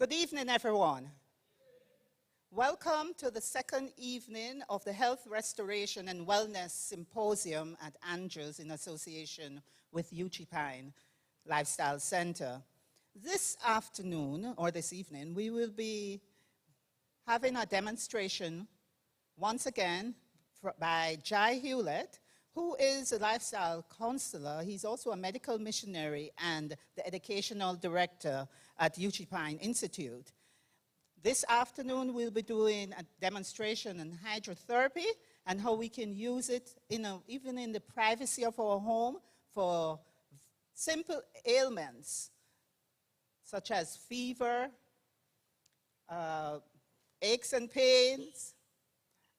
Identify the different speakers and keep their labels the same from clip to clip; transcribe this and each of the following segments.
Speaker 1: Good evening, everyone. Welcome to the second evening of the Health Restoration and Wellness Symposium at Andrews in association with Uchee Lifestyle Center. This afternoon, or this evening, we will be having a demonstration once again by Jai Hewlett, who is a lifestyle counselor. He's also a medical missionary and the educational director at Uchee Institute. This afternoon, we'll be doing a demonstration on hydrotherapy and how we can use it even in the privacy of our home for simple ailments such as fever, aches and pains,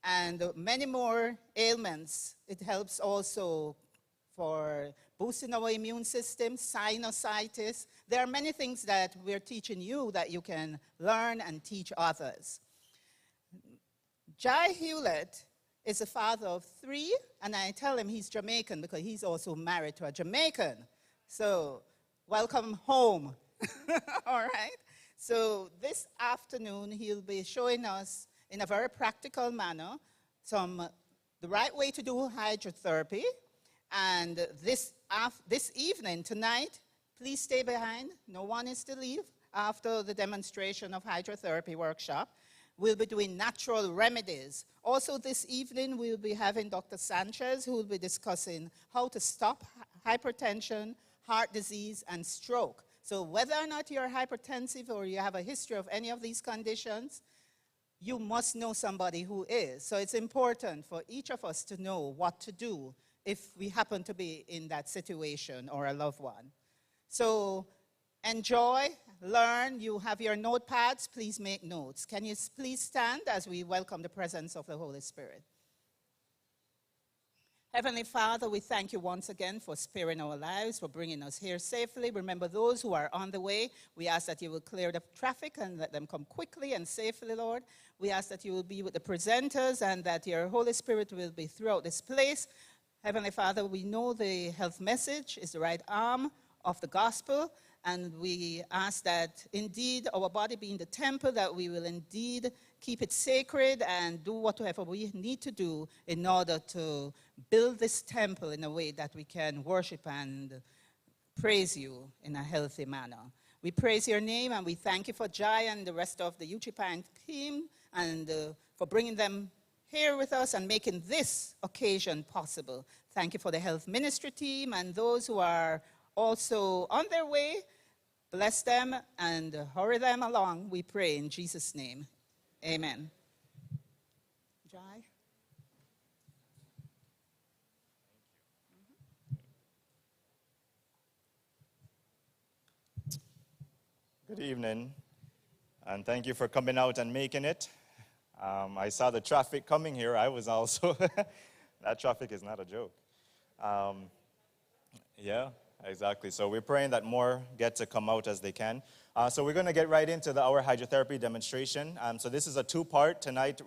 Speaker 1: and many more ailments. It helps also for boosting our immune system, sinusitis. There are many things that we're teaching you that you can learn and teach others. Jai Hewlett is a father of 3, and I tell him he's Jamaican because he's also married to a Jamaican. So, welcome home. All right? So, this afternoon, he'll be showing us in a very practical manner the right way to do hydrotherapy. And this evening, tonight, please stay behind. No one is to leave after the demonstration of hydrotherapy workshop. We'll be doing natural remedies. Also this evening, we'll be having Dr. Sanchez, who will be discussing how to stop hypertension, heart disease, and stroke. So whether or not you're hypertensive or you have a history of any of these conditions, you must know somebody who is. So it's important for each of us to know what to do if we happen to be in that situation or a loved one. So enjoy, learn. You have your notepads. Please make notes. Can you please stand as we welcome the presence of the Holy Spirit? Heavenly Father, we thank you once again for sparing our lives, for bringing us here safely. Remember those who are on the way. We ask that you will clear the traffic and let them come quickly and safely, Lord. We ask that you will be with the presenters and that your Holy Spirit will be throughout this place. Heavenly Father, we know the health message is the right arm of the gospel, and we ask that indeed our body being the temple, that we will indeed keep it sacred and do whatever we need to do in order to build this temple in a way that we can worship and praise you in a healthy manner. We praise your name and we thank you for Jai and the rest of the Uchee team and for bringing them here with us and making this occasion possible. Thank you for the health ministry team and those who are also on their way. Bless them and hurry them along, we pray in Jesus' name. Amen. Jai?
Speaker 2: Good evening, and thank you for coming out and making it. I saw the traffic coming here. I was also, that traffic is not a joke. Yeah, exactly. So we're praying that more get to come out as they can. So we're going to get right into our hydrotherapy demonstration. So this is a 2-part. Tonight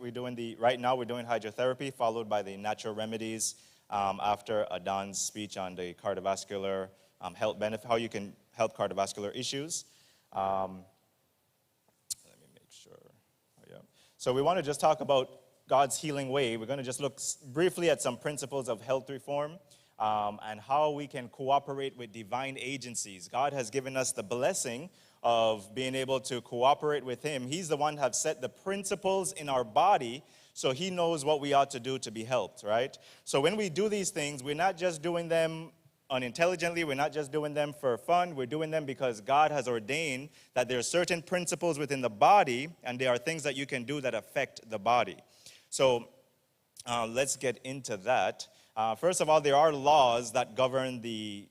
Speaker 2: right now we're doing hydrotherapy, followed by the natural remedies after Adon's speech on the cardiovascular health benefit, how you can help cardiovascular issues. Let me make sure. Oh, yeah. So we want to just talk about God's healing way. We're going to just look briefly at some principles of health reform and how we can cooperate with divine agencies. God has given us the blessing of being able to cooperate with him. He's the one who has set the principles in our body, so he knows what we ought to do to be helped, right? So when we do these things, we're not just doing them unintelligently, we're not just doing them for fun, we're doing them because God has ordained that there are certain principles within the body, and there are things that you can do that affect the body. So let's get into that. First of all, there are laws that govern the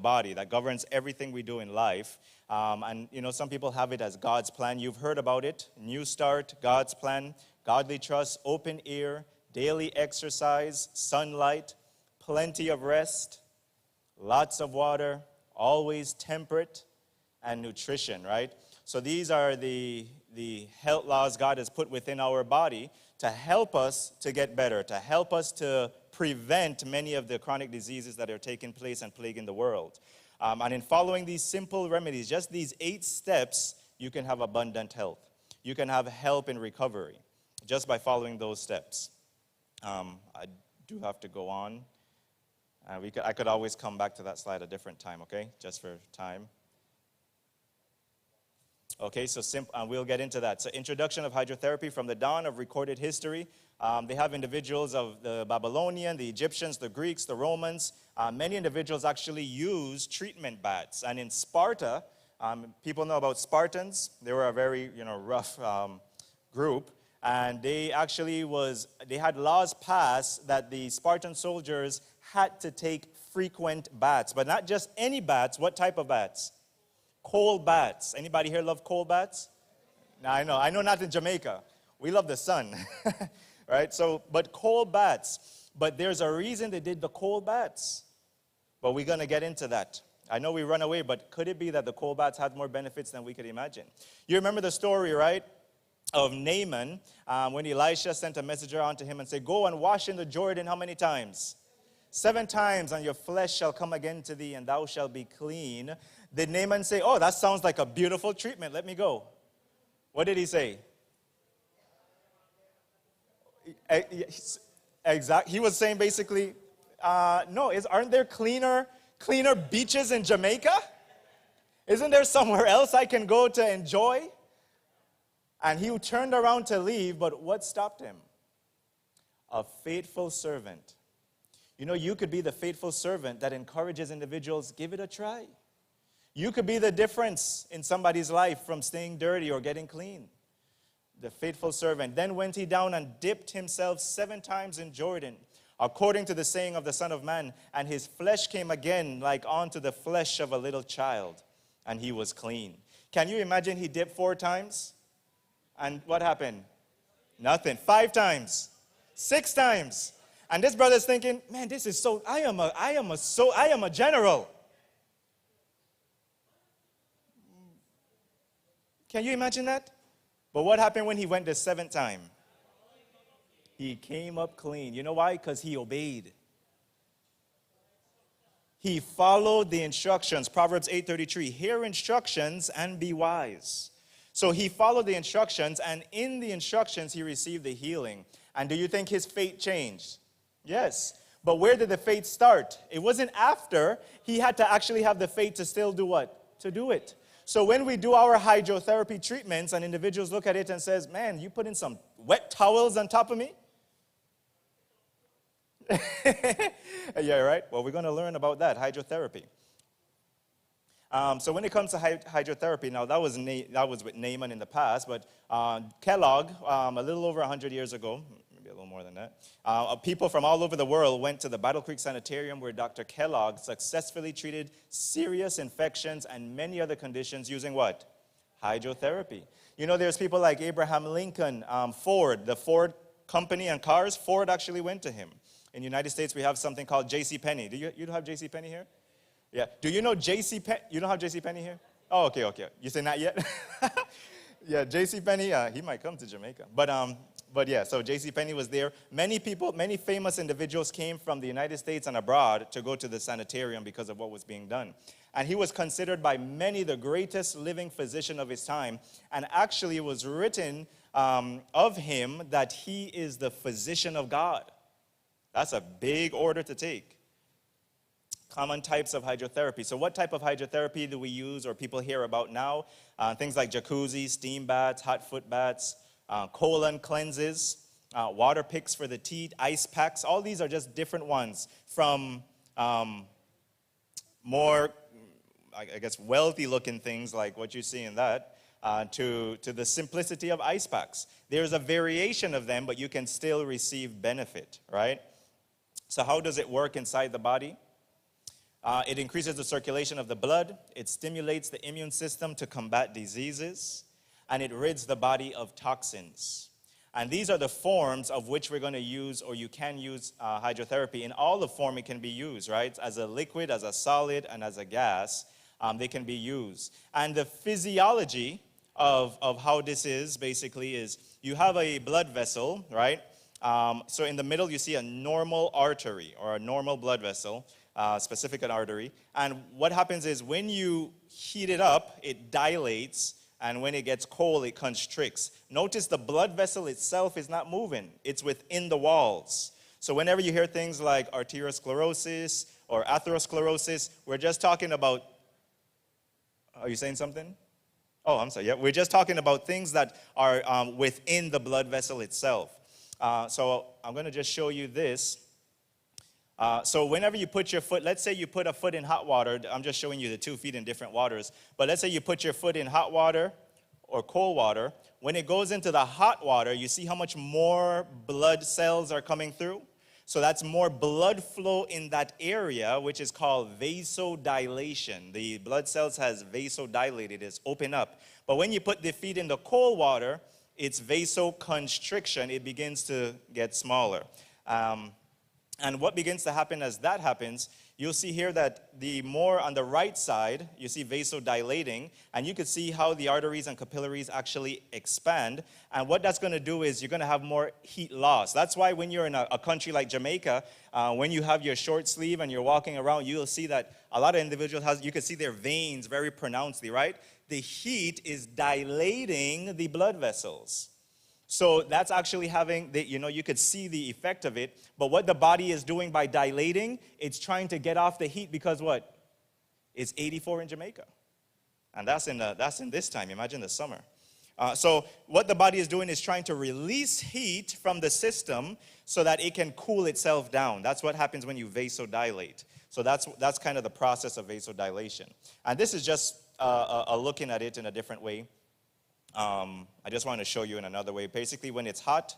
Speaker 2: body, that governs everything we do in life. And, some people have it as God's plan. You've heard about it. New start, God's plan, godly trust, open ear, daily exercise, sunlight, plenty of rest, lots of water, always temperate, and nutrition, right? So these are the health laws God has put within our body to help us to get better, to help us to prevent many of the chronic diseases that are taking place and plaguing the world. And in following these simple remedies, just these 8 steps, you can have abundant health. You can have help in recovery just by following those steps. I do have to go on. I could always come back to that slide a different time, okay? Just for time. Okay, so we'll get into that. So introduction of hydrotherapy from the dawn of recorded history. They have individuals of the Babylonian, the Egyptians, the Greeks, the Romans. Many individuals actually use treatment baths. And in Sparta, people know about Spartans. They were a very rough group. And they had laws passed that the Spartan soldiers had to take frequent baths. But not just any baths. What type of baths? Cold baths. Anybody here love cold baths? Now, I know not in Jamaica. We love the sun, right? But cold baths. But there's a reason they did the cold baths. But we're going to get into that. I know we run away, but could it be that the cold baths had more benefits than we could imagine? You remember the story, right, of Naaman when Elisha sent a messenger onto him and said, go and wash in the Jordan how many times? 7 times, and your flesh shall come again to thee, and thou shalt be clean. Did Naaman say, oh, that sounds like a beautiful treatment, let me go? What did he say? Exactly. He was saying basically, no, aren't there cleaner beaches in Jamaica? Isn't there somewhere else I can go to enjoy? And he turned around to leave, but what stopped him? A faithful servant. You could be the faithful servant that encourages individuals, give it a try. You could be the difference in somebody's life from staying dirty or getting clean. The faithful servant. Then went he down and dipped himself 7 times in Jordan, according to the saying of the Son of Man, and his flesh came again like unto the flesh of a little child, and he was clean. Can you imagine he dipped 4 times? And what happened? Nothing. 5 times. 6 times. And this brother's thinking, man, this is so, I am a general. Can you imagine that? But what happened when he went the 7th time? He came up clean. You know why? Because he obeyed. He followed the instructions. Proverbs 8:33, hear instructions and be wise. So he followed the instructions, and in the instructions, he received the healing. And do you think his fate changed? Yes. But where did the faith start? It wasn't after. He had to actually have the faith to still do what? To do it. So when we do our hydrotherapy treatments and individuals look at it and says, man, you put in some wet towels on top of me? Yeah, right? Well, we're going to learn about that, hydrotherapy. So when it comes to hydrotherapy, now that was with Naaman in the past, but Kellogg, a little over 100 years ago, maybe a little more than that, people from all over the world went to the Battle Creek Sanitarium where Dr. Kellogg successfully treated serious infections and many other conditions using what? Hydrotherapy. There's people like Abraham Lincoln, Ford, the Ford company and cars, Ford actually went to him. In the United States, we have something called J.C. Penney. Do you have J.C. Penney here? Yeah. Do you know J.C. Penney? You don't have J.C. Penney here? Oh, okay. You say not yet? Yeah, J.C. Penney, he might come to Jamaica. But yeah, so J.C. Penney was there. Many famous individuals came from the United States and abroad to go to the sanitarium because of what was being done. And he was considered by many the greatest living physician of his time. And actually it was written of him that he is the physician of God. That's a big order to take. Common types of hydrotherapy. So what type of hydrotherapy do we use or people hear about now? Things like jacuzzi, steam baths, hot foot baths, colon cleanses, water picks for the teeth, ice packs. All these are just different ones from more, I guess, wealthy looking things like what you see in that to the simplicity of ice packs. There's a variation of them, but you can still receive benefit, right? So how does it work inside the body? It increases the circulation of the blood. It stimulates the immune system to combat diseases. And it rids the body of toxins. And these are the forms of which we're going to use, or you can use hydrotherapy. In all the form it can be used, right? As a liquid, as a solid, and as a gas, they can be used. And the physiology of how this is, basically, is you have a blood vessel, right? So in the middle, you see a normal artery, or a normal blood vessel. Specific an artery. And what happens is when you heat it up, it dilates and when it gets cold, it constricts. Notice the blood vessel itself is not moving. It's within the walls. So whenever you hear things like arteriosclerosis or atherosclerosis, we're just talking about, are you saying something? Oh, I'm sorry. Yeah, we're just talking about things that are within the blood vessel itself. So I'm going to just show you this. So whenever you put your foot, let's say you put a foot in hot water. I'm just showing you the 2 feet in different waters. But let's say you put your foot in hot water or cold water. When it goes into the hot water, you see how much more blood cells are coming through? So that's more blood flow in that area, which is called vasodilation. The blood cells has vasodilated, it's open up. But when you put the feet in the cold water, it's vasoconstriction. It begins to get smaller. And what begins to happen as that happens, you'll see here that the more on the right side, you see vasodilating, and you can see how the arteries and capillaries actually expand. And what that's going to do is you're going to have more heat loss. That's why when you're in a country like Jamaica, when you have your short sleeve and you're walking around, you'll see that a lot of individuals, you can see their veins very pronouncedly, right? The heat is dilating the blood vessels. So that's actually having, you could see the effect of it. But what the body is doing by dilating, it's trying to get off the heat because what? It's 84 in Jamaica. And that's in this time. Imagine the summer. So what the body is doing is trying to release heat from the system so that it can cool itself down. That's what happens when you vasodilate. So that's kind of the process of vasodilation. And this is just looking at it in a different way. I just want to show you in another way. Basically, when it's hot,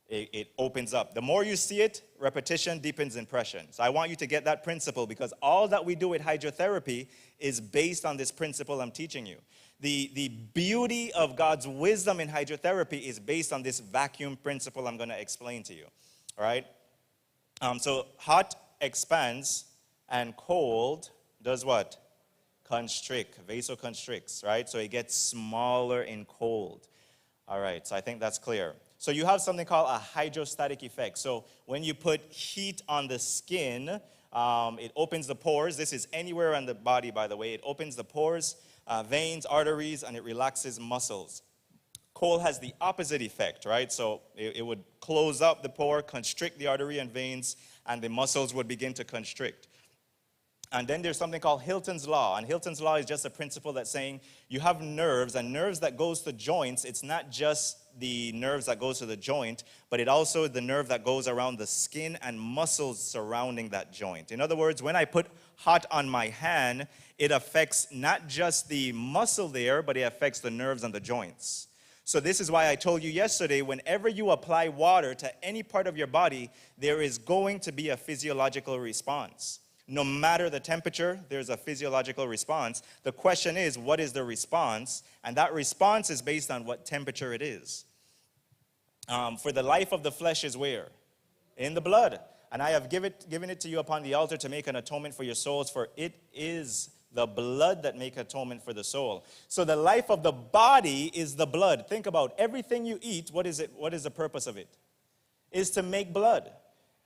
Speaker 2: it opens up. The more you see it, repetition deepens impression. So I want you to get that principle because all that we do with hydrotherapy is based on this principle I'm teaching you. The beauty of God's wisdom in hydrotherapy is based on this vacuum principle I'm going to explain to you. All right? So hot expands and cold does what? Constrict, vasoconstricts, right? So it gets smaller in cold. All right, so I think that's clear. So you have something called a hydrostatic effect. So when you put heat on the skin, it opens the pores. This is anywhere on the body, by the way. It opens the pores, veins, arteries, and it relaxes muscles. Cold has the opposite effect, right? So it would close up the pore, constrict the artery and veins, and the muscles would begin to constrict. And then there's something called Hilton's Law. And Hilton's Law is just a principle that's saying you have nerves, and nerves that goes to joints, it's not just the nerves that goes to the joint, but it also the nerve that goes around the skin and muscles surrounding that joint. In other words, when I put hot on my hand, it affects not just the muscle there, but it affects the nerves and the joints. So this is why I told you yesterday, whenever you apply water to any part of your body, there is going to be a physiological response. No matter the temperature, there's a physiological response. The question is, what is the response? And that response is based on what temperature it is. For the life of the flesh is where? In the blood. And I have given it to you upon the altar to make an atonement for your souls, for it is the blood that make atonement for the soul. So the life of the body is the blood. Think about everything you eat. What is it? What is the purpose of it? Is to make blood.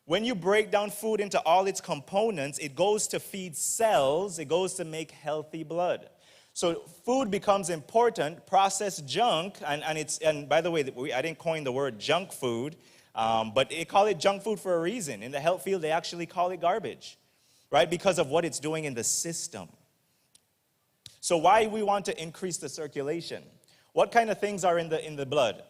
Speaker 2: When you break down food into all its components, it goes to feed cells, it goes to make healthy blood. So food becomes important, processed junk, and by the way, I didn't coin the word junk food, but they call it junk food for a reason. In the health field, they actually call it garbage, right? Because of what it's doing in the system. So why we want to increase the circulation? What kind of things are in the blood?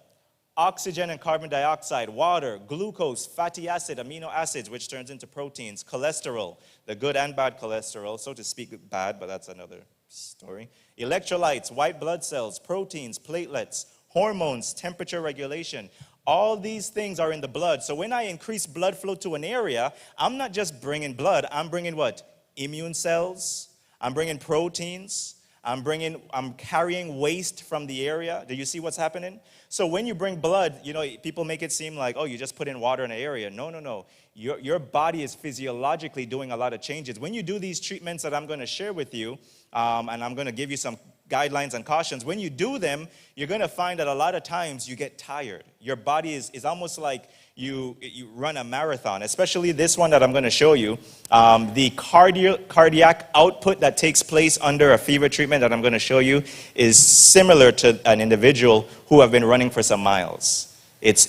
Speaker 2: Oxygen and carbon dioxide, water, glucose, fatty acid, amino acids, which turns into proteins, cholesterol, the good and bad cholesterol, so to speak bad, but that's another story. Electrolytes, white blood cells, proteins, platelets, hormones, temperature regulation. All these things are in the blood. So when I increase blood flow to an area, I'm not just bringing blood, I'm bringing what? Immune cells, I'm bringing proteins, I'm carrying waste from the area. Do you see what's happening? So when you bring blood, people make it seem like, oh, you just put in water in an area. No. Your body is physiologically doing a lot of changes. When you do these treatments that I'm going to share with you, and I'm going to give you some guidelines and cautions. When you do them, you're going to find that a lot of times you get tired. Your body is almost like you run a marathon, especially this one that I'm going to show you. The cardiac output that takes place under a fever treatment that I'm going to show you is similar to an individual who have been running for some miles. It's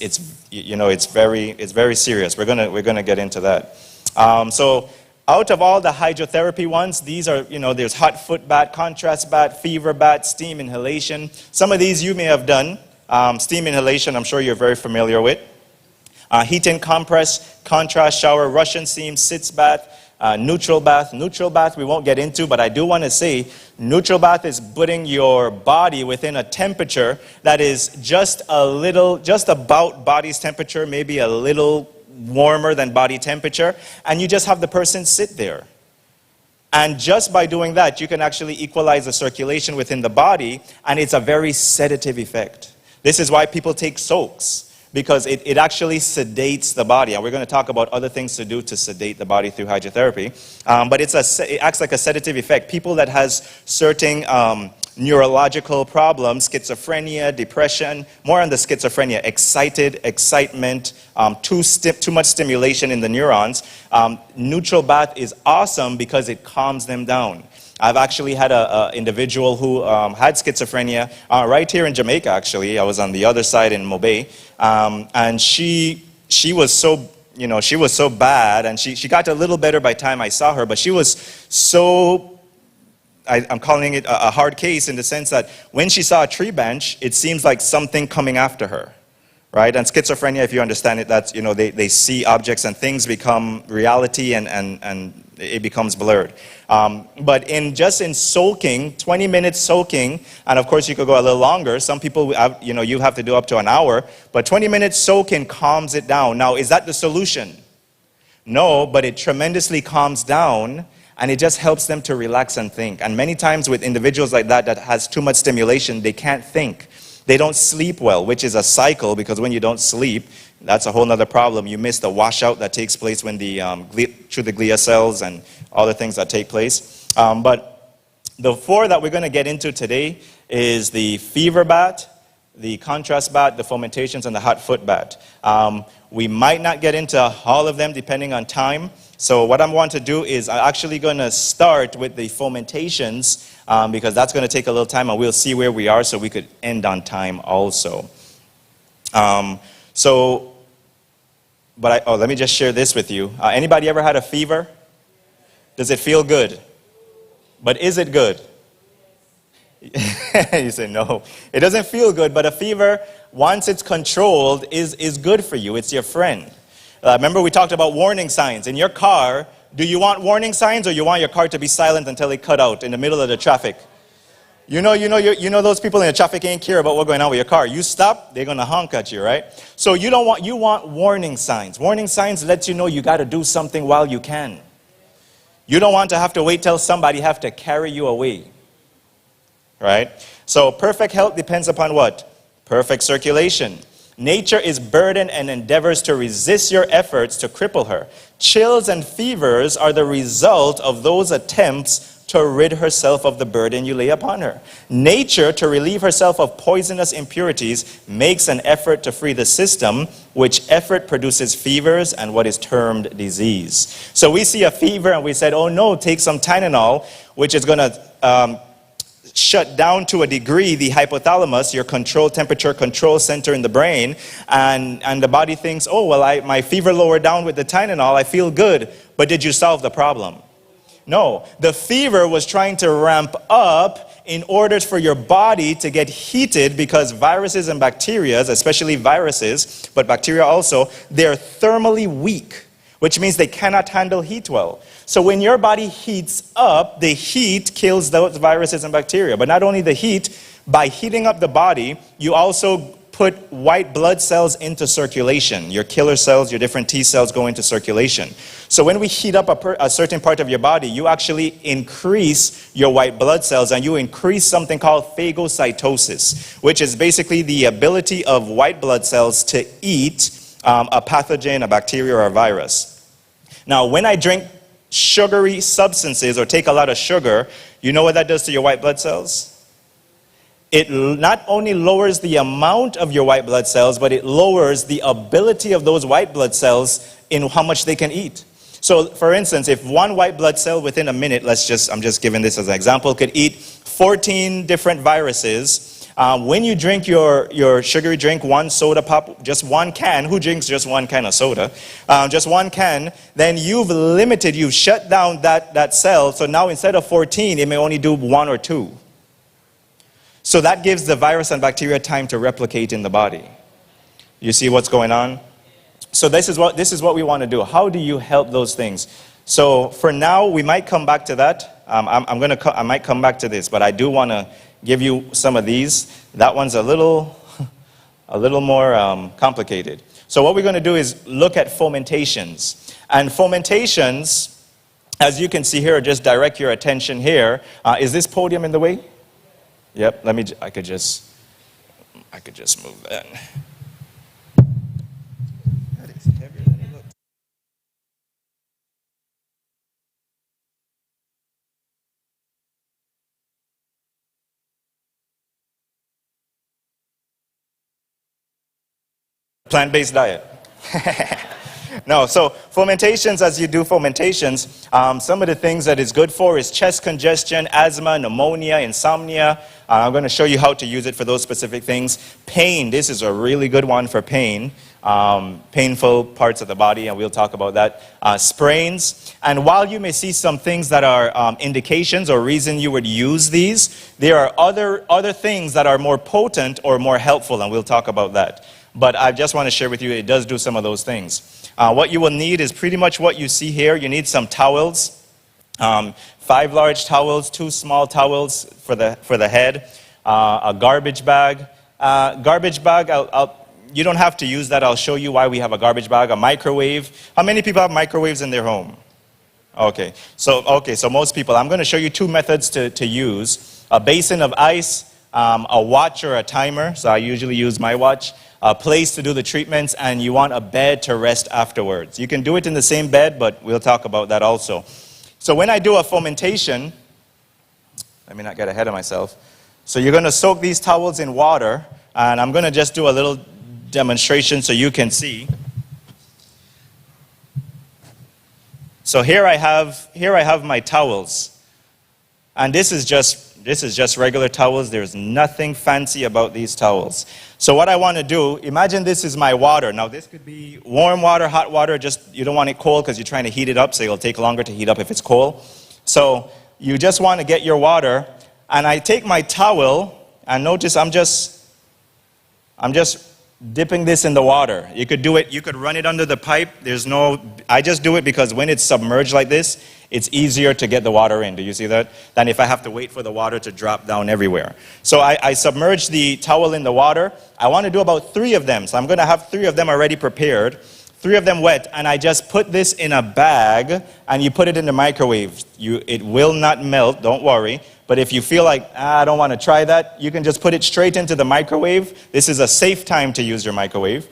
Speaker 2: very serious. We're gonna get into that. So out of all the hydrotherapy ones, these are, there's hot foot bath, contrast bath, fever bath, steam inhalation. Some of these you may have done. Steam inhalation, I'm sure you're very familiar with. Heat and compress, contrast shower, Russian steam, sitz bath, neutral bath. Neutral bath we won't get into, but I do want to say neutral bath is putting your body within a temperature that is just about body's temperature, maybe a little warmer than body temperature, and you just have the person sit there. And just by doing that, you can actually equalize the circulation within the body, and it's a very sedative effect. This is why people take soaks, because it actually sedates the body. And we're going to talk about other things to do to sedate the body through hydrotherapy. But it acts like a sedative effect. People that has certain neurological problems, schizophrenia, depression, more on the schizophrenia, excitement, too much stimulation in the neurons. Neutral bath is awesome because it calms them down. I've actually had an individual who had schizophrenia right here in Jamaica, actually. I was on the other side in Mobay. And she was so bad, and she got a little better by the time I saw her, but she was so, I'm calling it a hard case in the sense that when she saw a tree branch, it seems like something coming after her, right? And schizophrenia, if you understand it, that's, they see objects and things become reality and it becomes blurred. But in soaking, 20 minutes soaking, and of course you could go a little longer. Some people, you have to do up to an hour, but 20 minutes soaking calms it down. Now, is that the solution? No, but it tremendously calms down, and it just helps them to relax and think. And many times with individuals like that has too much stimulation, they can't think. They don't sleep well, which is a cycle, because when you don't sleep, that's a whole other problem. You miss the washout that takes place when through the glia cells and all the things that take place. But the four that we're going to get into today is the fever bath, the contrast bath, the fomentations, and the hot foot bath. We might not get into all of them depending on time. So what I want to do is I'm actually going to start with the fomentations because that's going to take a little time, and we'll see where we are so we could end on time also. Let me just share this with you. Anybody ever had a fever? Does it feel good? But is it good? You say no. It doesn't feel good, but a fever, once it's controlled, is good for you. It's your friend. Remember we talked about warning signs. In your car, do you want warning signs, or you want your car to be silent until it cut out in the middle of the traffic? You know those people in the traffic ain't care about what's going on with your car. You stop, they're going to honk at you, right? So you want warning signs. Warning signs let you know you got to do something while you can. You don't want to have to wait till somebody have to carry you away, right? So perfect health depends upon what? Perfect circulation. Nature is burdened and endeavors to resist your efforts to cripple her. Chills and fevers are the result of those attempts to rid herself of the burden you lay upon her. Nature, to relieve herself of poisonous impurities, makes an effort to free the system, which effort produces fevers and what is termed disease. So we see a fever and we said, oh no, take some Tylenol, which is going to shut down to a degree the hypothalamus, your temperature control center in the brain, and the body thinks, oh, well, my fever lowered down with the Tylenol, I feel good. But did you solve the problem? No, the fever was trying to ramp up in order for your body to get heated, because viruses and bacteria, especially viruses, but bacteria also, they're thermally weak, which means they cannot handle heat well. So when your body heats up, the heat kills those viruses and bacteria. But not only the heat, by heating up the body, you also put white blood cells into circulation. Your killer cells, your different T cells go into circulation. So when we heat up a certain part of your body, you actually increase your white blood cells, and you increase something called phagocytosis, which is basically the ability of white blood cells to eat a pathogen, a bacteria, or a virus. Now, when I drink sugary substances or take a lot of sugar, you know what that does to your white blood cells? it not only lowers the amount of your white blood cells, but it lowers the ability of those white blood cells in how much they can eat. So, for instance, if one white blood cell within a minute, I'm just giving this as an example, could eat 14 different viruses, when you drink your sugary drink, one soda pop, just one can, who drinks just one can of soda? Just one can, then you've shut down that cell, so now instead of 14, it may only do 1 or 2. So that gives the virus and bacteria time to replicate in the body. You see what's going on? So this is what we want to do. How do you help those things? So for now, we might come back to that. I might come back to this, but I do want to give you some of these. That one's a little more complicated. So what we're going to do is look at fomentations. And fomentations, as you can see here, just direct your attention here. Is this podium in the way? Yep. I could just move that. Plant-based diet. No, so fomentations, as you do fomentations, some of the things that it's good for is chest congestion, asthma, pneumonia, insomnia. I'm going to show you how to use it for those specific things. Pain, this is a really good one for pain. Painful parts of the body, and we'll talk about that. Sprains. And while you may see some things that are indications or reason you would use these, there are other things that are more potent or more helpful, and we'll talk about that. But I just want to share with you, it does do some of those things. What you will need is pretty much what you see here. You need some towels, 5 large towels, 2 small towels for the head, a garbage bag. You don't have to use that. I'll show you why we have a garbage bag. A microwave. How many people have microwaves in their home? Okay, so most people. I'm going to show you 2 methods to use. A basin of ice, a watch or a timer. So I usually use my watch. A place to do the treatments, and you want a bed to rest afterwards. You can do it in the same bed, but we'll talk about that also. So when I do a fomentation, let me not get ahead of myself. So you're going to soak these towels in water, and I'm going to just do a little demonstration so you can see. So here I have my towels, and this is just regular towels. There's nothing fancy about these towels. So what I want to do, imagine this is my water. Now this could be warm water, hot water, just you don't want it cold because you're trying to heat it up, so it'll take longer to heat up if it's cold. So you just want to get your water, and I take my towel, and notice I'm just dipping this in the water. You could do it, you could run it under the pipe. I just do it because when it's submerged like this, it's easier to get the water in. Do you see that? Than if I have to wait for the water to drop down everywhere. So I submerge the towel in the water. I want to do about 3 of them. So I'm going to have 3 of them already prepared, 3 of them wet, and I just put this in a bag, and you put it in the microwave. It will not melt, don't worry. But if you feel like, I don't want to try that, you can just put it straight into the microwave. This is a safe time to use your microwave.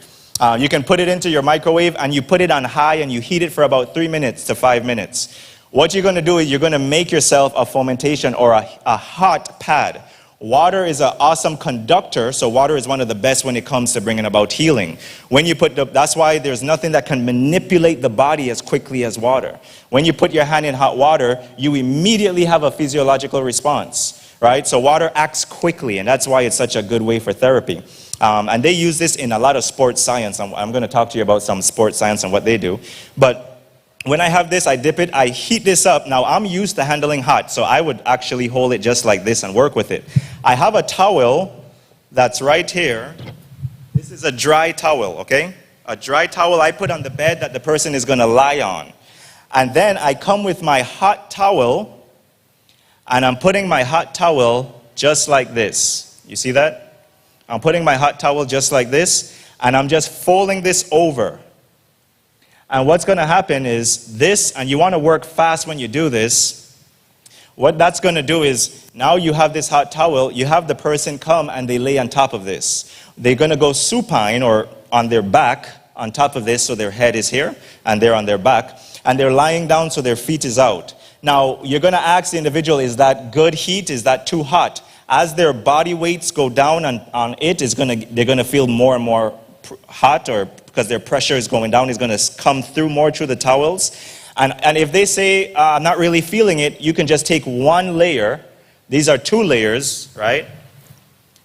Speaker 2: You can put it into your microwave, and you put it on high, and you heat it for about 3 minutes to 5 minutes. What you're going to do is you're going to make yourself a fomentation or a hot pad. Water is an awesome conductor, so water is one of the best when it comes to bringing about healing. That's why there's nothing that can manipulate the body as quickly as water. When you put your hand in hot water, you immediately have a physiological response, right? So water acts quickly, and that's why it's such a good way for therapy. And they use this in a lot of sports science. I'm going to talk to you about some sports science and what they do. But when I have this, I dip it, I heat this up. Now, I'm used to handling hot, so I would actually hold it just like this and work with it. I have a towel that's right here. This is a dry towel, okay? A dry towel I put on the bed that the person is going to lie on. And then I come with my hot towel, and I'm putting my hot towel just like this. You see that? I'm putting my hot towel just like this, and I'm just folding this over. And what's going to happen is this, and you want to work fast when you do this. What that's going to do is, now you have this hot towel, you have the person come and they lay on top of this. They're going to go supine or on their back on top of this, so their head is here and they're on their back. And they're lying down so their feet is out. Now, you're going to ask the individual, is that good heat? Is that too hot? as their body weights go down on it, they're going to feel more and more hot, or because their pressure is going down, it's going to come through more through the towels. And if they say, I'm not really feeling it, you can just take one layer. These are 2 layers, right?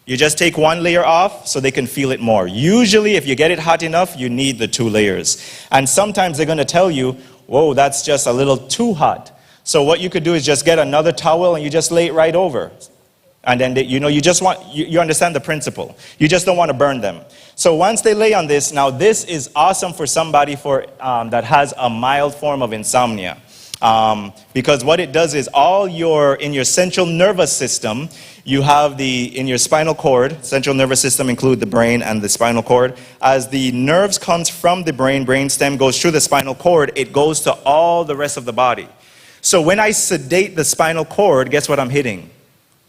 Speaker 2: You just take one layer off so they can feel it more. Usually, if you get it hot enough, you need the 2 layers. And sometimes they're going to tell you, whoa, that's just a little too hot. So what you could do is just get another towel and you just lay it right over. And then, you understand the principle. You just don't want to burn them. So once they lay on this, now this is awesome for somebody that has a mild form of insomnia. Because what it does is in your central nervous system, you have in your spinal cord, central nervous system include the brain and the spinal cord. As the nerves comes from the brain stem goes through the spinal cord, it goes to all the rest of the body. So when I sedate the spinal cord, guess what I'm hitting?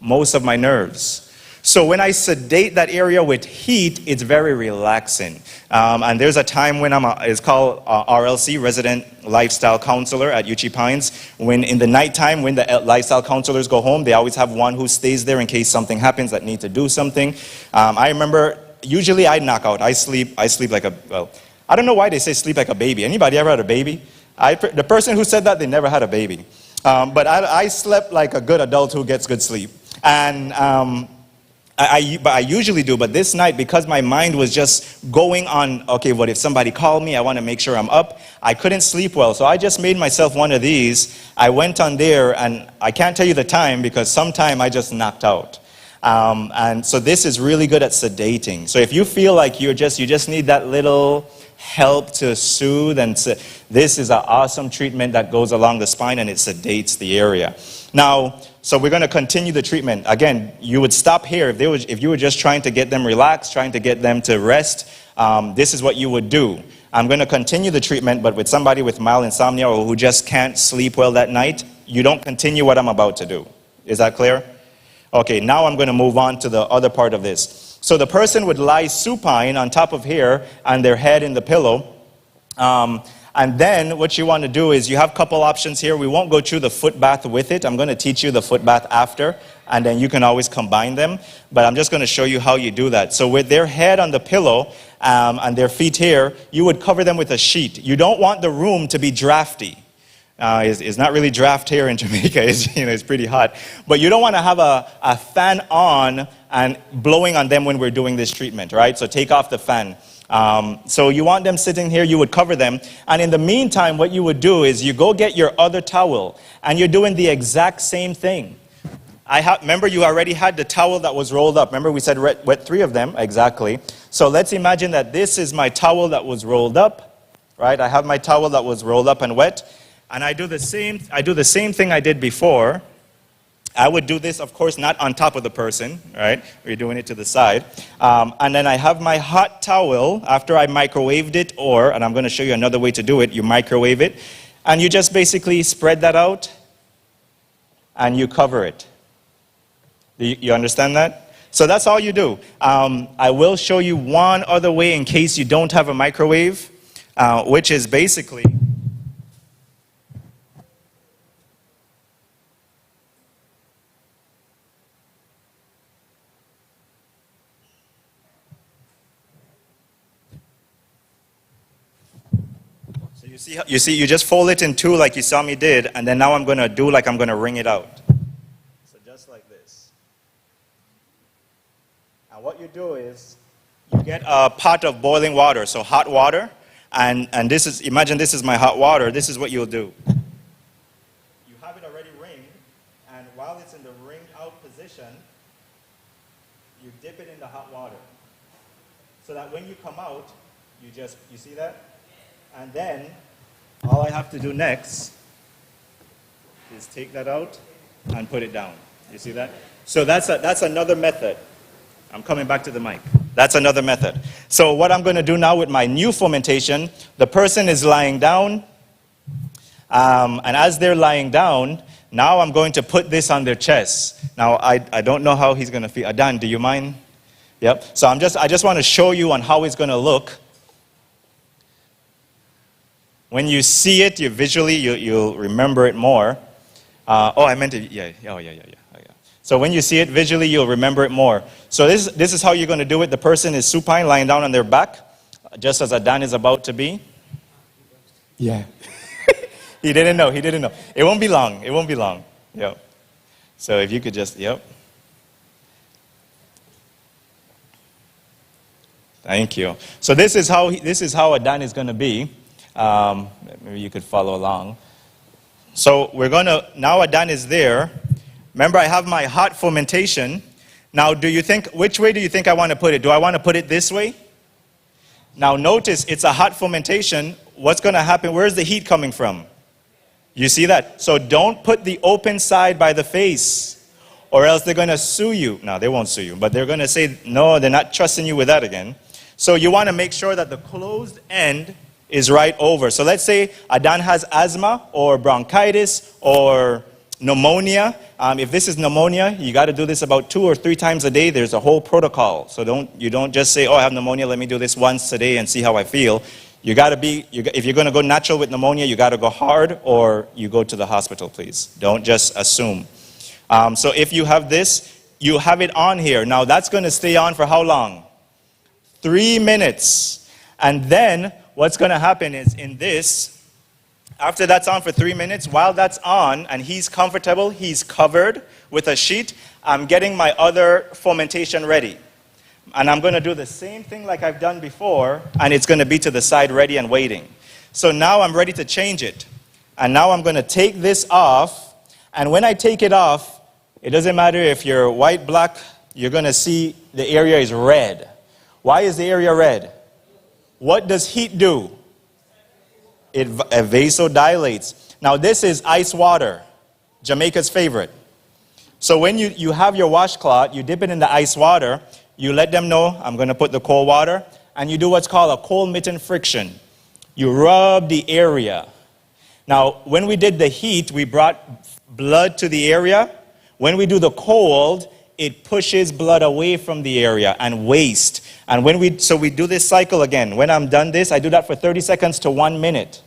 Speaker 2: Most of my nerves. So when I sedate that area with heat, it's very relaxing. And there's a time when it's called RLC, Resident Lifestyle Counselor at Uchee Pines. When in the nighttime, when the lifestyle counselors go home, they always have one who stays there in case something happens that need to do something. I remember, usually I knock out. I sleep like I don't know why they say sleep like a baby. Anybody ever had a baby? The person who said that, they never had a baby. But I slept like a good adult who gets good sleep. And I usually do, but this night, because my mind was just going on, okay, what if somebody called me? I want to make sure I'm up. I couldn't sleep well, so I just made myself one of these. I went on there, and I can't tell you the time because sometime I just knocked out. And so this is really good at sedating. So if you feel like you just need that little help to soothe, and this is an awesome treatment that goes along the spine and it sedates the area. Now, so we're going to continue the treatment. Again, you would stop here if you were just trying to get them relaxed, trying to get them to rest. This is what you would do. I'm going to continue the treatment, but with somebody with mild insomnia or who just can't sleep well that night, you don't continue what I'm about to do. Is that clear? Okay, now I'm going to move on to the other part of this. So the person would lie supine on top of here and their head in the pillow. And then what you want to do is you have a couple options here. We won't go through the foot bath with it. I'm going to teach you the foot bath after, and then you can always combine them. But I'm just going to show you how you do that. So with their head on the pillow and their feet here, you would cover them with a sheet. You don't want the room to be drafty. It's not really draft here in Jamaica. It's pretty hot. But you don't want to have a fan on and blowing on them when we're doing this treatment, right? So take off the fan. So you want them sitting here, you would cover them. And in the meantime, what you would do is you go get your other towel, and you're doing the exact same thing. Remember, you already had the towel that was rolled up. Remember, we said wet 3 of them, exactly. So let's imagine that this is my towel that was rolled up, right? I have my towel that was rolled up and wet. And I do the same thing I did before. I would do this, of course, not on top of the person, right? We're doing it to the side. And then I have my hot towel after I microwaved it, and I'm going to show you another way to do it. You microwave it, and you just basically spread that out, and you cover it. You understand that? So that's all you do. I will show you one other way in case you don't have a microwave, which is basically... You just fold it in 2 like you saw me did, and then now I'm going to do like I'm going to wring it out. So just like this. And what you do is you get a pot of boiling water, so hot water, and imagine this is my hot water. This is what you'll do. You have it already wringed, and while it's in the wringed out position, you dip it in the hot water. So that when you come out, you see that? And then, all I have to do next is take that out and put it down. You see that? So that's another method. I'm coming back to the mic. That's another method. So what I'm going to do now with my new fomentation, the person is lying down. And as they're lying down, now I'm going to put this on their chest. Now, I don't know how he's going to feel. Adan, do you mind? Yep. So I just want to show you on how it's going to look. When you see it, you'll remember it more. I meant it, yeah. Oh, yeah. So when you see it visually, you'll remember it more. So this is how you're going to do it. The person is supine, lying down on their back, just as Adan is about to be. Yeah. He didn't know. It won't be long. Yep. So if you could just, yep. Thank you. So this is how Adan is going to be. Maybe you could follow along. So now Adan is there. Remember, I have my hot fomentation. Now, which way do you think I want to put it? Do I want to put it this way? Now, notice it's a hot fomentation. What's going to happen? Where's the heat coming from? You see that? So don't put the open side by the face, or else they're going to sue you. No, they won't sue you, but they're going to say, no, they're not trusting you with that again. So you want to make sure that the closed end is right over. So let's say Adan has asthma or bronchitis or pneumonia. If this is pneumonia, you got to do this about 2 or 3 times a day. There's a whole protocol. So you don't just say, oh, I have pneumonia, let me do this once a day and see how I feel. You got to if you're going to go natural with pneumonia, you got to go hard, or you go to the hospital, please. Don't just assume. So if you have this, you have it on here. Now that's going to stay on for how long? 3 minutes. And then what's going to happen is in this, after that's on for 3 minutes, while that's on and he's comfortable, he's covered with a sheet, I'm getting my other fomentation ready. And I'm going to do the same thing like I've done before, and it's going to be to the side ready and waiting. So now I'm ready to change it. And now I'm going to take this off, and when I take it off, it doesn't matter if you're white, black, you're going to see the area is red. Why is the area red? What does heat do? It vasodilates. Now this is ice water, Jamaica's favorite. So when you have your washcloth, you dip it in the ice water, you let them know, I'm going to put the cold water, and you do what's called a cold mitten friction. You rub the area. Now, when we did the heat, we brought blood to the area. When we do the cold, it pushes blood away from the area and waste. And so we do this cycle again. When I'm done this, I do that for 30 seconds to 1 minute.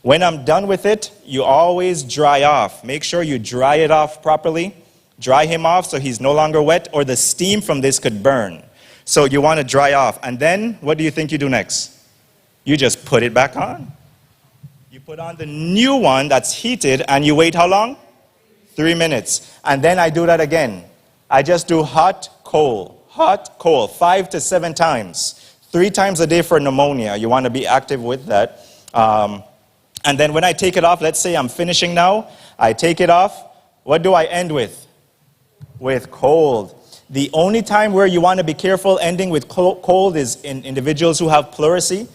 Speaker 2: When I'm done with it, you always dry off. Make sure you dry it off properly. Dry him off so he's no longer wet, or the steam from this could burn. So you want to dry off. And then, what do you think you do next? You just put it back on. You put on the new one that's heated, and you wait how long? 3 minutes. And then I do that again. I just do hot, cold, 5 to 7 times. 3 times a day for pneumonia. You want to be active with that. And then when I take it off, let's say I'm finishing now, I take it off. What do I end with? With cold. The only time where you want to be careful ending with cold is in individuals who have pleurisy.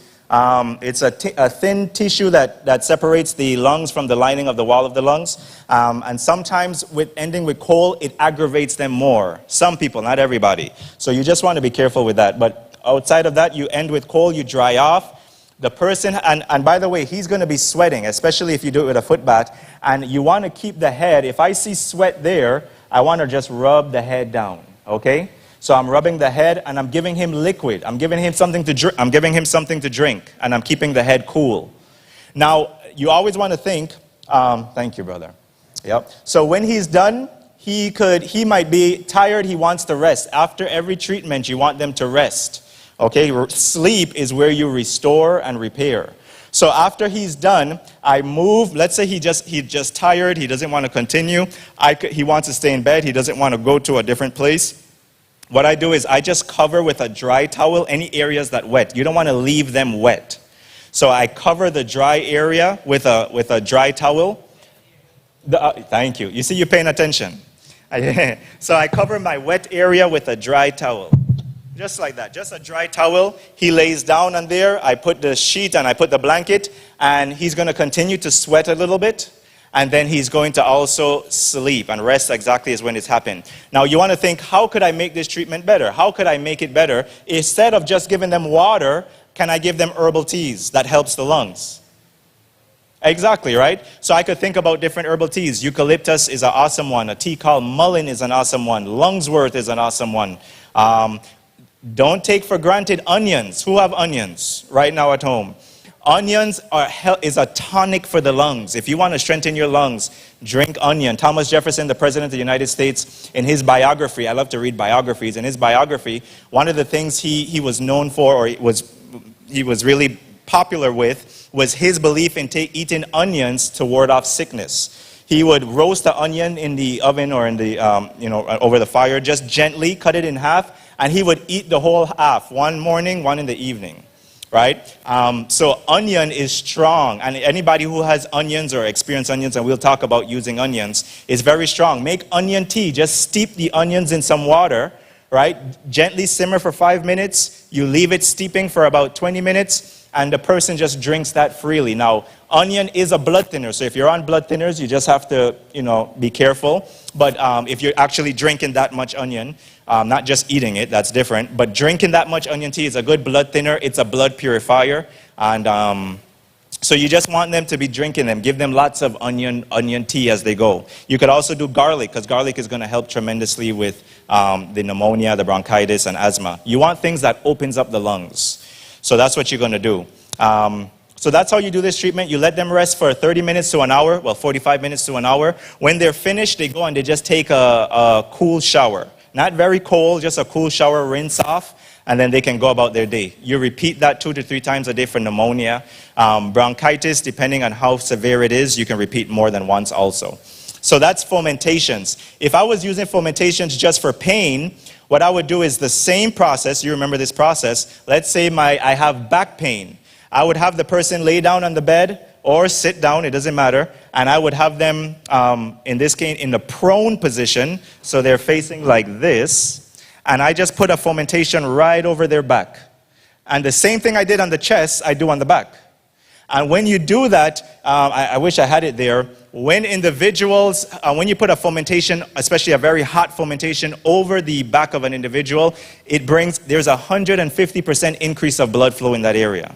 Speaker 2: It's a thin tissue that separates the lungs from the lining of the wall of the lungs. And sometimes with ending with cold, it aggravates them more. Some people, not everybody. So you just want to be careful with that. But outside of that, you end with cold, you dry off. The person, and by the way, he's going to be sweating, especially if you do it with a foot bath. And you want to keep the head. If I see sweat there, I want to just rub the head down, okay? So I'm rubbing the head, and I'm giving him liquid. I'm giving him something to drink, and I'm keeping the head cool. Now, you always want to think, thank you, brother. Yep. So when he's done, he might be tired, he wants to rest. After every treatment, you want them to rest. Okay, sleep is where you restore and repair. So after he's done, I move. Let's say he's just tired. He doesn't want to continue. He wants to stay in bed. He doesn't want to go to a different place. What I do is I just cover with a dry towel any areas that wet. You don't want to leave them wet. So I cover the dry area with a dry towel. Thank you. You see, you're paying attention. So I cover my wet area with a dry towel. Just like that, just a dry towel. He lays down on there. I put the sheet and I put the blanket, and he's going to continue to sweat a little bit, and then he's going to also sleep and rest exactly as when it's happened. Now you want to think, how could I make this treatment better? How could I make it better? Instead of just giving them water, can I give them herbal teas that helps the lungs? Exactly, right? So I could think about different herbal teas. Eucalyptus is an awesome one. A tea called mullein is an awesome one. Lungsworth is an awesome one. Don't take for granted onions. Who have onions right now at home? Onions is a tonic for the lungs. If you want to strengthen your lungs, drink onion. Thomas Jefferson, the President of the United States, in his biography, I love to read biographies, in his biography, one of the things he was known for, or he was really popular with, was his belief in eating onions to ward off sickness. He would roast the onion in the oven or in the, over the fire, just gently cut it in half, and he would eat the whole half, one morning, one in the evening. Right? So onion is strong, and anybody who has onions or experienced onions, and we'll talk about using onions, is very strong. Make onion tea. Just steep the onions in some water, right? Gently simmer for 5 minutes. You leave it steeping for about 20 minutes, and the person just drinks that freely. Now, onion is a blood thinner, so if you're on blood thinners, you just have to, be careful. But if you're actually drinking that much onion, not just eating it, that's different, but drinking that much onion tea is a good blood thinner. It's a blood purifier, and so you just want them to be drinking them. Give them lots of onion tea as they go. You could also do garlic, because garlic is going to help tremendously with the pneumonia, the bronchitis, and asthma. You want things that opens up the lungs. So that's what you're going to do. So that's how you do this treatment. You let them rest for 30 minutes to an hour, 45 minutes to an hour. When they're finished, they go and they just take a cool shower. Not very cold, just a cool shower, rinse off, and then they can go about their day. You repeat that 2 to 3 times a day for pneumonia. Bronchitis, depending on how severe it is, you can repeat more than once also. So that's Fomentations. If I was using Fomentations just for pain, what I would do is the same process. You remember this process. Let's say I have back pain. I would have the person lay down on the bed or sit down, it doesn't matter, and I would have them, in this case, in the prone position, so they're facing like this, and I just put a fomentation right over their back. And the same thing I did on the chest, I do on the back. And when you do that, I wish I had it there, when individuals, when you put a fomentation, especially a very hot fomentation, over the back of an individual, there's a 150% increase of blood flow in that area.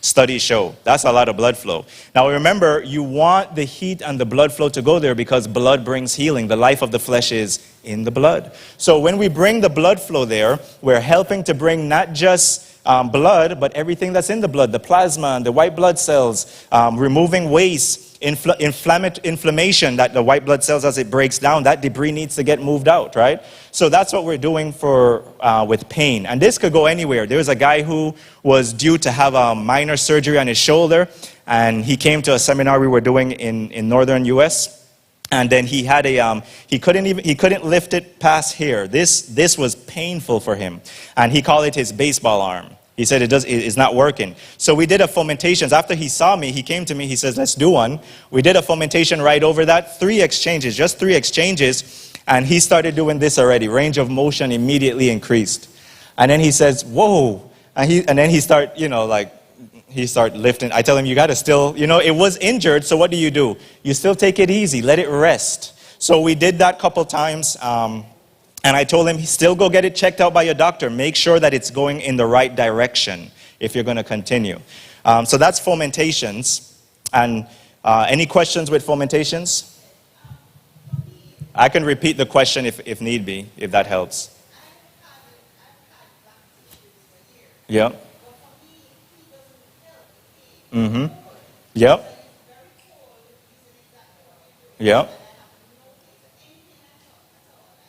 Speaker 2: Studies show. That's a lot of blood flow. Now remember, you want the heat and the blood flow to go there because blood brings healing. The life of the flesh is in the blood. So when we bring the blood flow there, we're helping to bring not just blood, but everything that's in the blood, the plasma and the white blood cells, removing waste, inflammation that the white blood cells, as it breaks down, that debris needs to get moved out, right? So that's what we're doing with pain. And this could go anywhere. There was a guy who was due to have a minor surgery on his shoulder, and he came to a seminar we were doing in northern US. And then he had he couldn't lift it past here. This was painful for him. And he called it his baseball arm. He said it's not working. So we did a Fomentations. After he saw me, he came to me, he says, let's do one. We did a Fomentation right over that, 3 exchanges, just 3 exchanges. And he started doing this already. Range of motion immediately increased. And then he says, whoa. And then he start lifting. I tell him, you got to still, it was injured, so what do? You still take it easy, let it rest. So we did that couple times. And I told him, still go get it checked out by your doctor. Make sure that it's going in the right direction if you're going to continue. So that's Fomentations. And any questions with Fomentations? I can repeat the question if need be, if that helps. Yeah. Mm-hmm. Yep. Yep.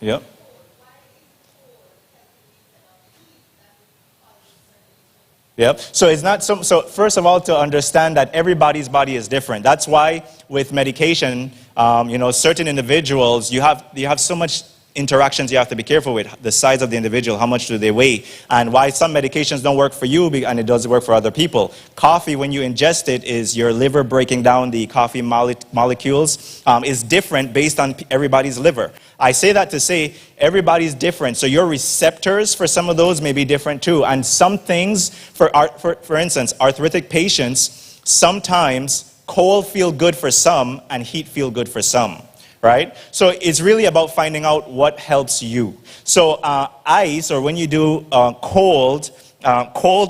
Speaker 2: Yep. Yep. So it's not so first of all, to understand that everybody's body is different. That's why with medication, certain individuals, you have so much interactions you have to be careful with. The size of the individual, how much do they weigh, and why some medications don't work for you and it doesn't work for other people. Coffee, when you ingest it, is your liver breaking down the coffee molecules, is different based on everybody's liver. I say that to say everybody's different, so your receptors for some of those may be different too. And some things, for instance, arthritic patients, sometimes cold feel good for some and heat feel good for some. Right? So it's really about finding out what helps you. So ice, or when you do cold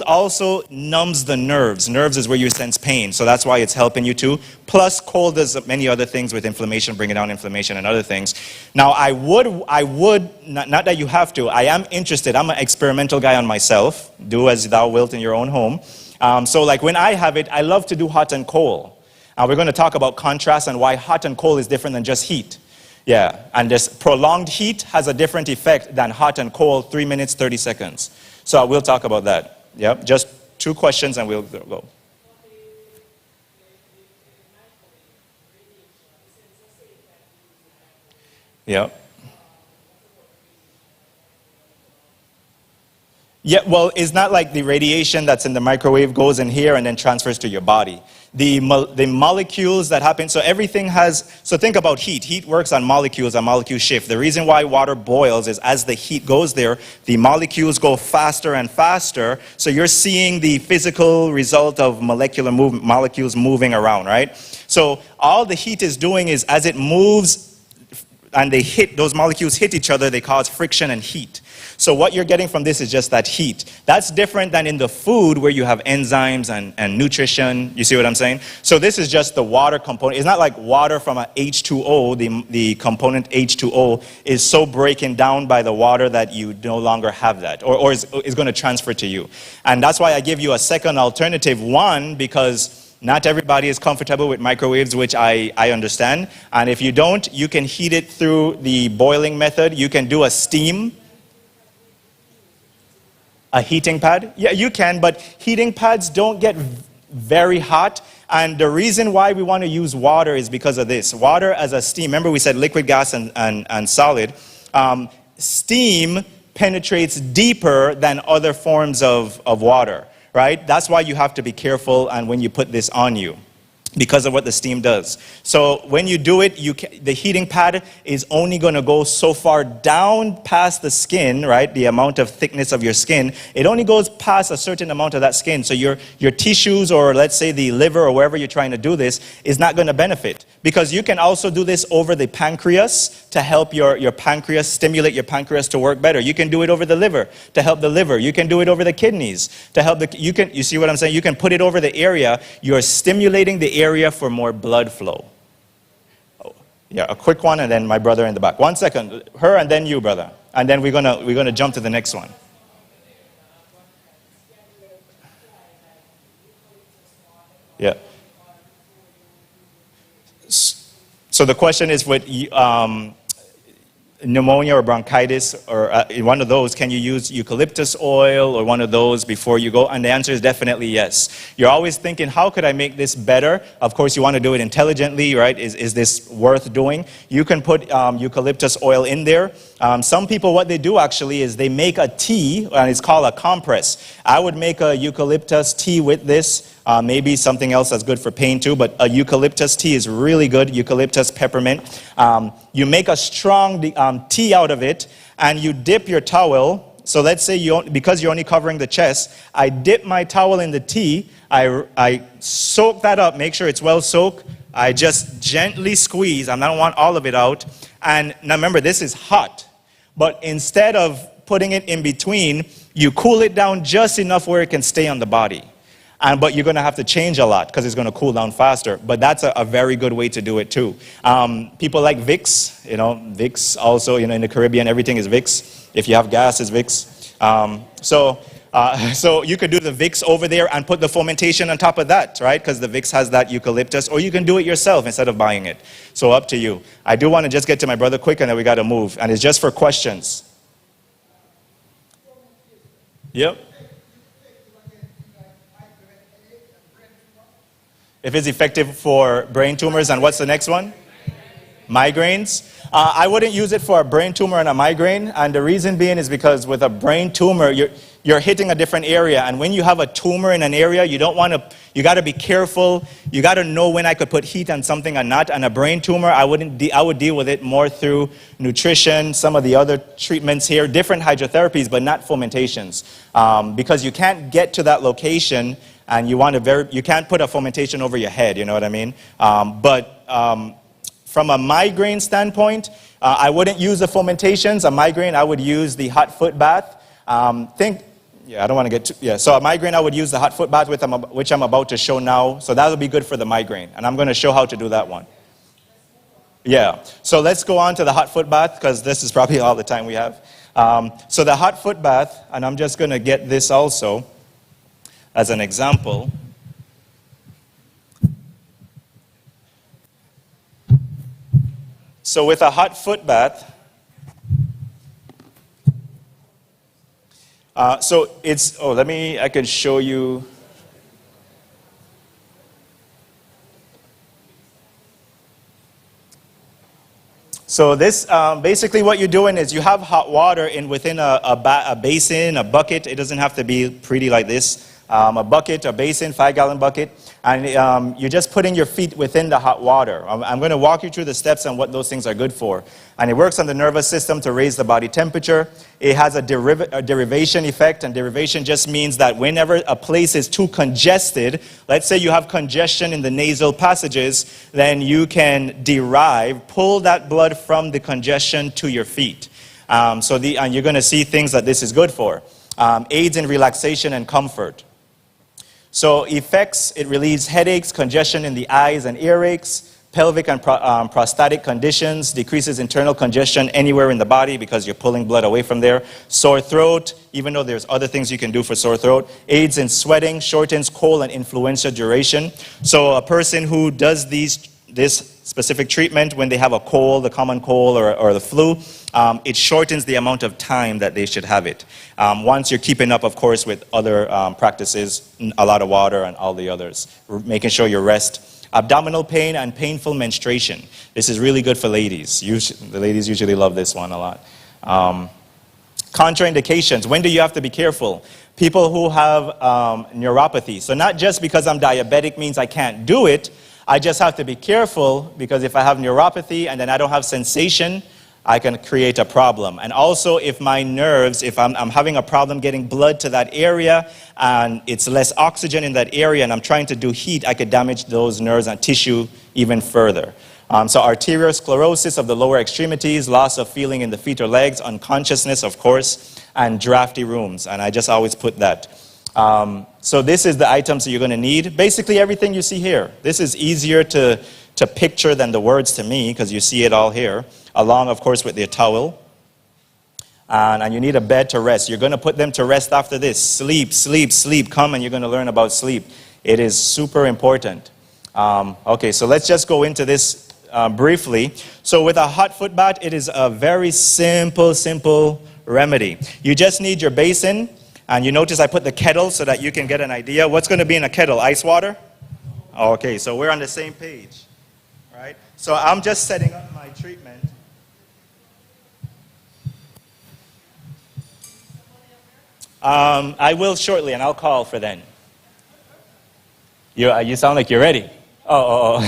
Speaker 2: also numbs the nerves. Nerves is where you sense pain, so that's why it's helping you too. Plus, cold does many other things with inflammation, bringing down inflammation and other things. Now, I would not that you have to, I am interested. I'm an experimental guy on myself. Do as thou wilt in your own home. So like when I have it, I love to do hot and cold. We're going to talk about contrast and why hot and cold is different than just heat. Yeah, and this prolonged heat has a different effect than hot and cold, 3 minutes, 30 seconds. So we'll talk about that. Yep, just 2 questions and we'll go. Yep. Yeah, well, it's not like the radiation that's in the microwave goes in here and then transfers to your body. The molecules that happen, so everything has, so think about heat. Heat works on molecules, and molecule shift. The reason why water boils is as the heat goes there, the molecules go faster and faster, so you're seeing the physical result of molecular movement, molecules moving around, right? So all the heat is doing is as it moves and they hit, those molecules hit each other, they cause friction and heat. So what you're getting from this is just that heat. That's different than in the food where you have enzymes and nutrition. You see what I'm saying? So this is just the water component. It's not like water from a H2O, the component H2O is so breaking down by the water that you no longer have that, or is going to transfer to you. And that's why I give you a second alternative. One, because not everybody is comfortable with microwaves, which I understand. And if you don't, you can heat it through the boiling method. You can do a steam. A heating pad? Yeah, you can, but heating pads don't get very hot. And the reason why we want to use water is because of this. Water as a steam, remember we said liquid, gas, and solid. Steam penetrates deeper than other forms of water, right? That's why you have to be careful and when you put this on you, because of what the steam does. So when you do it, the heating pad is only going to go so far down past the skin, right? The amount of thickness of your skin. It only goes past a certain amount of that skin. So your tissues, or let's say the liver or wherever you're trying to do this, is not going to benefit. Because you can also do this over the pancreas to help your pancreas, stimulate your pancreas to work better. You can do it over the liver to help the liver. You can do it over the kidneys to help you see what I'm saying? You can put it over the area. You're stimulating the area for more blood flow. Oh, yeah, a quick one, and then my brother in the back. 1 second, her and then you, brother, and then we're gonna jump to the next one. Yeah. So the question is with pneumonia or bronchitis or one of those, can you use eucalyptus oil or one of those before you go? And the answer is definitely yes. You're always thinking, how could I make this better? Of course, you want to do it intelligently, right? Is this worth doing? You can put eucalyptus oil in there. Some people, what they do actually is they make a tea, and it's called a compress. I would make a eucalyptus tea with this. Maybe something else that's good for pain too, but a eucalyptus tea is really good, eucalyptus peppermint. You make a strong tea out of it, and you dip your towel. So let's say because you're only covering the chest, I dip my towel in the tea, I soak that up, make sure it's well soaked. I just gently squeeze, I don't want all of it out. And now remember, this is hot, but instead of putting it in between, you cool it down just enough where it can stay on the body. But you're going to have to change a lot because it's going to cool down faster. But that's a very good way to do it too. People like Vicks, Vicks also, in the Caribbean, everything is Vicks. If you have gas, it's Vicks. So you could do the Vicks over there and put the Fomentation on top of that, right? Because the Vicks has that eucalyptus. Or you can do it yourself instead of buying it. So up to you. I do want to just get to my brother quick, and then we got to move. And it's just for questions. Yep. If it's effective for brain tumors, and what's the next one? Migraines. I wouldn't use it for a brain tumor and a migraine, and the reason being is because with a brain tumor, you're hitting a different area, and when you have a tumor in an area, you got to be careful. You got to know when I could put heat on something and not. And a brain tumor, I would deal with it more through nutrition, some of the other treatments here, different hydrotherapies, but not fomentations, because you can't get to that location. And you can't put a fomentation over your head, you know what I mean? From a migraine standpoint, I wouldn't use the fomentations. A migraine, I would use the hot foot bath. I don't want to get too, so a migraine, I would use the hot foot bath, which I'm about to show now. So that would be good for the migraine. And I'm going to show how to do that one. Yeah, so let's go on to the hot foot bath, because this is probably all the time we have. So the hot foot bath, and I'm just going to get this also. as an example. So with a hot foot bath, so it's, I can show you. So this, basically what you're doing is you have hot water within a basin, a bucket. It doesn't have to be pretty like this. A bucket, a basin, 5-gallon bucket. And you're just putting your feet within the hot water. I'm going to walk you through the steps and what those things are good for. And it works on the nervous system to raise the body temperature. It has a derivation effect, and derivation just means that whenever a place is too congested, let's say you have congestion in the nasal passages, then you can pull that blood from the congestion to your feet. And you're going to see things that this is good for. Aids in relaxation and comfort. So effects, it relieves headaches, congestion in the eyes and earaches, pelvic and prostatic conditions, decreases internal congestion anywhere in the body because you're pulling blood away from there. Sore throat, even though there's other things you can do for sore throat. Aids in sweating, shortens cold and influenza duration. So a person who does this specific treatment when they have a cold, a common cold or the flu, it shortens the amount of time that they should have it. Once you're keeping up, of course, with other practices, a lot of water and all the others, making sure you rest. Abdominal pain and painful menstruation. This is really good for ladies. The ladies usually love this one a lot. Contraindications. When do you have to be careful? People who have neuropathy. So not just because I'm diabetic means I can't do it. I just have to be careful because if I have neuropathy and then I don't have sensation, I can create a problem. And also if my nerves, if I'm having a problem getting blood to that area and it's less oxygen in that area and I'm trying to do heat, I could damage those nerves and tissue even further. So arteriosclerosis of the lower extremities, loss of feeling in the feet or legs, unconsciousness, of course, and drafty rooms. And I just always put that. So this is the items that you're going to need. Basically everything you see here. This is easier to picture than the words to me because you see it all here, along of course with your towel. And you need a bed to rest. You're going to put them to rest after this. Sleep, sleep, sleep. Come and you're going to learn about sleep. It is super important. Okay, so let's just go into this briefly. So with a hot foot bath, it is a very simple remedy. You just need your basin. And you notice I put the kettle so that you can get an idea. What's going to be in a kettle? Ice water? Okay, so we're on the same page. Right? So I'm just setting up my treatment. I will shortly, and I'll call for then. You sound like you're ready. Oh.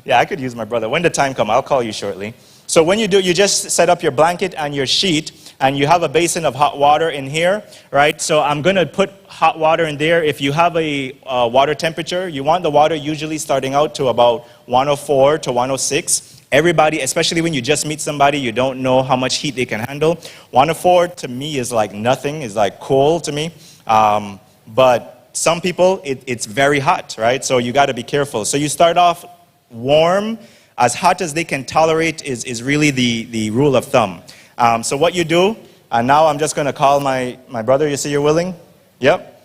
Speaker 2: Yeah, I could use my brother. When the time comes, I'll call you shortly. So when you do, you just set up your blanket and your sheet, and you have a basin of hot water in here, right? So I'm going to put hot water in there. If you have a water temperature, you want the water usually starting out to about 104 to 106. Everybody, especially when you just meet somebody, you don't know how much heat they can handle. 104 to me is like nothing, is like cold to me. But some people, it's very hot, right? So you got to be careful. So you start off warm. As hot as they can tolerate is really the rule of thumb. So what you do, and now I'm just going to call my brother. You see you're willing? Yep.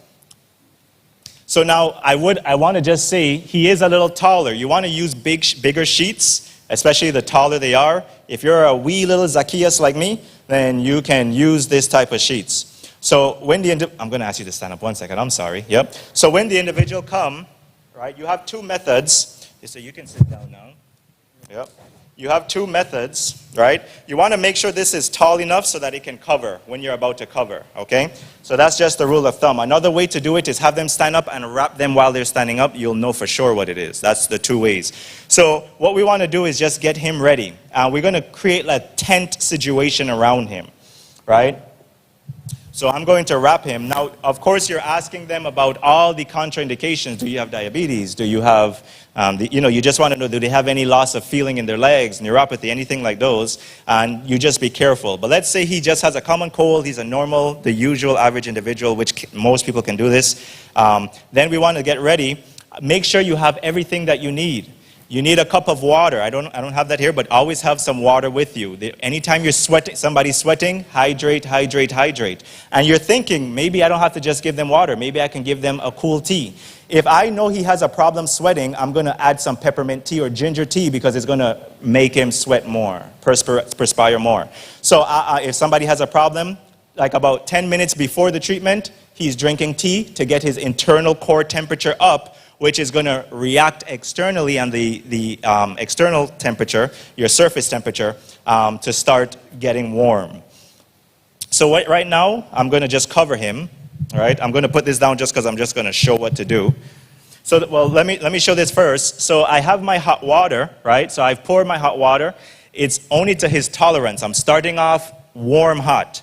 Speaker 2: So now I want to just say he is a little taller. You want to use bigger sheets, especially the taller they are. If you're a wee little Zacchaeus like me, then you can use this type of sheets. So when I'm going to ask you to stand up 1 second. I'm sorry. Yep. So when the individual come, right, you have two methods. So you can sit down now. Yep. You have two methods, right? You want to make sure this is tall enough so that it can cover when you're about to cover, okay? So that's just the rule of thumb. Another way to do it is have them stand up and wrap them while they're standing up. You'll know for sure what it is. That's the two ways. So what we want to do is just get him ready. We're going to create a tent situation around him, right? So I'm going to wrap him. Now, of course, you're asking them about all the contraindications. Do you have diabetes? Do you have, you just want to know, do they have any loss of feeling in their legs, neuropathy, anything like those? And you just be careful. But let's say he just has a common cold. He's a normal, the usual average individual, which most people can do this. Then we want to get ready. Make sure you have everything that you need. You need a cup of water. I don't have that here, but always have some water with you. Anytime you're sweating, somebody's sweating, hydrate, hydrate, hydrate. And you're thinking, maybe I don't have to just give them water. Maybe I can give them a cool tea. If I know he has a problem sweating, I'm going to add some peppermint tea or ginger tea because it's going to make him sweat more, perspire more. So if somebody has a problem, like about 10 minutes before the treatment, he's drinking tea to get his internal core temperature up, which is going to react externally on the external temperature, your surface temperature, to start getting warm. So right now, I'm going to just cover him. All right, I'm going to put this down just because I'm just going to show what to do. So, well, let me show this first. So I have my hot water, right? So I've poured my hot water. It's only to his tolerance. I'm starting off warm, hot.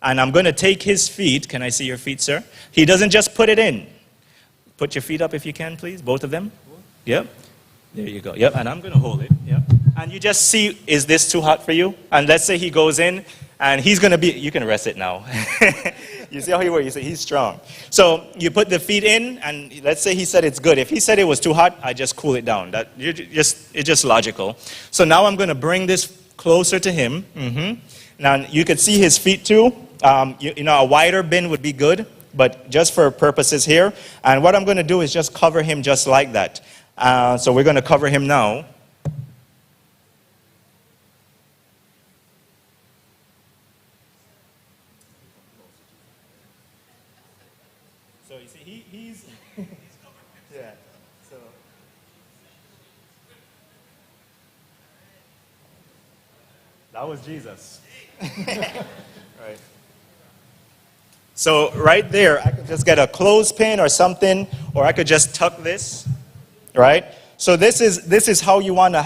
Speaker 2: And I'm going to take his feet. Can I see your feet, sir? He doesn't just put it in. Put your feet up if you can, please, both of them. Yep. There you go. Yep, and I'm going to hold it. Yep. And you just see, is this too hot for you? And let's say he goes in, and he's going to be, you can rest it now. You see how he works? You see, he's strong. So you put the feet in, and let's say he said it's good. If he said it was too hot, I just cool it down. It's just logical. So now I'm going to bring this closer to him. Now you could see his feet too. You know, a wider bin would be good, but just for purposes here. And what I'm going to do is just cover him just like that. So we're going to cover him now. So you see, he's yeah. So that was Jesus. Right. So right there, I could just get a clothespin or something, or I could just tuck this, right? So this is how you wanna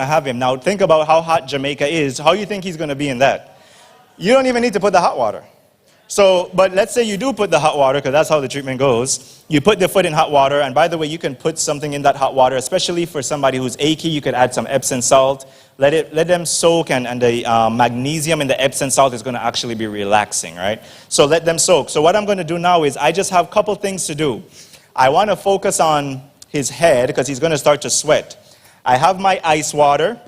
Speaker 2: have him. Now think about how hot Jamaica is. How you think he's gonna be in that? You don't even need to put the hot water. So, but let's say you do put the hot water, because that's how the treatment goes. You put the foot in hot water, and by the way, you can put something in that hot water, especially for somebody who's achy. You could add some Epsom salt. Let them soak, and the magnesium in the Epsom salt is going to actually be relaxing, right? So let them soak. So what I'm going to do now is I just have a couple things to do. I want to focus on his head, because he's going to start to sweat. I have my ice water.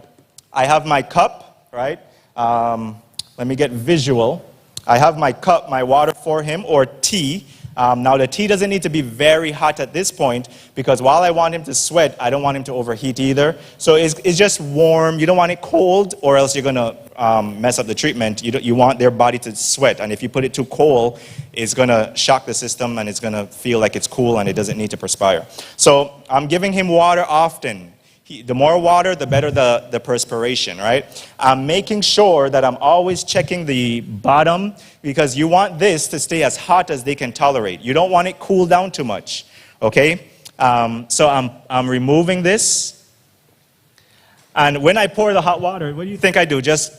Speaker 2: I have my cup, right? Let me get visual. I have my cup, my water for him, or tea. Now the tea doesn't need to be very hot at this point, because while I want him to sweat, I don't want him to overheat either. So it's just warm. You don't want it cold, or else you're going to mess up the treatment. You want their body to sweat, and if you put it too cold, it's going to shock the system, and it's going to feel like it's cool, and it doesn't need to perspire. So I'm giving him water often. The more water, the better the perspiration, right? I'm making sure that I'm always checking the bottom, because you want this to stay as hot as they can tolerate. You don't want it cooled down too much, okay? So I'm removing this. And when I pour the hot water, what do you think I do? Just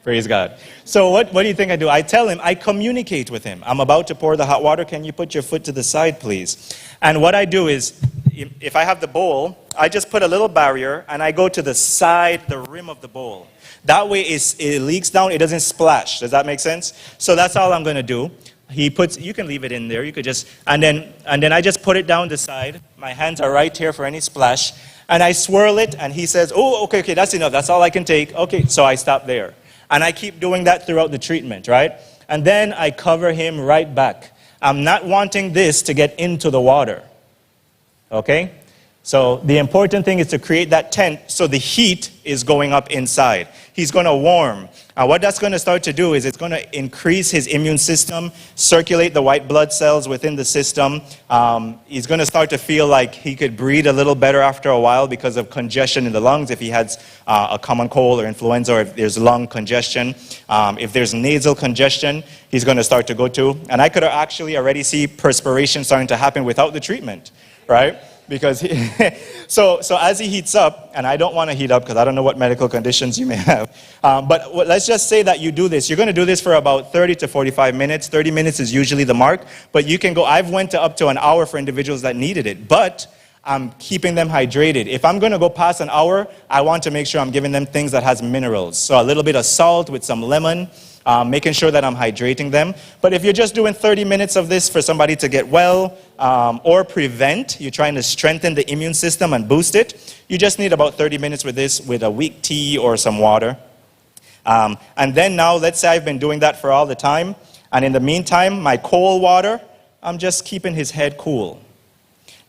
Speaker 2: praise God. So what do you think I do? I tell him, I communicate with him. I'm about to pour the hot water. Can you put your foot to the side, please? And what I do is, if I have the bowl, I just put a little barrier, and I go to the side, the rim of the bowl. That way it leaks down, it doesn't splash. Does that make sense? So that's all I'm going to do. You can leave it in there. You could just, and then I just put it down the side. My hands are right here for any splash. And I swirl it, and he says, oh, okay, that's enough. That's all I can take. Okay, so I stop there. And I keep doing that throughout the treatment, right? And then I cover him right back. I'm not wanting this to get into the water. Okay? So the important thing is to create that tent so the heat is going up inside. He's going to warm. And what that's going to start to do is it's going to increase his immune system, circulate the white blood cells within the system. He's going to start to feel like he could breathe a little better after a while because of congestion in the lungs, if he has a common cold or influenza, or if there's lung congestion. If there's nasal congestion, he's going to start to go to. And I could actually already see perspiration starting to happen without the treatment, right? Because so as he heats up, and I don't want to heat up because I don't know what medical conditions you may have, but let's just say that you do this. You're going to do this for about 30 to 45 minutes. 30 minutes is usually the mark, but you can go, I've went to up to an hour for individuals that needed it, but I'm keeping them hydrated. If I'm going to go past an hour, I want to make sure I'm giving them things that has minerals. So a little bit of salt with some lemon, making sure that I'm hydrating them. But if you're just doing 30 minutes of this for somebody to get well or prevent, you're trying to strengthen the immune system and boost it, you just need about 30 minutes with this with a weak tea or some water. And then now, let's say I've been doing that for all the time, and in the meantime, my cold water, I'm just keeping his head cool.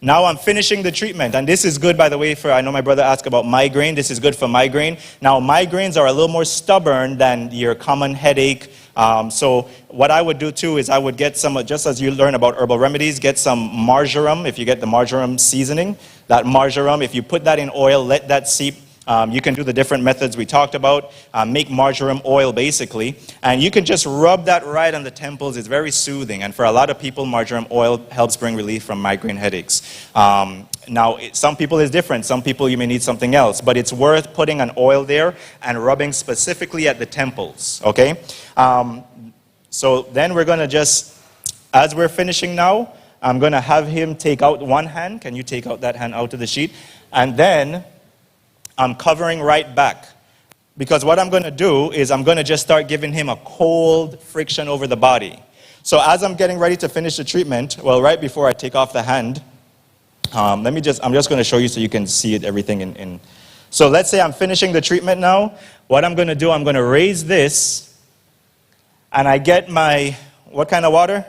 Speaker 2: Now I'm finishing the treatment, and this is good, by the way, I know my brother asked about migraine. This is good for migraine. Now, migraines are a little more stubborn than your common headache. So what I would do, too, is I would get some, just as you learn about herbal remedies, get some marjoram, if you get the marjoram seasoning. That marjoram, if you put that in oil, let that seep. You can do the different methods we talked about, make marjoram oil basically, and you can just rub that right on the temples. It's very soothing, and for a lot of people, marjoram oil helps bring relief from migraine headaches. Now, some people is different. Some people you may need something else, but it's worth putting an oil there and rubbing specifically at the temples, okay? So then we're going to just, as we're finishing now, I'm going to have him take out one hand. Can you take out that hand out of the sheet? And then I'm covering right back, because what I'm going to do is I'm going to just start giving him a cold friction over the body. So as I'm getting ready to finish the treatment, well, right before I take off the hand, I'm just going to show you so you can see it, everything in. So let's say I'm finishing the treatment now. What I'm going to do, I'm going to raise this, and I get my, what kind of water?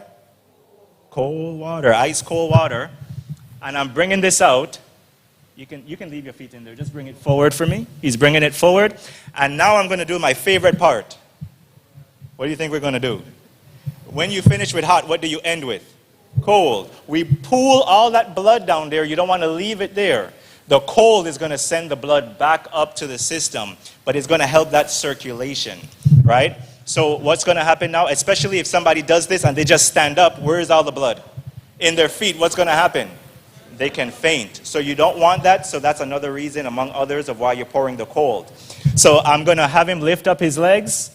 Speaker 2: Cold water, ice cold water, and I'm bringing this out. You can leave your feet in there. Just bring it forward for me. He's bringing it forward. And now I'm going to do my favorite part. What do you think we're going to do? When you finish with hot, what do you end with? Cold. We pool all that blood down there. You don't want to leave it there. The cold is going to send the blood back up to the system, but it's going to help that circulation, right? So what's going to happen now, especially if somebody does this and they just stand up, where is all the blood? In their feet, what's going to happen? They can faint. So you don't want that, so that's another reason, among others, of why you're pouring the cold. So I'm going to have him lift up his legs.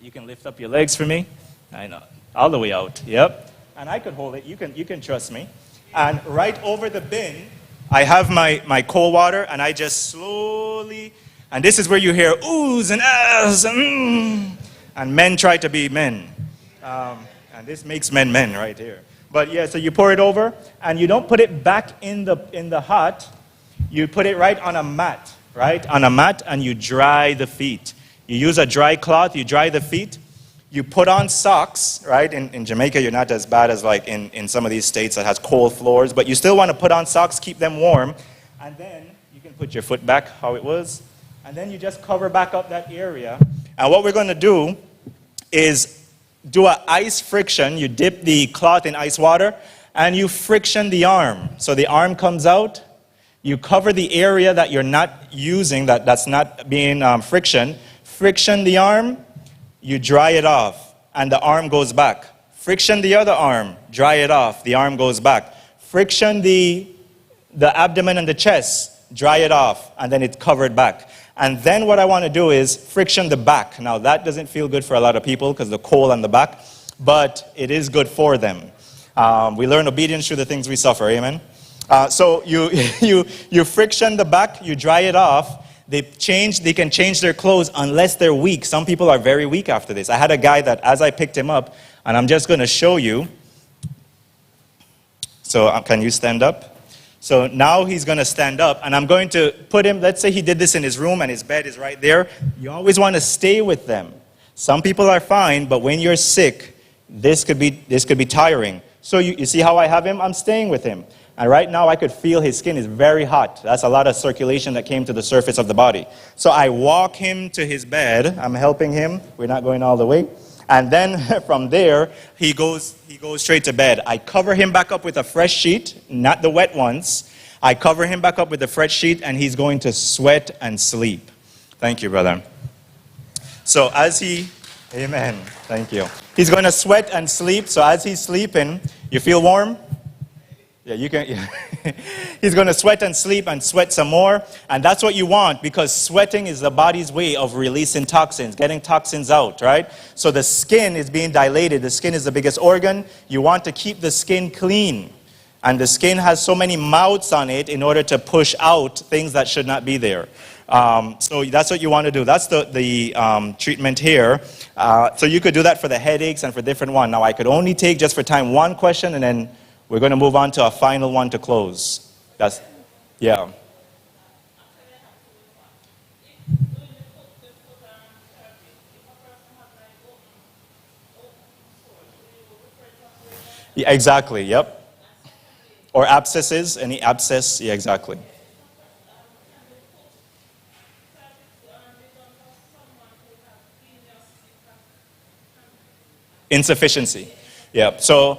Speaker 2: You can lift up your legs for me. I know. All the way out. Yep. And I could hold it. You can trust me. And right over the bin, I have my cold water, and I just slowly, and this is where you hear oohs and ahs and men try to be men. And this makes men right here. But yeah, so you pour it over, and you don't put it back in the hot. You put it right on a mat, right? On a mat, and you dry the feet. You use a dry cloth, you dry the feet. You put on socks, right? In Jamaica, you're not as bad as like in some of these states that has cold floors, but you still want to put on socks, keep them warm. And then you can put your foot back how it was. And then you just cover back up that area. And what we're going to do is do an ice friction. You dip the cloth in ice water, and you friction the arm. So the arm comes out. You cover the area that you're not using, that's not being friction. Friction the arm. You dry it off, and the arm goes back. Friction the other arm. Dry it off. The arm goes back. Friction the abdomen and the chest. Dry it off, and then it's covered back. And then what I want to do is friction the back. Now, that doesn't feel good for a lot of people because the cold on the back, but it is good for them. We learn obedience through the things we suffer, amen? So you friction the back, you dry it off. They can change their clothes unless they're weak. Some people are very weak after this. I had a guy that, as I picked him up, and I'm just going to show you. So can you stand up? So now he's going to stand up, and I'm going to put him, let's say he did this in his room and his bed is right there. You always want to stay with them. Some people are fine, but when you're sick, this could be tiring. So you see how I have him? I'm staying with him. And right now I could feel his skin is very hot. That's a lot of circulation that came to the surface of the body. So I walk him to his bed. I'm helping him. We're not going all the way. And then from there, he goes straight to bed. I cover him back up with a fresh sheet, not the wet ones. I cover him back up with a fresh sheet, and he's going to sweat and sleep. Thank you, brother. So amen, thank you. He's going to sweat and sleep. So as he's sleeping, you feel warm? Yeah, you can. Yeah. He's going to sweat and sleep and sweat some more. And that's what you want, because sweating is the body's way of releasing toxins, getting toxins out, right? So the skin is being dilated. The skin is the biggest organ. You want to keep the skin clean. And the skin has so many mouths on it in order to push out things that should not be there. So that's what you want to do. That's the treatment here. So you could do that for the headaches and for different one. Now I could only take, just for time, one question, and then we're going to move on to a final one to close. That's, yeah. Yeah, exactly, yep. Or abscesses, any abscess, yeah, exactly. Insufficiency. Yeah. So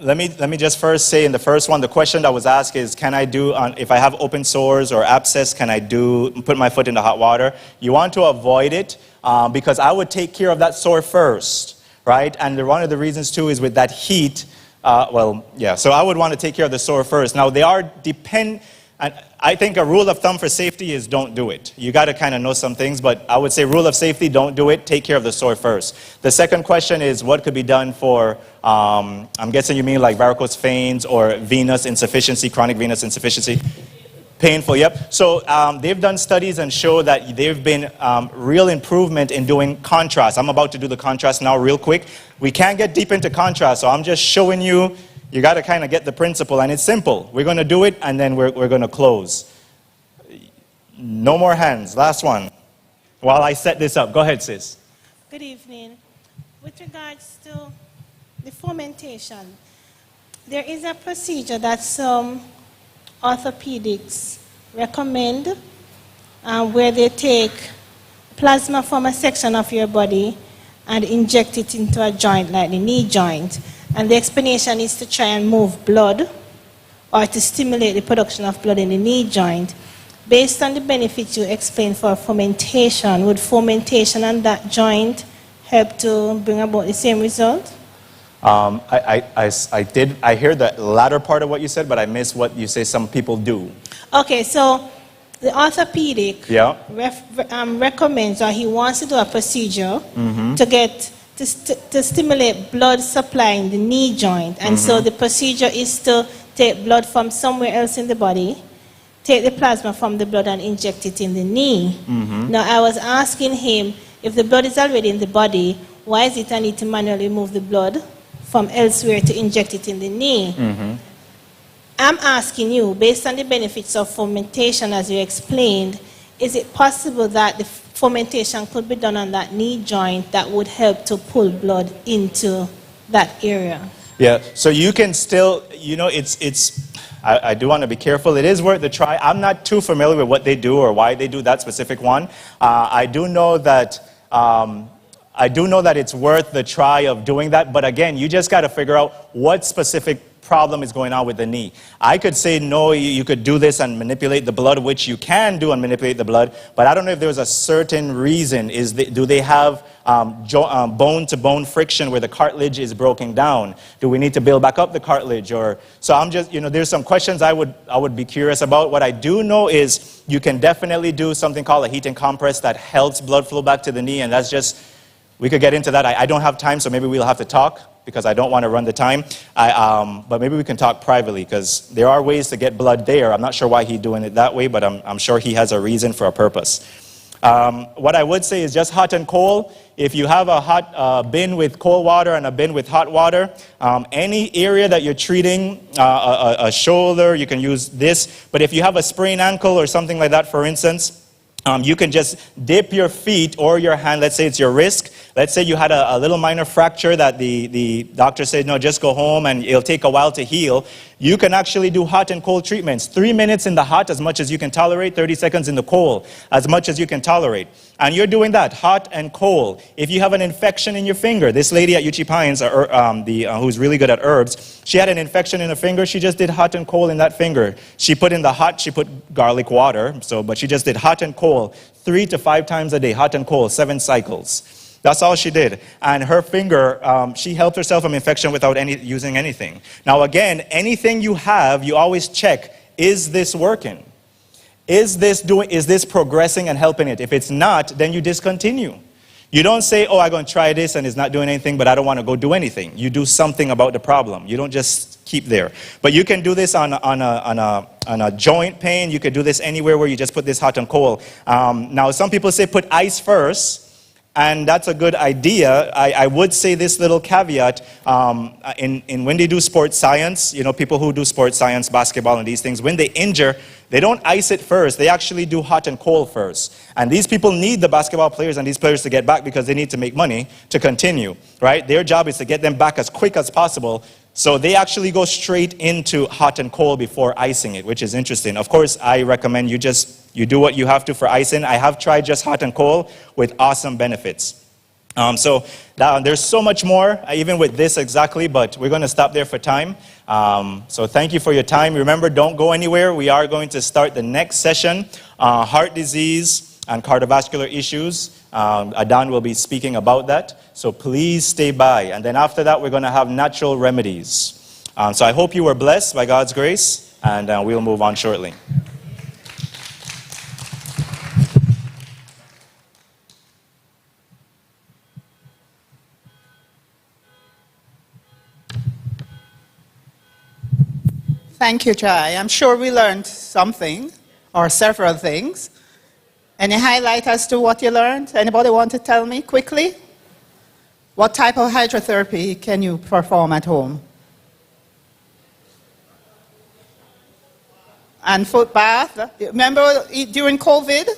Speaker 2: let me just first say in the first one, the question that was asked is, can I do if I have open sores or abscess, can I put my foot in the hot water? You want to avoid it because I would take care of that sore first, right? And one of the reasons too is with that heat. So I would want to take care of the sore first. Now and I think a rule of thumb for safety is don't do it. You got to kind of know some things, but I would say rule of safety, don't do it. Take care of the sore first. The second question is what could be done for, I'm guessing you mean like varicose veins or venous insufficiency, chronic venous insufficiency. Painful, yep. So they've done studies and show that they've been real improvement in doing contrast. I'm about to do the contrast now real quick. We can't get deep into contrast, so I'm just showing you. You got to kind of get the principle, and it's simple. We're going to do it, and then we're going to close. No more hands. Last one. While I set this up. Go ahead, sis.
Speaker 3: Good evening. With regards to the fomentation, there is a procedure that some orthopedics recommend where they take plasma from a section of your body and inject it into a joint like the knee joint. And the explanation is to try and move blood or to stimulate the production of blood in the knee joint. Based on the benefits you explained for fomentation, would fomentation on that joint help to bring about the same result?
Speaker 2: I hear the latter part of what you said, but I missed what you say some people do.
Speaker 3: Okay, so the orthopedic recommends, or he wants to do a procedure to stimulate blood supply in the knee joint. And so the procedure is to take blood from somewhere else in the body, take the plasma from the blood and inject it in the knee. Now I was asking him, if the blood is already in the body, why is it I need to manually move the blood from elsewhere to inject it in the knee? I'm asking you, based on the benefits of fomentation as you explained, is it possible that the fomentation could be done on that knee joint that would help to pull blood into that area?
Speaker 2: Yeah, so you can still, I do want to be careful. It is worth the try. I'm not too familiar with what they do or why they do that specific one. I do know that it's worth the try of doing that, but again, you just got to figure out what specific problem is going on with the knee. I could say, no, you could do this and manipulate the blood, which you can do and manipulate the blood, but I don't know if there's a certain reason. Do they have bone-to-bone friction where the cartilage is broken down? Do we need to build back up the cartilage? So I'm just, there's some questions I would be curious about. What I do know is you can definitely do something called a heat and compress that helps blood flow back to the knee, and that's just, we could get into that. I don't have time, so maybe we'll have to talk, because I don't want to run the time. But maybe we can talk privately, because there are ways to get blood there. I'm not sure why he's doing it that way, but I'm sure he has a reason for a purpose. What I would say is just hot and cold. If you have a hot bin with cold water and a bin with hot water, any area that you're treating, a shoulder, you can use this. But if you have a sprained ankle or something like that, for instance, you can just dip your feet or your hand. Let's say it's your wrist. Let's say you had a little minor fracture that the doctor said, no, just go home and it'll take a while to heal. You can actually do hot and cold treatments. 3 minutes in the hot, as much as you can tolerate. 30 seconds in the cold, as much as you can tolerate. And you're doing that, hot and cold. If you have an infection in your finger, this lady at Uchee Pines, who's really good at herbs, she had an infection in her finger. She just did hot and cold in that finger. She put in the hot, she put garlic water, but she just did hot and cold 3 to 5 times a day, hot and cold, 7 cycles. That's all she did. And her finger, she helped herself from infection without using anything. Now again, anything you have, you always check, is this working? Is this progressing and helping it? If it's not, then you discontinue. You don't say, oh, I'm going to try this and it's not doing anything, but I don't want to go do anything. You do something about the problem. You don't just keep there. But you can do this on a joint pain. You can do this anywhere where you just put this hot and cold. Now, some people say put ice first. And that's a good idea. I would say this little caveat, in when they do sports science, people who do sports science, basketball and these things, when they injure, they don't ice it first. They actually do hot and cold first. And these people need the basketball players and these players to get back because they need to make money to continue, right? Their job is to get them back as quick as possible. So they actually go straight into hot and cold before icing it, which is interesting. Of course, I recommend you do what you have to for icing. I have tried just hot and cold with awesome benefits. There's so much more, even with this exactly, but we're going to stop there for time. So thank you for your time. Remember, don't go anywhere. We are going to start the next session, heart disease and cardiovascular issues. Adan will be speaking about that. So please stay by. And then after that, we're going to have natural remedies. So I hope you were blessed by God's grace, and we'll move on shortly.
Speaker 1: Thank you, Jai. I'm sure we learned something, or several things. Any highlight as to what you learned? Anybody want to tell me quickly? What type of hydrotherapy can you perform at home? And foot bath? Remember during COVID?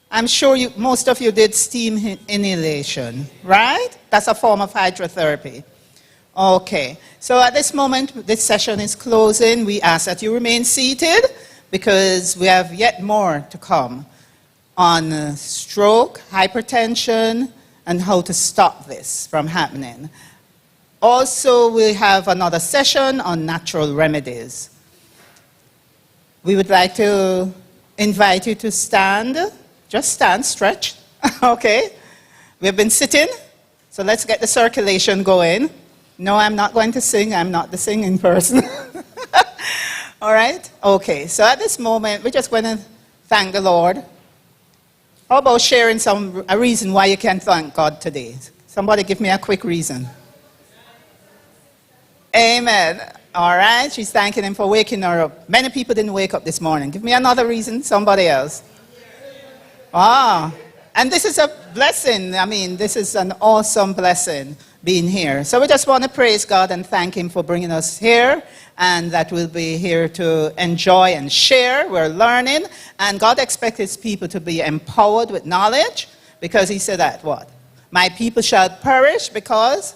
Speaker 1: I'm sure most of you did steam inhalation, right? That's a form of hydrotherapy. Okay, so at this moment, this session is closing. We ask that you remain seated because we have yet more to come on stroke, hypertension, and how to stop this from happening. Also, we have another session on natural remedies. We would like to invite you to stand. Just stand, stretch. Okay? We've been sitting, so let's get the circulation going. No, I'm not going to sing. I'm not the singing person. All right? Okay, so at this moment, we're just going to thank the Lord. How about sharing a reason why you can thank God today? Somebody give me a quick reason. Amen. All right, she's thanking him for waking her up. Many people didn't wake up this morning. Give me another reason, somebody else. And this is a blessing. I mean, this is an awesome blessing being here. So we just want to praise God and thank him for bringing us here, and that we'll be here to enjoy and share. We're learning, and God expects his people to be empowered with knowledge, because he said that, what? My people shall perish because?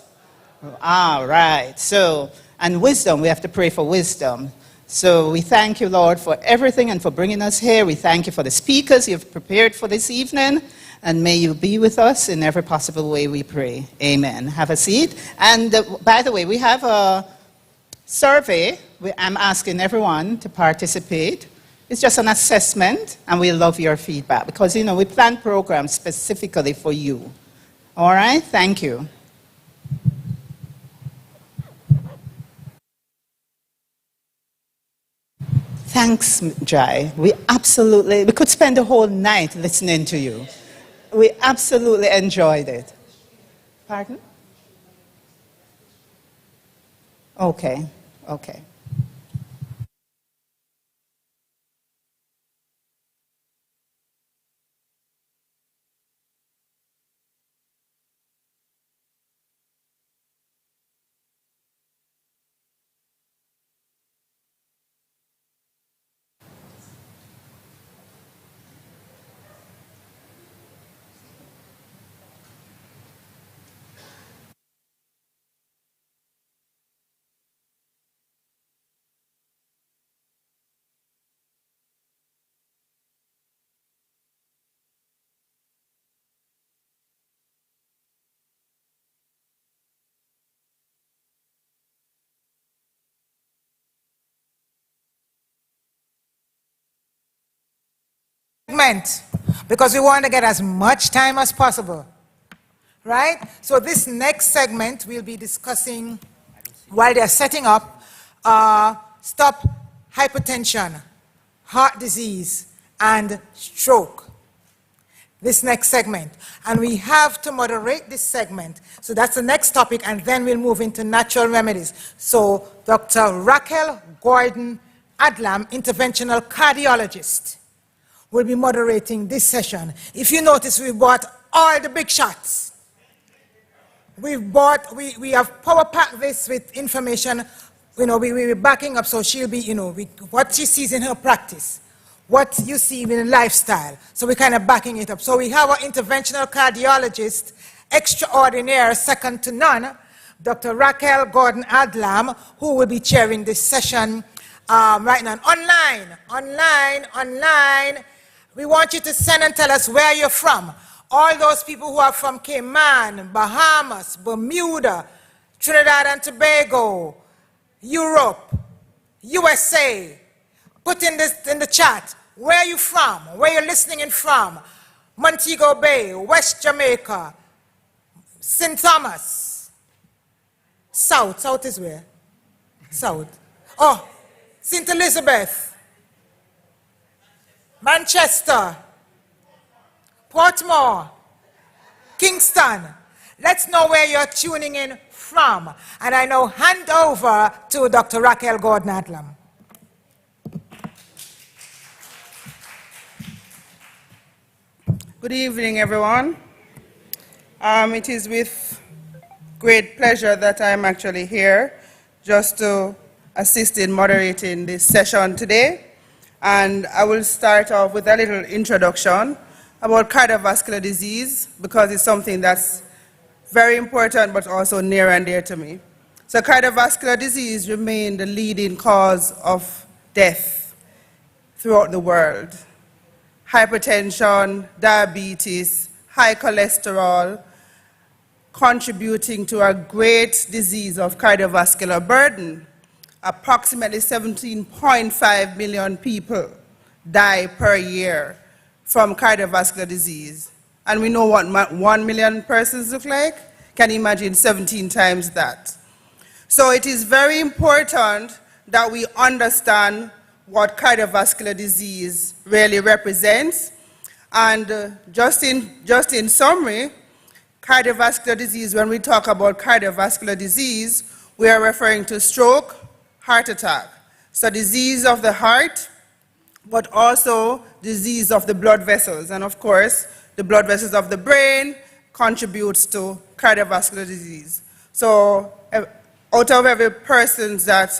Speaker 1: All right. So, and wisdom, we have to pray for wisdom. So we thank you, Lord, for everything and for bringing us here. We thank you for the speakers you've prepared for this evening. And may you be with us in every possible way, we pray. Amen. Have a seat. And by the way, we have a survey. I'm asking everyone to participate. It's just an assessment, and we love your feedback because, we plan programs specifically for you. All right? Thank you. Thanks, Jai. We could spend the whole night listening to you. We absolutely enjoyed it. Pardon? Okay.
Speaker 4: Because we want to get as much time as possible, right? So this next segment we'll be discussing while they're setting up stop hypertension, heart disease, and stroke. this next segment. And we have to moderate this segment. So that's the next topic, and then we'll move into natural remedies. So Dr. Raquel Gordon Adlam, interventional cardiologist, will be moderating this session. If you notice, we bought all the big shots. We have power packed this with information. We're backing up, so she'll be, what she sees in her practice, what you see in lifestyle. So we're kind of backing it up. So we have our interventional cardiologist, extraordinaire, second to none, Dr. Raquel Gordon Adlam, who will be chairing this session right now. Online. We want you to send and tell us where you're from. All those people who are from Cayman, Bahamas, Bermuda, Trinidad and Tobago, Europe, USA. Put in the chat where you from, where you're listening in from. Montego Bay, West Jamaica, St. Thomas. South is where? South. Oh, St. Elizabeth. Manchester, Portmore, Kingston. Let's know where you're tuning in from. And I now hand over to Dr. Raquel Gordon Adlam.
Speaker 5: Good evening, everyone. It is with great pleasure that I'm actually here just to assist in moderating this session today. And I will start off with a little introduction about cardiovascular disease, because it's something that's very important but also near and dear to me. So cardiovascular disease remains the leading cause of death throughout the world. Hypertension, diabetes, high cholesterol, contributing to a great disease of cardiovascular burden. Approximately 17.5 million people die per year from cardiovascular disease. And we know what 1 million persons look like. Can you imagine 17 times that? So it is very important that we understand what cardiovascular disease really represents. And just in summary, cardiovascular disease, when we talk about cardiovascular disease, we are referring to stroke, heart attack. So disease of the heart, but also disease of the blood vessels. And of course, the blood vessels of the brain contributes to cardiovascular disease. So out of every person that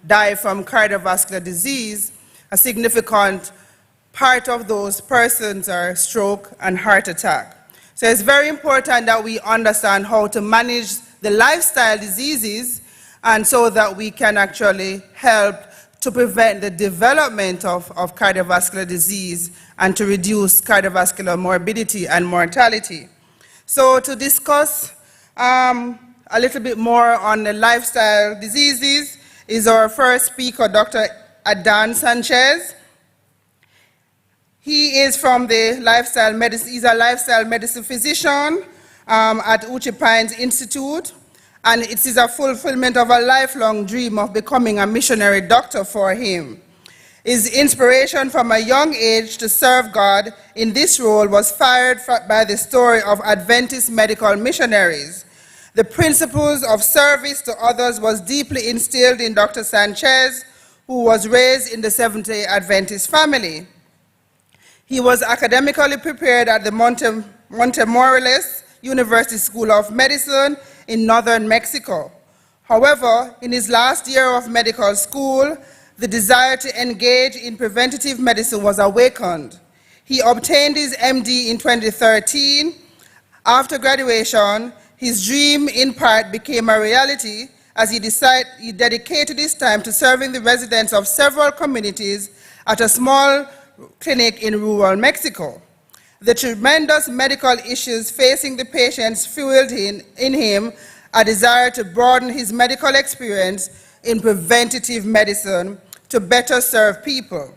Speaker 5: die from cardiovascular disease, a significant part of those persons are stroke and heart attack. So it's very important that we understand how to manage the lifestyle diseases, and so that we can actually help to prevent the development of cardiovascular disease and to reduce cardiovascular morbidity and mortality. So to discuss a little bit more on the lifestyle diseases is our first speaker, Dr. Adan Sanchez. He is from the lifestyle medicine, he's a lifestyle medicine physician at Uchee Pines Institute. And it is a fulfillment of a lifelong dream of becoming a missionary doctor for him. His inspiration from a young age to serve God in this role was fired by the story of Adventist medical missionaries. The principles of service to others was deeply instilled in Dr. Sanchez, who was raised in the Seventh-day Adventist family. He was academically prepared at the Montemorelos University School of Medicine in northern Mexico. However, in his last year of medical school, the desire to engage in preventative medicine was awakened. He obtained his MD in 2013. After graduation, his dream in part became a reality as he dedicated his time to serving the residents of several communities at a small clinic in rural Mexico. The tremendous medical issues facing the patients fueled in him a desire to broaden his medical experience in preventative medicine to better serve people.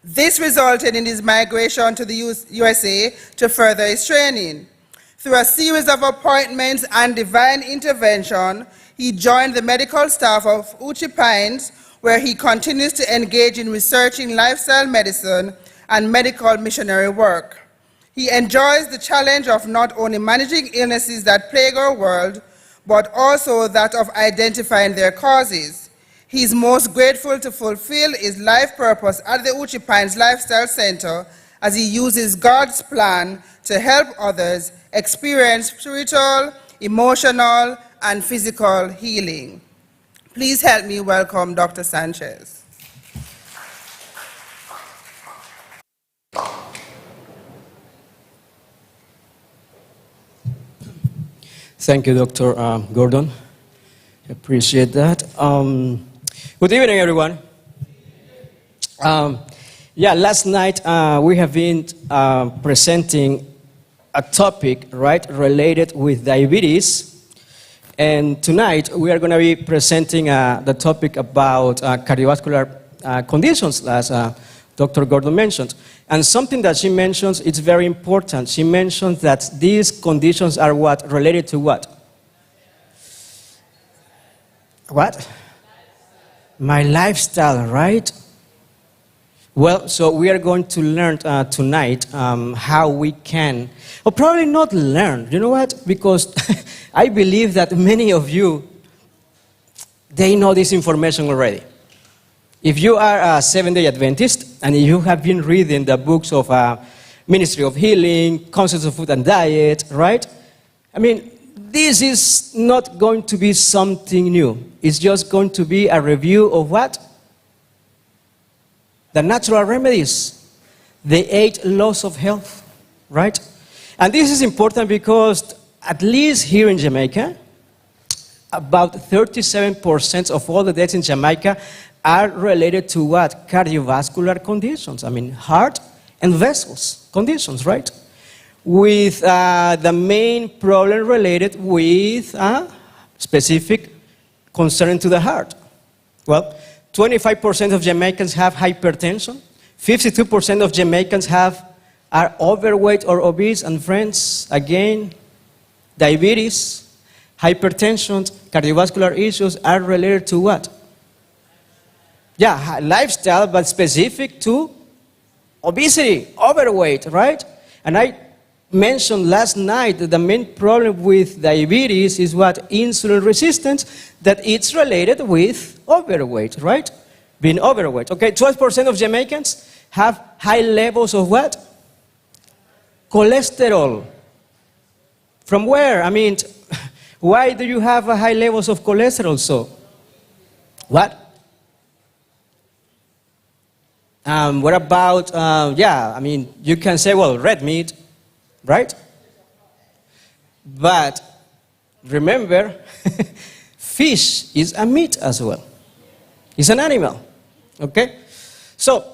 Speaker 5: This resulted in his migration to the USA to further his training. Through a series of appointments and divine intervention, he joined the medical staff of Uchee Pines, where he continues to engage in researching lifestyle medicine and medical missionary work. He enjoys the challenge of not only managing illnesses that plague our world, but also that of identifying their causes. He is most grateful to fulfill his life purpose at the Uchee Pines Lifestyle Center as he uses God's plan to help others experience spiritual, emotional, and physical healing. Please help me welcome Dr. Sanchez.
Speaker 6: Thank you, Dr. Gordon. Appreciate that. Good evening, everyone. Last night we have been presenting a topic, right, related with diabetes. And tonight we are going to be presenting the topic about cardiovascular conditions, as Dr. Gordon mentioned. And something that she mentions, it's very important. She mentions that these conditions are what? Related to what? What? My lifestyle, right? Well, so we are going to learn tonight how we can, or probably not learn, you know what? Because I believe that many of you, they know this information already. If you are a Seventh-day Adventist and you have been reading the books of Ministry of Healing, Concepts of Food and Diet, right? I mean, this is not going to be something new. It's just going to be a review of what? The natural remedies, the 8 laws of health, right? And this is important because at least here in Jamaica, about 37% of all the deaths in Jamaica are related to what? Cardiovascular conditions. I mean, heart and vessels conditions, right? With the main problem related with specific concern to the heart. Well, 25% of Jamaicans have hypertension. 52% of Jamaicans are overweight or obese. And friends, again, diabetes, hypertension, cardiovascular issues are related to what? Yeah, lifestyle, but specific to obesity, overweight, right? And I mentioned last night that the main problem with diabetes is what? Insulin resistance, that it's related with overweight, right? Being overweight. Okay, 12% of Jamaicans have high levels of what? Cholesterol. From where? I mean, why do you have high levels of cholesterol? So, what? What about, I mean, you can say, well, red meat, right? But remember, fish is a meat as well. It's an animal, okay? So,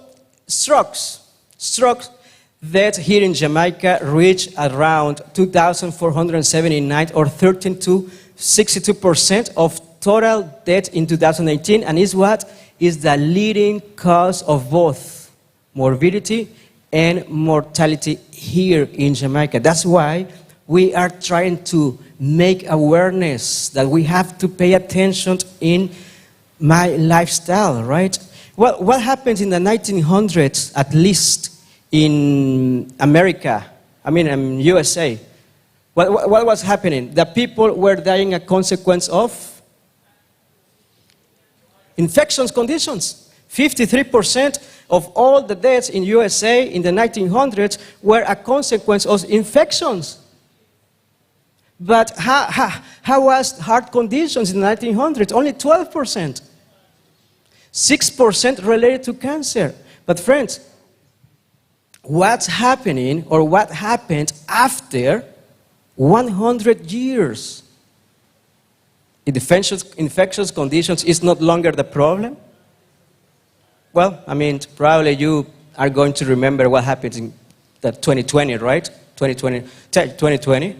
Speaker 6: strokes that here in Jamaica reach around 2,479 or 13 to 62% of total death in 2018, and is what? Is the leading cause of both morbidity and mortality here in Jamaica. That's why we are trying to make awareness that we have to pay attention in my lifestyle, right? Well, what happened in the 1900s, at least in America, in USA? What was happening? The people were dying as a consequence of infections conditions. 53% of all the deaths in USA in the 1900s were a consequence of infections. But how was heart conditions in the 1900s? Only 12%. 6% related to cancer. But friends, what's happening or what happened after 100 years? Infectious conditions is no longer the problem? Well, probably you are going to remember what happened in the 2020, right? 2020.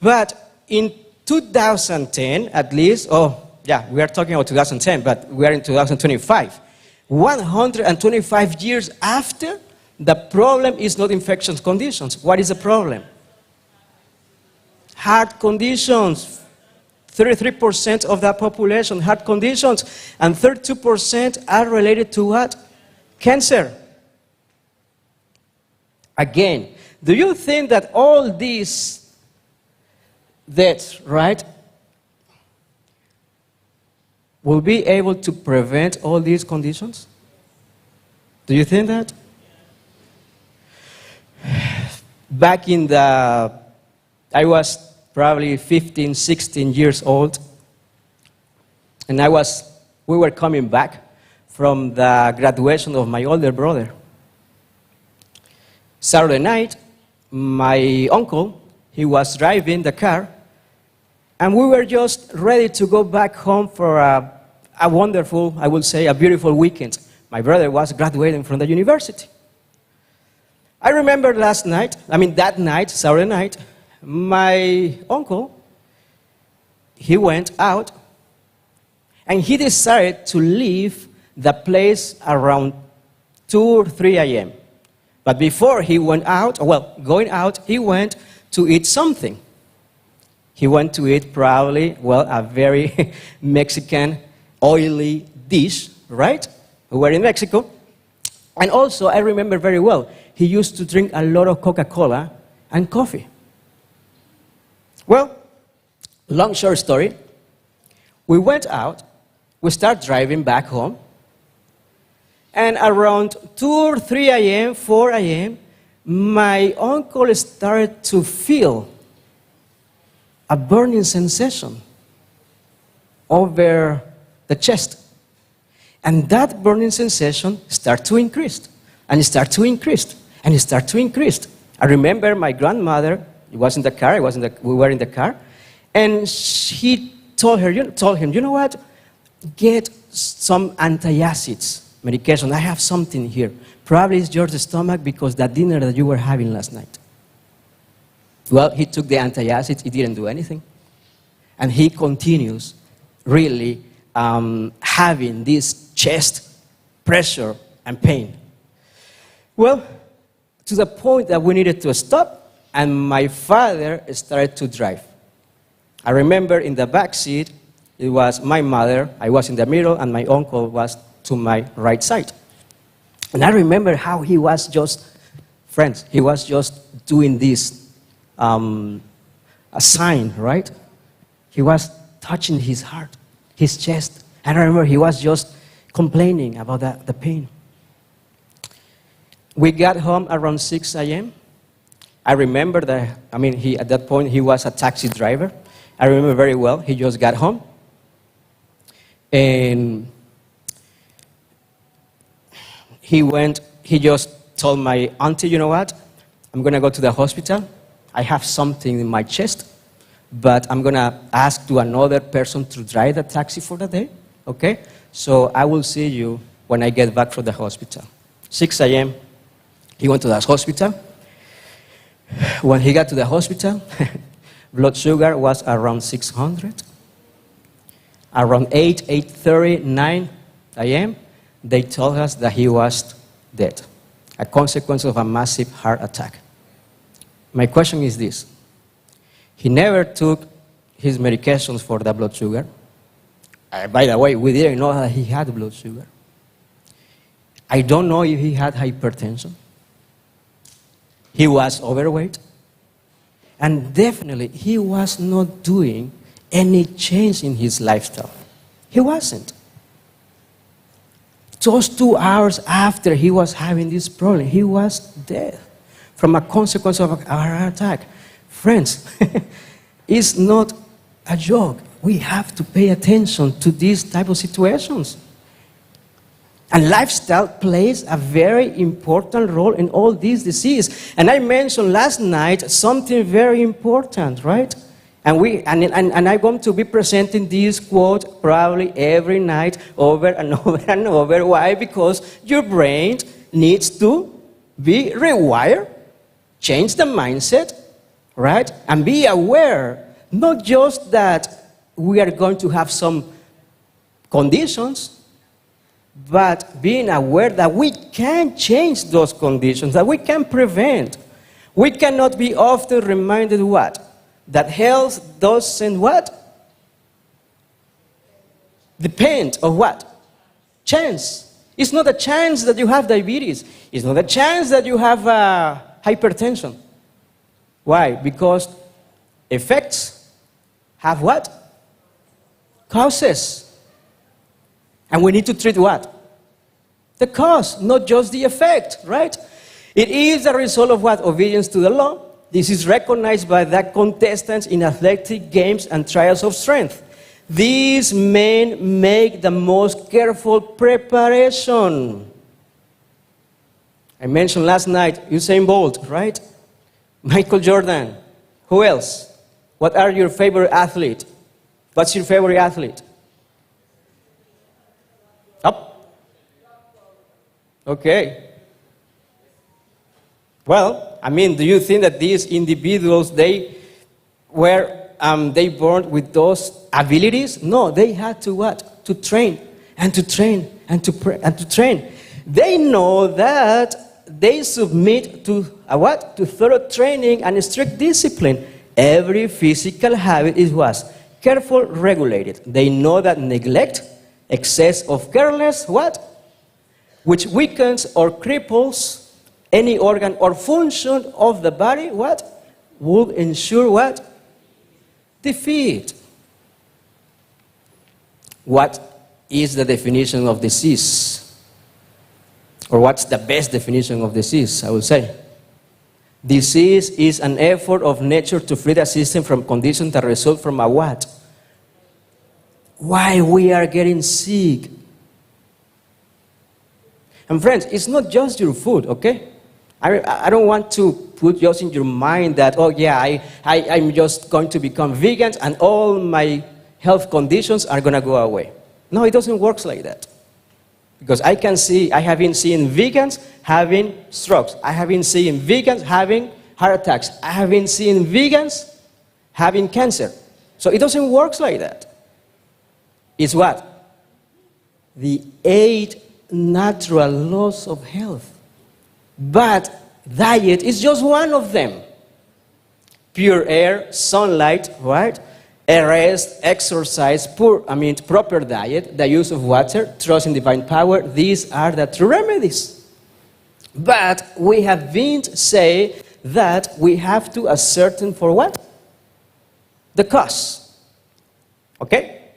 Speaker 6: But in 2010, at least, we are talking about 2010, but we are in 2025. 125 years after, the problem is not infectious conditions. What is the problem? Heart conditions. 33% of the population heart conditions, and 32% are related to what? Cancer. Again, Do you think that all these deaths, right, will be able to prevent all these conditions? Do you think that? Back in the, I was probably 15, 16 years old, and we were coming back from the graduation of my older brother. Saturday night, my uncle, he was driving the car, and we were just ready to go back home for a wonderful, I would say, a beautiful weekend. My brother was graduating from the university. I remember that night, Saturday night, my uncle, he went out, and he decided to leave the place around 2 or 3 a.m. But before he went out, going out, he went to eat something. He went to eat probably, a very Mexican oily dish, right? We were in Mexico. And also, I remember very well, he used to drink a lot of Coca-Cola and coffee. Well, long short story, we went out, we started driving back home, and around 2 or 3 a.m., 4 a.m., my uncle started to feel a burning sensation over the chest. And that burning sensation started to increase, and it started to increase, and it started to increase. I remember my grandmother, we were in the car, and she told him, you know what, get some antacids medication. I have something here. Probably it's your stomach because that dinner that you were having last night. Well, he took the antacids, it didn't do anything. And he continues really having this chest pressure and pain. Well, to the point that we needed to stop, and my father started to drive. I remember in the back seat, it was my mother, I was in the middle, and my uncle was to my right side. And I remember how he was just doing this, a sign, right? He was touching his heart, his chest. And I remember he was just complaining about the pain. We got home around 6 a.m. I remember that, at that point, he was a taxi driver. I remember very well, he just got home. And he just told my auntie, you know what? I'm going to go to the hospital. I have something in my chest, but I'm going to ask to another person to drive the taxi for the day, okay? So I will see you when I get back from the hospital. 6 a.m., he went to the hospital. When he got to the hospital, blood sugar was around 600. Around 8:30, 9 a.m., they told us that he was dead, a consequence of a massive heart attack. My question is this. He never took his medications for the blood sugar. By the way, we didn't know that he had blood sugar. I don't know if he had hypertension. He was overweight. And definitely, he was not doing any change in his lifestyle. He wasn't. Just 2 hours after he was having this problem, he was dead from a consequence of a heart attack. Friends, it's not a joke. We have to pay attention to these type of situations. And lifestyle plays a very important role in all these diseases. And I mentioned last night something very important, right? And I'm going to be presenting this quote probably every night over and over and over. Why? Because your brain needs to be rewired, change the mindset, right? And be aware, not just that we are going to have some conditions, but being aware that we can change those conditions, that we can prevent. We cannot be often reminded what? That health doesn't what? Depend on what? Chance. It's not a chance that you have diabetes. It's not a chance that you have hypertension. Why? Because effects have what? Causes. And we need to treat what? The cause, not just the effect, right? It is a result of what? Obedience to the law. This is recognized by the contestants in athletic games and trials of strength. These men make the most careful preparation. I mentioned last night Usain Bolt, right? Michael Jordan. Who else? What are your favorite athlete? What's your favorite athlete? Up? Okay. Well, I mean, do you think that these individuals, they born with those abilities? No, they had to what? To train and to train and to train. They know that they submit to what? To thorough training and strict discipline. Every physical habit is what? Careful regulated. They know that neglect, excess of carelessness, what? Which weakens or cripples any organ or function of the body, what? Would ensure what? Defeat. What is the definition of disease? Or what's the best definition of disease, I would say? Disease is an effort of nature to free the system from conditions that result from a what? Why we are getting sick. And friends, it's not just your food, okay? I don't want to put just in your mind that, oh yeah, I'm just going to become vegan and all my health conditions are going to go away. No, it doesn't work like that. Because I have been seeing vegans having strokes. I have been seeing vegans having heart attacks. I have been seeing vegans having cancer. So it doesn't work like that. It's what? The 8 natural laws of health. But diet is just one of them. Pure air, sunlight, right? Rest, exercise, proper diet, the use of water, trust in divine power. These are the true remedies. But we have been saying that we have to ascertain for what? The cause. Okay?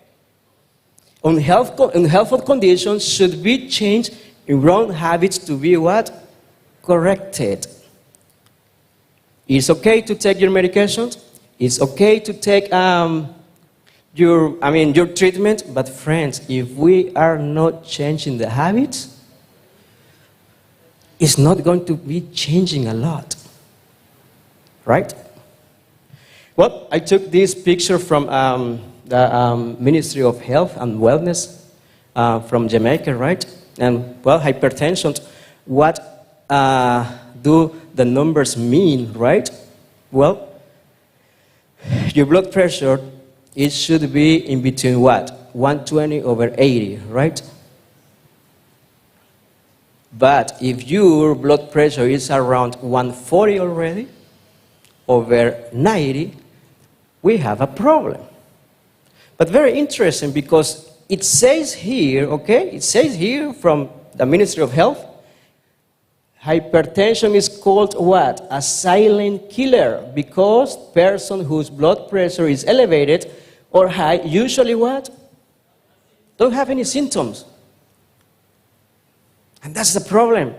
Speaker 6: Unhealthful conditions should be changed in wrong habits to be what? Corrected. It's okay to take your medications. It's okay to take your treatment. But friends, if we are not changing the habits, it's not going to be changing a lot. Right? Well, I took this picture from the Ministry of Health and Wellness from Jamaica, right? And, well, hypertension, what do the numbers mean, right? Well, your blood pressure, it should be in between what? 120/80, right? But if your blood pressure is around 140 already, over 90, we have a problem. But very interesting because it says here, okay, it says here from the Ministry of Health, hypertension is called what? A silent killer because person whose blood pressure is elevated or high usually what? Don't have any symptoms. And that's the problem.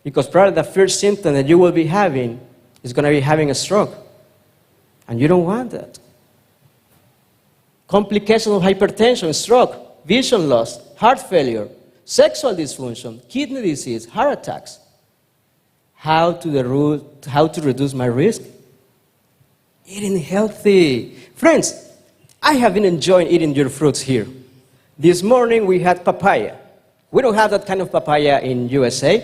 Speaker 6: Because probably the first symptom that you will be having is going to be having a stroke. And you don't want that. Complications of hypertension, stroke, vision loss, heart failure, sexual dysfunction, kidney disease, heart attacks. How to reduce my risk? Eating healthy. Friends, I have been enjoying eating your fruits here. This morning we had papaya. We don't have that kind of papaya in USA,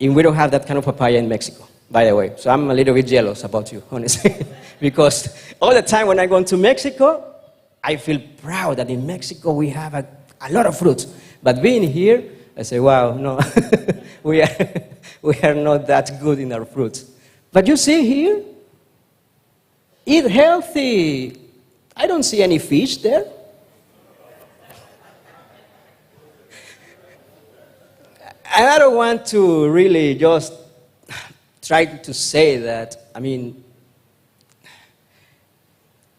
Speaker 6: and we don't have that kind of papaya in Mexico, by the way. So I'm a little bit jealous about you, honestly. Because all the time when I go to Mexico, I feel proud that in Mexico we have a lot of fruits. But being here, I say, wow, no, we are not that good in our fruits. But you see here, eat healthy. I don't see any fish there. And I don't want to really just try to say that I mean,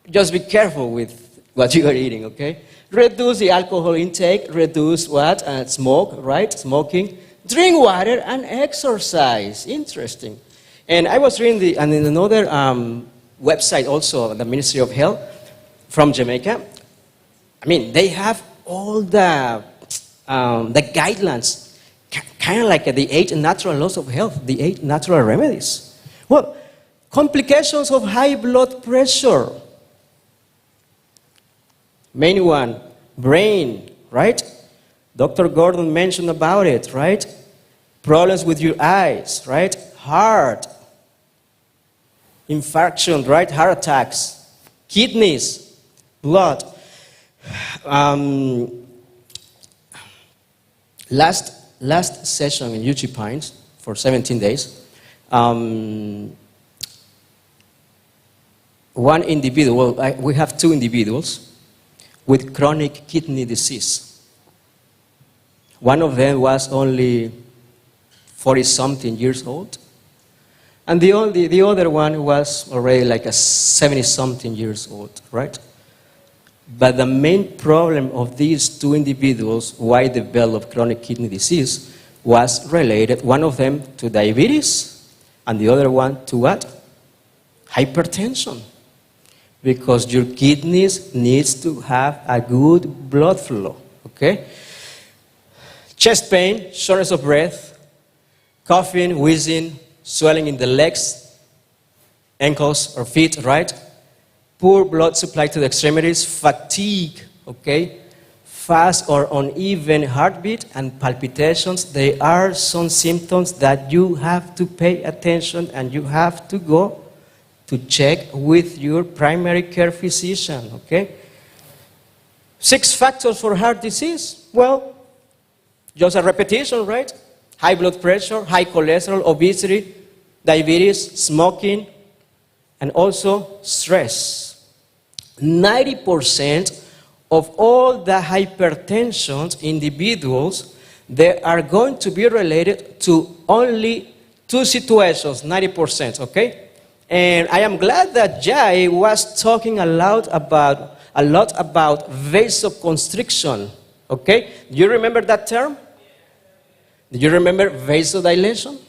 Speaker 6: just be careful with what you are eating, okay? Reduce the alcohol intake, reduce what? Smoke, right? Smoking. Drink water and exercise. Interesting. And I was reading and in another website also, the Ministry of Health from Jamaica. I mean, they have all the guidelines, kind of like the 8 natural laws of health, the 8 natural remedies. Well, complications of high blood pressure. Main one, brain, right? Dr. Gordon mentioned about it, right? Problems with your eyes, right? Heart, infarction, right? Heart attacks, kidneys, blood. Last session in Uchee Pines for 17 days, one individual, we have 2 individuals with chronic kidney disease. One of them was only 40-something years old, and the other one was already like a 70-something years old, right? But the main problem of these 2 individuals, why they developed chronic kidney disease, was related, one of them to diabetes, and the other one to what? Hypertension. Because your kidneys needs to have a good blood flow, okay? Chest pain, shortness of breath, coughing, wheezing, swelling in the legs, ankles, or feet, right? Poor blood supply to the extremities, fatigue, okay? Fast or uneven heartbeat and palpitations. They are some symptoms that you have to pay attention and you have to go to check with your primary care physician, okay? 6 factors for heart disease. Well, just a repetition, right? High blood pressure, high cholesterol, obesity, diabetes, smoking, and also stress. 90% of all the hypertension individuals, they are going to be related to only 2 situations, 90%, okay? And I am glad that Jai was talking a lot about vasoconstriction, okay? Do you remember that term? Do you remember vasodilation?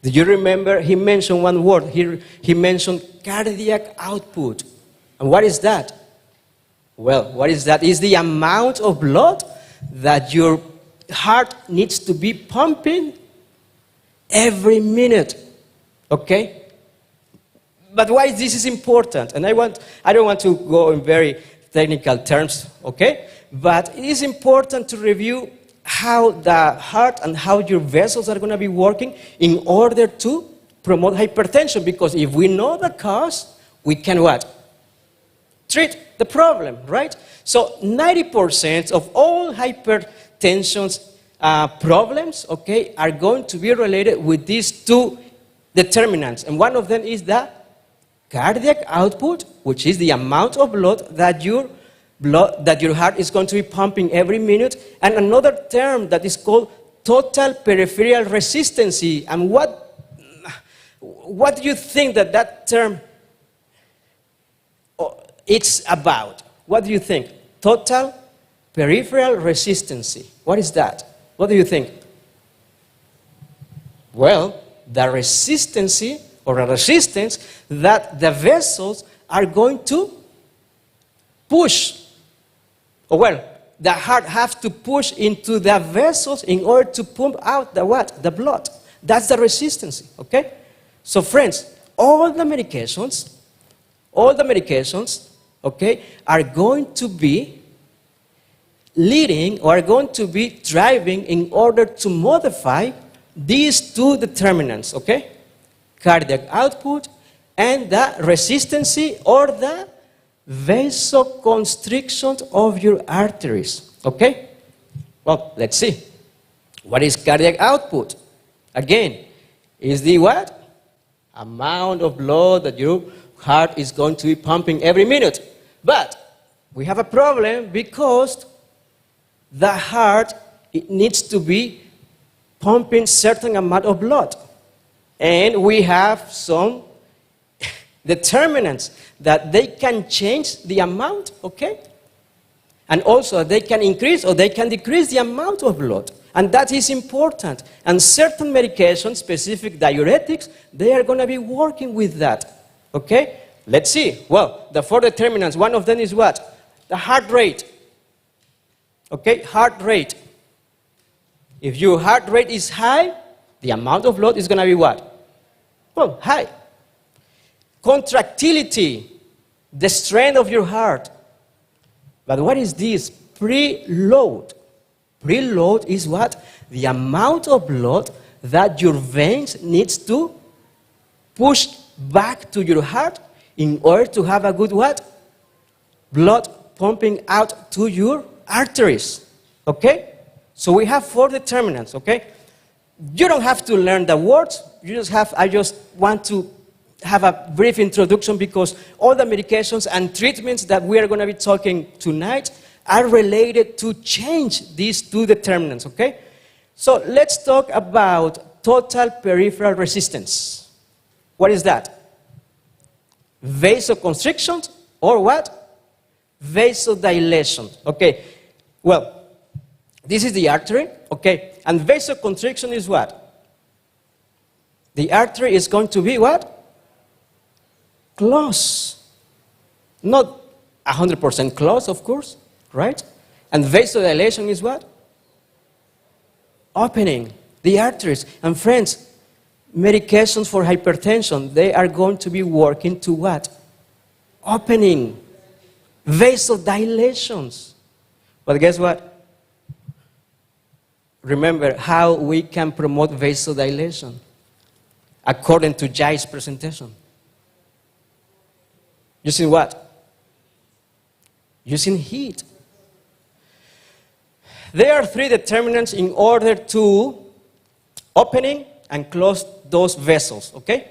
Speaker 6: Do you remember he mentioned one word? He mentioned cardiac output. And what is that? Well, what is that? It's the amount of blood that your heart needs to be pumping every minute, okay? But why this is important? And I don't want to go in very technical terms, okay? But it is important to review how the heart and how your vessels are going to be working in order to promote hypertension. Because if we know the cause, we can what? Treat the problem, right? So 90% of all hypertension problems, okay, are going to be related with these 2 determinants. And one of them is the cardiac output, which is the amount of blood that your heart is going to be pumping every minute, and another term that is called total peripheral resistance. And what do you think that term it's about? What do you think? Total peripheral resistance. What is that? What do you think? Well, the resistance or a resistance that the vessels are going to push. Or well, the heart has to push into the vessels in order to pump out the what? The blood. That's the resistance, okay? So friends, all the medications, okay, are going to be leading or are going to be driving in order to modify these 2 determinants, okay? Cardiac output and the resistance or the vasoconstriction of your arteries, okay? Well, let's see. What is cardiac output? Again, is the what? Amount of blood that your heart is going to be pumping every minute. But we have a problem because the heart, it needs to be pumping certain amount of blood. And we have some determinants that they can change the amount, okay? And also they can increase or they can decrease the amount of blood. And that is important. And certain medications, specific diuretics, they are going to be working with that, okay? Let's see. Well, the 4 determinants, one of them is what? The heart rate. Okay, heart rate. If your heart rate is high, the amount of blood is going to be what? Well, high. Contractility, the strength of your heart. But what is this? Preload. Preload is what? The amount of blood that your veins needs to push back to your heart in order to have a good what? Blood pumping out to your arteries. Okay? So we have 4 determinants, okay? You don't have to learn the words. I just want to have a brief introduction because all the medications and treatments that we are going to be talking tonight are related to change these 2 determinants, okay? So let's talk about total peripheral resistance. What is that? Vasoconstriction or what? Vasodilation, okay? Well, this is the artery, okay? And vasoconstriction is what? The artery is going to be what? Close. Not 100% close, of course, right? And vasodilation is what? Opening the arteries. And friends, medications for hypertension, they are going to be working to what? Opening. Vasodilations. But guess what? Remember how we can promote vasodilation according to Jai's presentation. Using what? Using heat. There are 3 determinants in order to opening and close those vessels, okay?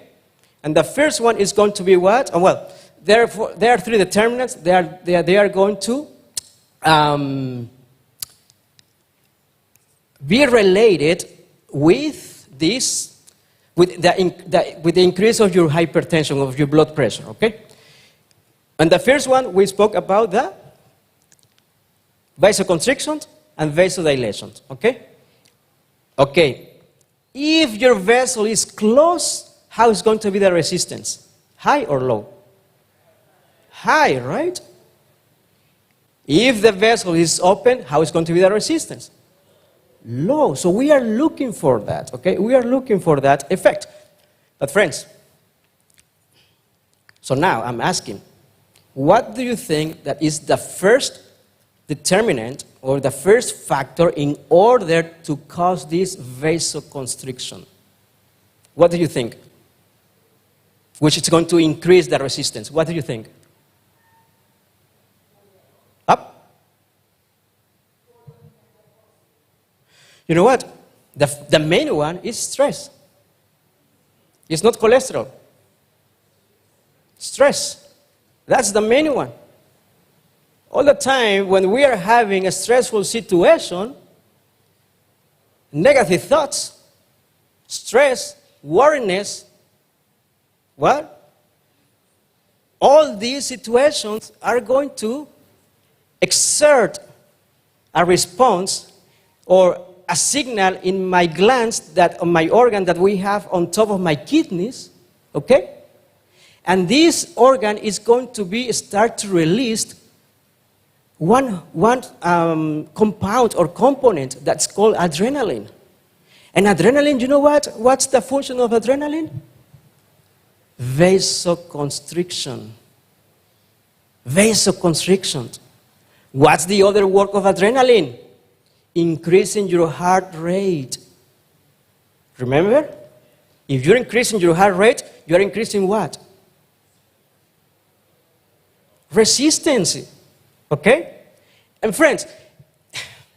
Speaker 6: And the first one is going to be what? Well, there are 3 determinants. They are going to be related with this, with the increase of your hypertension, of your blood pressure, okay? And the first one, we spoke about the vasoconstriction and vasodilation, okay? Okay, if your vessel is closed, how is going to be the resistance? High or low? High, right? If the vessel is open, how is going to be the resistance? Low. So we are looking for that, okay? We are looking for that effect. But friends, so now I'm asking, what do you think that is the first determinant or the first factor in order to cause this vasoconstriction? What do you think? Which is going to increase the resistance. What do you think? Up? You know what? The main one is stress. It's not cholesterol. Stress. That's the main one. All the time when we are having a stressful situation, negative thoughts, stress, worriness, what? All these situations are going to exert a response or a signal in my glands, that on my organ that we have on top of my kidneys, okay? And this organ is going to start to release one compound or component that's called adrenaline. And adrenaline, you know what? What's the function of adrenaline? Vasoconstriction. Vasoconstriction. What's the other work of adrenaline? Increasing your heart rate. Remember? If you're increasing your heart rate, you're increasing what? Resistance. Okay? And friends,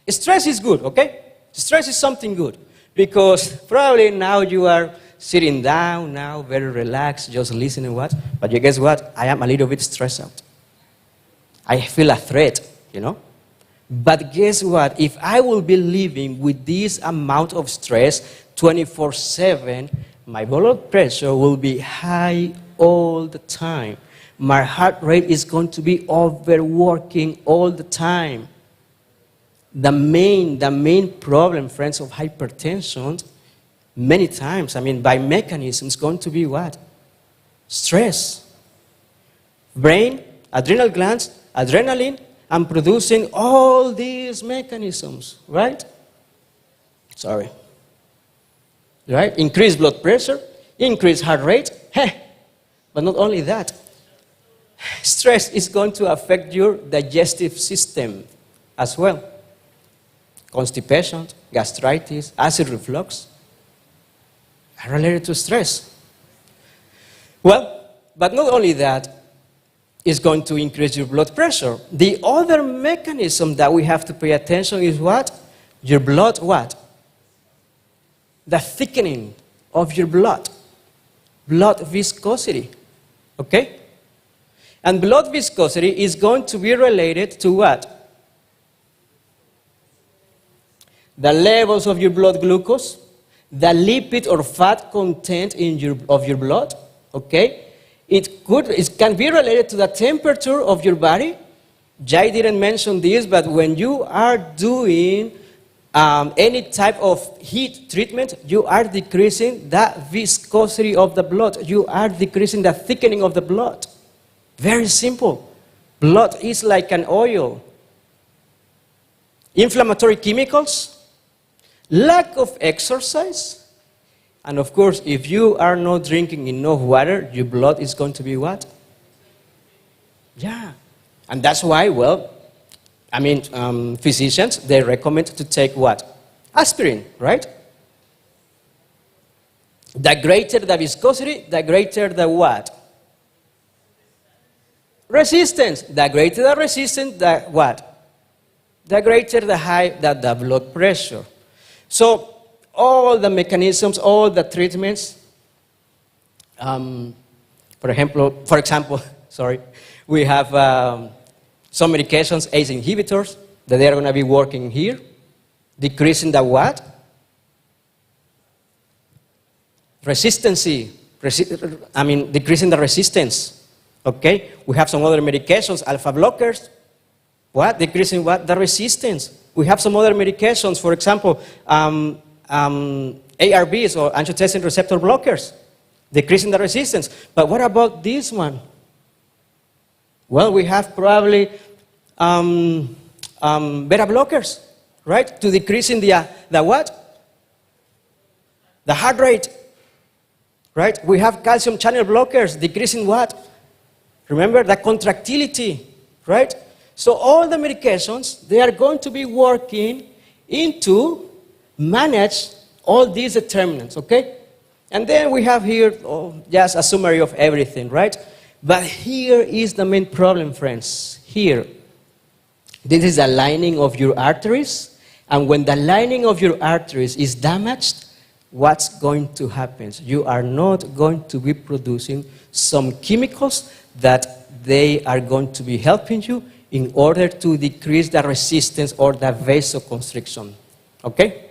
Speaker 6: stress is good, okay? Stress is something good. Because probably now you are sitting down now, very relaxed, just listening what? But you guess what? I am a little bit stressed out. I feel a threat, you know? But guess what? If I will be living with this amount of stress 24/7, my blood pressure will be high all the time. My heart rate is going to be overworking all the time. The main problem, friends, of hypertension, many times, by mechanism, is going to be what? Stress. Brain, adrenal glands, adrenaline, and producing all these mechanisms, right? Sorry. Right? Increased blood pressure, increased heart rate. But not only that, stress is going to affect your digestive system as well. Constipation, gastritis, acid reflux are related to stress. Well, but not only that, it's going to increase your blood pressure. The other mechanism that we have to pay attention is what? Your blood what? The thickening of your blood. Blood viscosity. Okay? And blood viscosity is going to be related to what? The levels of your blood glucose, the lipid or fat content of your blood, okay? It can be related to the temperature of your body. Jai didn't mention this, but when you are doing any type of heat treatment, you are decreasing the viscosity of the blood. You are decreasing the thickening of the blood. Very simple. Blood is like an oil. Inflammatory chemicals, lack of exercise, and of course, if you are not drinking enough water, your blood is going to be what? Yeah. And that's why, physicians, they recommend to take what? Aspirin, right? The greater the viscosity, the greater the what? Resistance. The greater the resistance, the what? The greater the blood pressure. So, all the mechanisms, all the treatments, for example, we have some medications, ACE inhibitors, that they are going to be working here, decreasing the what? Decreasing the resistance. Okay? We have some other medications, alpha blockers, what? Decreasing what? The resistance. We have some other medications, for example, ARBs, or angiotensin receptor blockers, decreasing the resistance. But what about this one? Well, we have probably beta blockers, right? To decreasing the what? The heart rate, right? We have calcium channel blockers, decreasing what? Remember, the contractility, right? So all the medications, they are going to be working into manage all these determinants, okay? And then we have here just a summary of everything, right? But here is the main problem, friends. Here, this is the lining of your arteries, and when the lining of your arteries is damaged, what's going to happen? You are not going to be producing some chemicals that they are going to be helping you in order to decrease the resistance or the vasoconstriction, okay?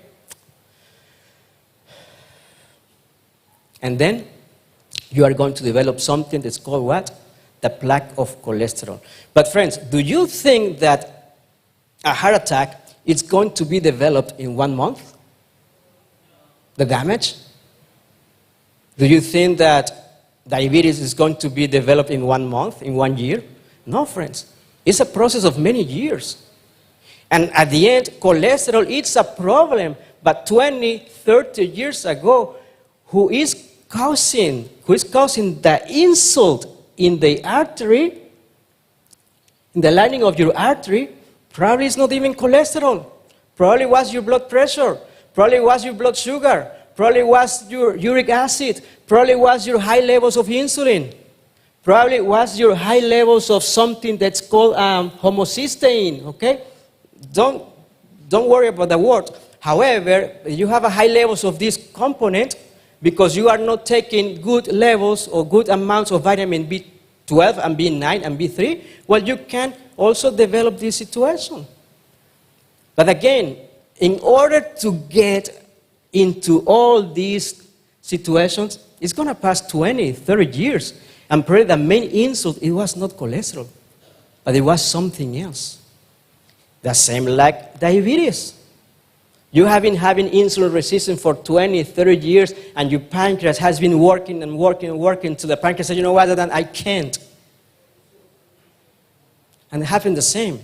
Speaker 6: And then you are going to develop something that's called what? The plaque of cholesterol. But friends, do you think that a heart attack is going to be developed in 1 month? The damage? Do you think that diabetes is going to be developed in 1 month, in 1 year? No, friends. It's a process of many years. And at the end, cholesterol is a problem. But 20, 30 years ago, who is causing the insult in the artery, in the lining of your artery, probably it's not even cholesterol. Probably was your blood pressure. Probably was your blood sugar. Probably was your uric acid. Probably was your high levels of insulin. Probably was your high levels of something that's called homocysteine, okay? Don't worry about the word. However, you have a high levels of this component because you are not taking good levels or good amounts of vitamin B12 and B9 and B3, well, you can also develop this situation. But again, in order to get into all these situations, it's going to pass 20, 30 years. And probably the main insult, it was not cholesterol, but it was something else. The same like diabetes. You have been having insulin resistance for 20, 30 years, and your pancreas has been working and working and working to the pancreas says, you know what, I can't. And it happened the same.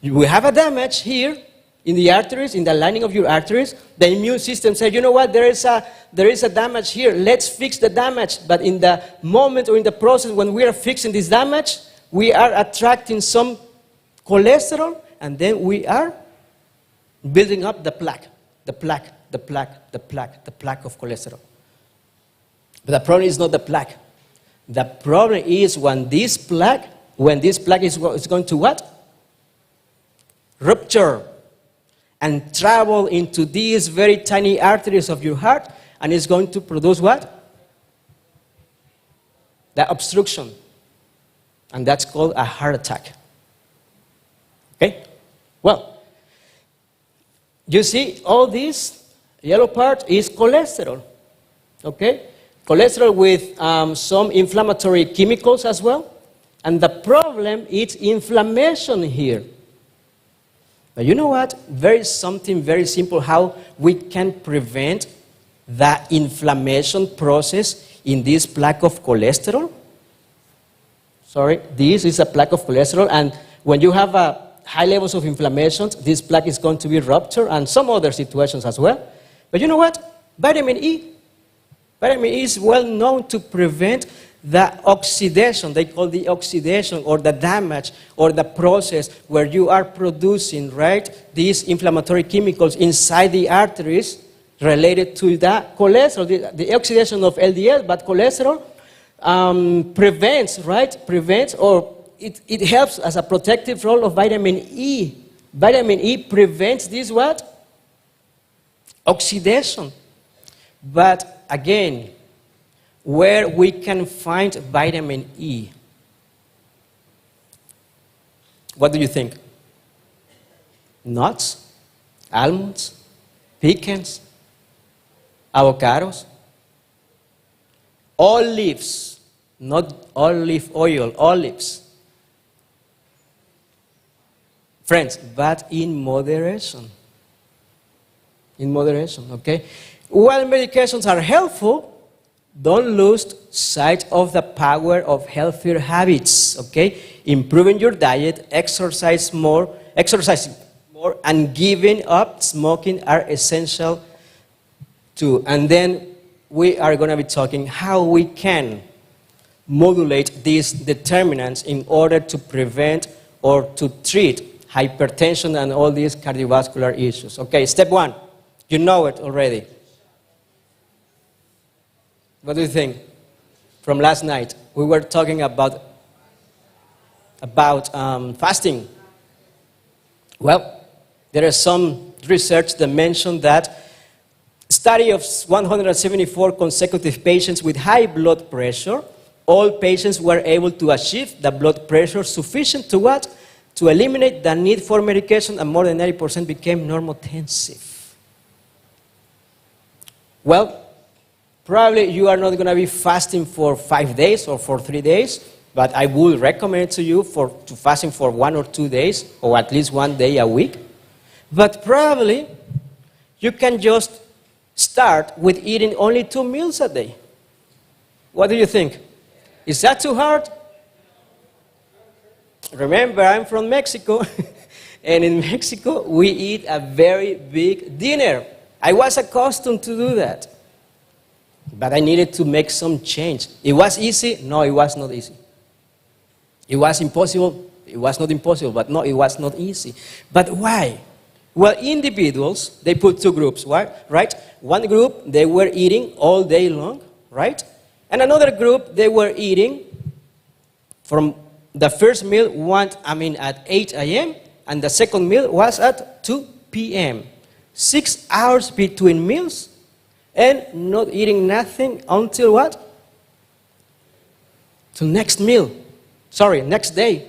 Speaker 6: We have a damage here in the arteries, in the lining of your arteries. The immune system said, you know what, there is a damage here. Let's fix the damage. But in the moment or in the process when we are fixing this damage, we are attracting some cholesterol, and then we are building up the plaque of cholesterol. But the problem is not the plaque. The problem is when this plaque is going to what? Rupture and travel into these very tiny arteries of your heart, and it's going to produce what? The obstruction. And that's called a heart attack. Okay? Well, you see, all this yellow part is cholesterol. Okay? Cholesterol with some inflammatory chemicals as well. And the problem is inflammation here. But you know what? There is something very simple how we can prevent the inflammation process in this plaque of cholesterol. Sorry, this is a plaque of cholesterol, and when you have high levels of inflammation, this plaque is going to be ruptured, and some other situations as well. But you know what? Vitamin E. Vitamin E is well known to prevent the oxidation, they call the oxidation or the damage or the process where you are producing, right, these inflammatory chemicals inside the arteries related to the cholesterol, the oxidation of LDL, but cholesterol prevents, or it helps as a protective role of vitamin E. Vitamin E prevents this what? Oxidation. But again, where we can find vitamin E. What do you think? Nuts, almonds, pecans, avocados, olives, not olive oil, olives. Friends, but in moderation. In moderation, okay? While medications are helpful, don't lose sight of the power of healthier habits, okay? Improving your diet, exercising more, and giving up smoking are essential too. And then we are going to be talking how we can modulate these determinants in order to prevent or to treat hypertension and all these cardiovascular issues. Okay, step one, you know it already. What do you think? From last night, we were talking about fasting. Well, there is some research that mentioned that study of 174 consecutive patients with high blood pressure, all patients were able to achieve the blood pressure sufficient to what? To eliminate the need for medication, and more than 90% became normotensive. Well, probably you are not going to be fasting for 5 days or for 3 days, but I would recommend to you to fasting for 1 or 2 days, or at least 1 day a week. But probably you can just start with eating only 2 meals a day. What do you think? Is that too hard? Remember, I'm from Mexico, and in Mexico we eat a very big dinner. I was accustomed to do that. But I needed to make some change. It was easy? No, it was not easy. It was impossible? It was not impossible, but no, it was not easy. But why? Well, individuals, they put 2 groups, right? One group, they were eating all day long, right? And another group, they were eating from the first meal at 8 a.m., and the second meal was at 2 p.m. 6 hours between meals, and not eating nothing until what? Till next day.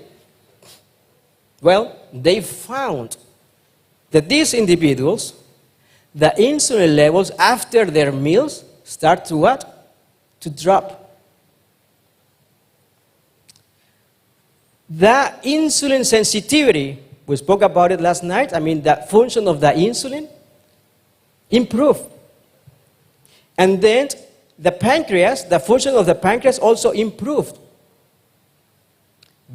Speaker 6: Well, they found that these individuals, the insulin levels after their meals start to what? To drop. the insulin sensitivity, we spoke about it last night, the function of the insulin improved. And then the pancreas, the function of the pancreas also improved.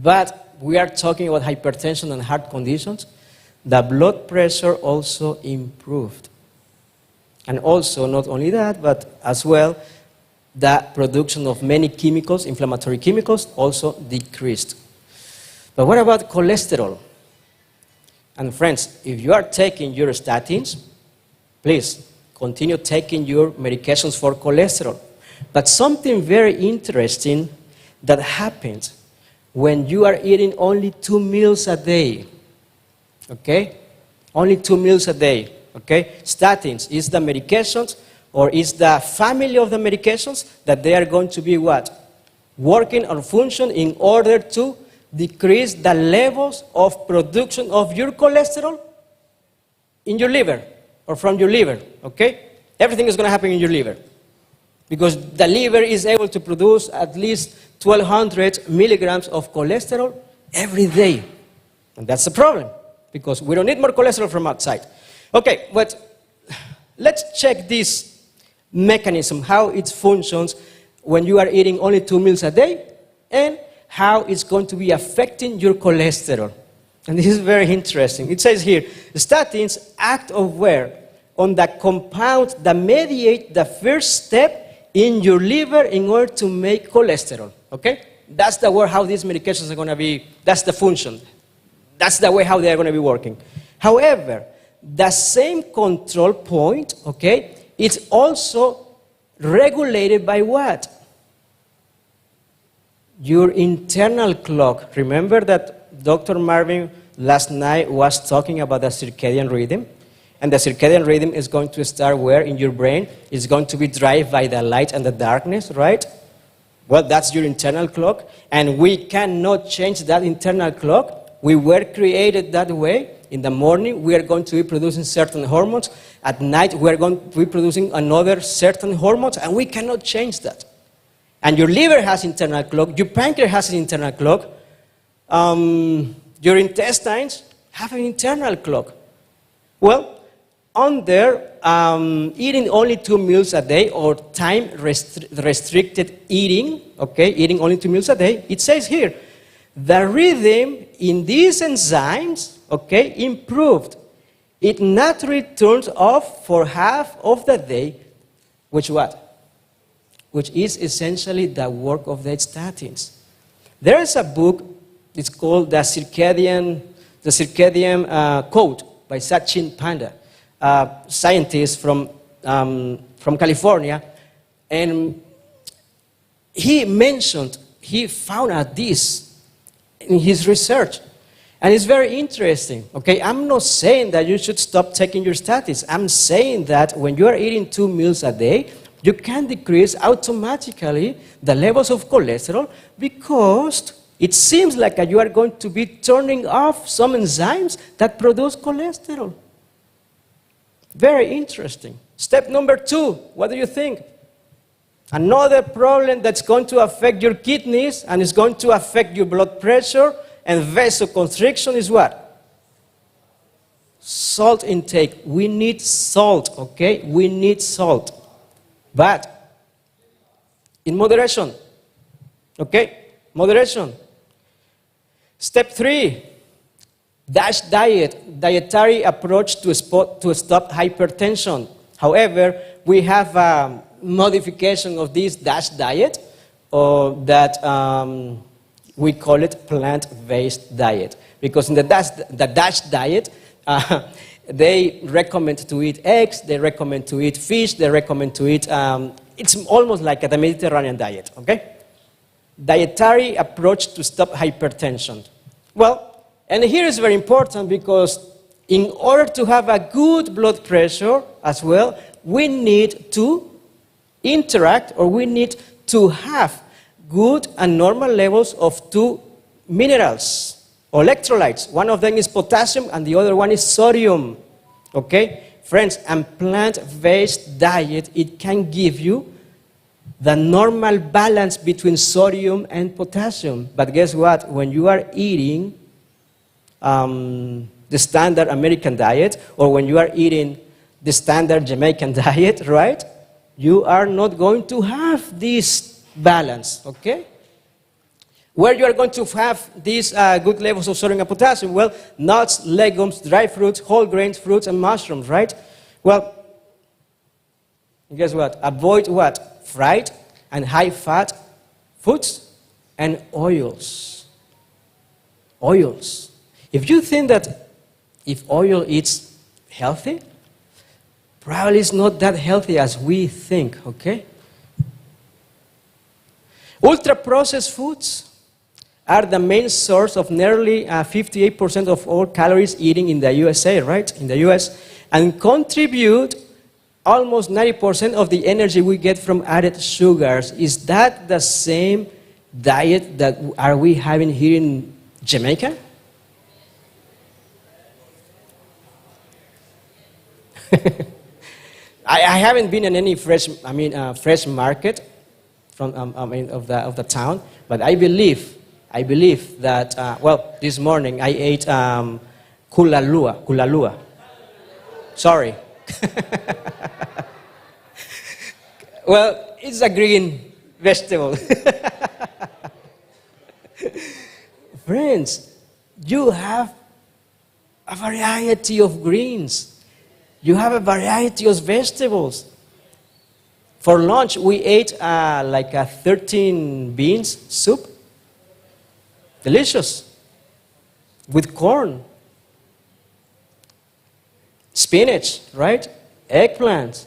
Speaker 6: But we are talking about hypertension and heart conditions. The blood pressure also improved. And also, not only that, but as well, the production of many chemicals, inflammatory chemicals, also decreased. But what about cholesterol? And friends, if you are taking your statins, please continue taking your medications for cholesterol. But something very interesting that happens when you are eating only 2 meals a day, okay? Only 2 meals a day, okay? Statins is the medications, or is the family of the medications that they are going to be what? Working or function in order to decrease the levels of production of your cholesterol in your liver, or from your liver, okay? Everything is going to happen in your liver, because the liver is able to produce at least 1,200 milligrams of cholesterol every day. And that's the problem, because we don't need more cholesterol from outside. Okay, but let's check this mechanism, how it functions when you are eating only 2 meals a day, and how it's going to be affecting your cholesterol. And this is very interesting. It says here, statins act on the compound that mediate the first step in your liver in order to make cholesterol. Okay? That's the way how these medications are going to be, that's the function. That's the way how they are going to be working. However, the same control point, okay, it's also regulated by what? Your internal clock. Remember that Dr. Marvin last night was talking about the circadian rhythm? And the circadian rhythm is going to start where in your brain? It's going to be driven by the light and the darkness, right? Well, that's your internal clock. And we cannot change that internal clock. We were created that way. In the morning, we are going to be producing certain hormones. At night, we are going to be producing another certain hormones, and we cannot change that. And your liver has internal clock. Your pancreas has an internal clock. Your intestines have an internal clock. Well, under eating only 2 meals a day, or time restricted eating, okay, eating only 2 meals a day, it says here, the rhythm in these enzymes, okay, improved. It naturally turns off for half of the day, which what? Which is essentially the work of the statins. There is a book, it's called The Circadian Code by Sachin Panda, a scientist from California, and he found out this in his research. And it's very interesting, okay? I'm not saying that you should stop taking your statins. I'm saying that when you are eating 2 meals a day, you can decrease automatically the levels of cholesterol, because it seems like you are going to be turning off some enzymes that produce cholesterol. Very interesting. Step number 2, what do you think? Another problem that's going to affect your kidneys and is going to affect your blood pressure and vasoconstriction is what? Salt intake. We need salt, okay? We need salt. But in moderation, okay? Moderation. Step 3, DASH diet, dietary approach to stop hypertension. However, we have a modification of this DASH diet, that we call it plant-based diet. Because in the DASH diet, they recommend to eat eggs, they recommend to eat fish, they recommend to eat, it's almost like the Mediterranean diet, okay? Dietary approach to stop hypertension. Well, and here is very important, because in order to have a good blood pressure as well, we need to interact, or we need to have good and normal levels of 2 minerals, or electrolytes. One of them is potassium and the other one is sodium. Okay? Friends, a plant-based diet, it can give you the normal balance between sodium and potassium. But guess what? When you are eating the standard American diet, or when you are eating the standard Jamaican diet, right? You are not going to have this balance, okay? Where you are going to have these good levels of sodium and potassium? Well, nuts, legumes, dry fruits, whole grains, fruits, and mushrooms, right? Well, guess what? Avoid what? Fried and high-fat foods and oils. Oils. If you think that if oil is healthy, probably it's not that healthy as we think, okay? Ultra-processed foods are the main source of nearly 58% of all calories eaten in the USA, right? In the US, and contribute almost 90% of the energy we get from added sugars. Is that the same diet that are we having here in Jamaica? I haven't been in any fresh market from of the town, but I believe that this morning I ate kulalua. Sorry. Well, it's a green vegetable. Friends, you have a variety of greens. You have a variety of vegetables. For lunch, we ate 13 beans soup. Delicious. With corn. Spinach, right? Eggplant.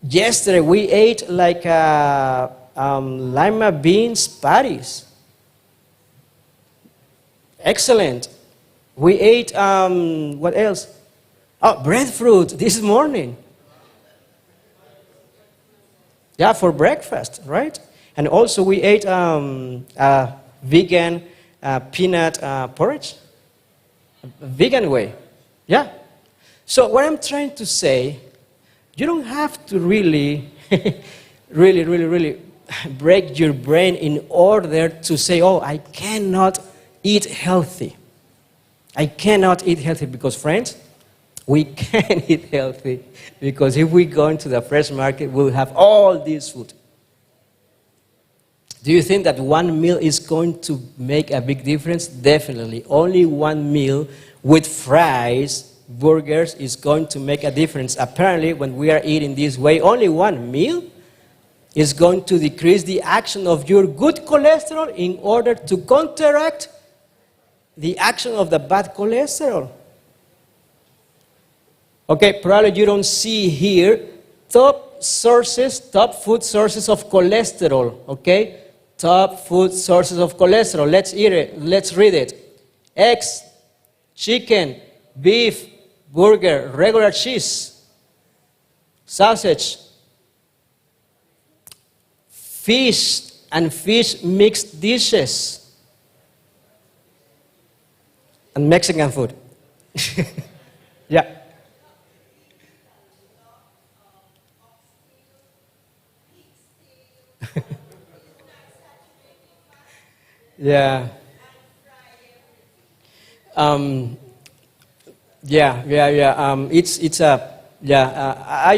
Speaker 6: Yesterday, we ate lima beans patties. Excellent. We ate, what else? Oh, breadfruit this morning. Yeah, for breakfast, right? And also we ate vegan peanut porridge. Vegan way. Yeah. So what I'm trying to say, you don't have to really, really break your brain in order to say, oh, I cannot eat healthy. I cannot eat healthy because, friends, we can eat healthy because if we go into the fresh market, we'll have all this food. Do you think that one meal is going to make a big difference? Definitely. Only one meal with fries, burgers is going to make a difference. Apparently, when we are eating this way, only one meal is going to decrease the action of your good cholesterol in order to counteract the action of the bad cholesterol. Okay, probably you don't see here top food sources of cholesterol, okay? Top food sources of cholesterol. Let's read it. Eggs, chicken, beef, burger, regular cheese, sausage, fish and fish mixed dishes, and Mexican food. Yeah. Yeah. I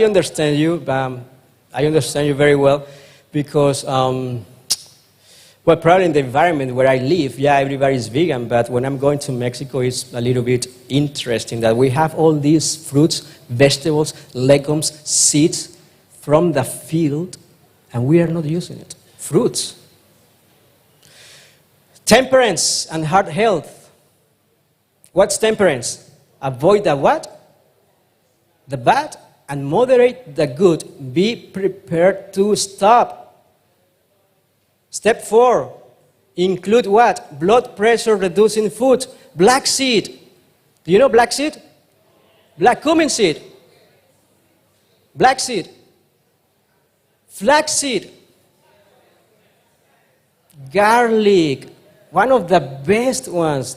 Speaker 6: understand you. I understand you very well because, probably in the environment where I live, everybody's vegan. But when I'm going to Mexico, it's a little bit interesting that we have all these fruits, vegetables, legumes, seeds from the field, and we are not using it. Fruits. Temperance and heart health. What's temperance? Avoid the what? The bad and moderate the good. Be prepared to stop. Step 4. Include what? Blood pressure reducing food. Black seed. Do you know black seed? Black cumin seed. Black seed. Flax seed. Garlic. One of the best ones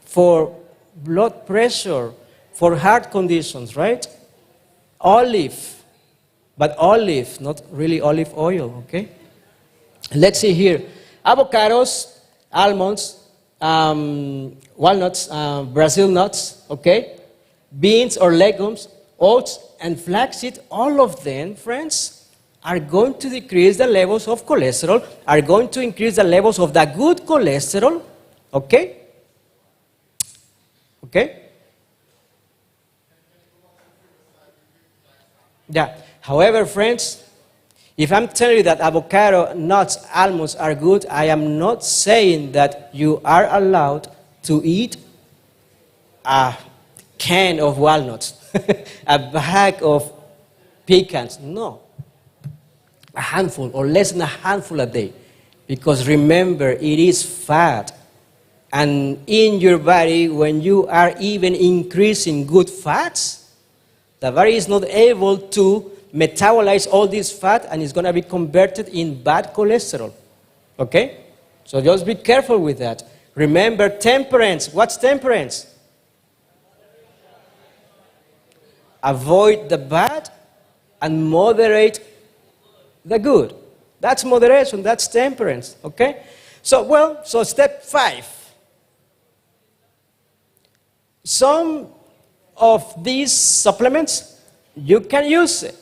Speaker 6: for blood pressure, for heart conditions, right? Olive. but olive, not really olive oil, okay? Let's see here. Avocados, almonds, walnuts, Brazil nuts, okay? Beans or legumes, oats, and flaxseed, all of them, friends, are going to decrease the levels of cholesterol, are going to increase the levels of the good cholesterol, okay? Okay? Yeah. However, friends, if I'm telling you that avocado, nuts, almonds are good, I am not saying that you are allowed to eat a can of walnuts, a bag of pecans. No. A handful or less than a handful a day. Because remember, it is fat. And in your body, when you are even increasing good fats, the body is not able to metabolize all this fat and it's going to be converted in bad cholesterol. Okay? So just be careful with that. Remember temperance. What's temperance? Avoid the bad and moderate the good. That's moderation. That's temperance. Okay? So step 5. Some of these supplements, you can use it,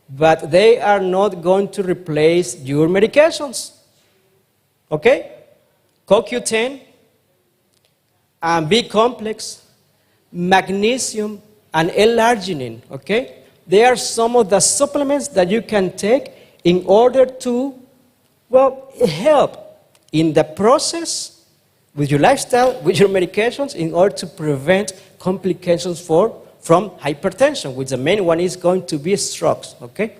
Speaker 6: but they are not going to replace your medications. Okay? CoQ10, B-complex, magnesium, and L-arginine. Okay? They are some of the supplements that you can take in order to, help in the process with your lifestyle, with your medications, in order to prevent complications from hypertension, which the main one is going to be strokes, okay?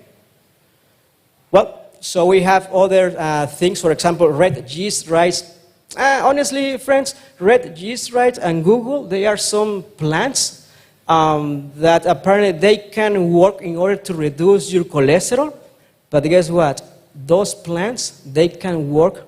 Speaker 6: Well, so we have other things, for example, red yeast rice. Honestly, friends, red yeast rice and Google, they are some plants that apparently they can work in order to reduce your cholesterol, but guess what? Those plants, they can work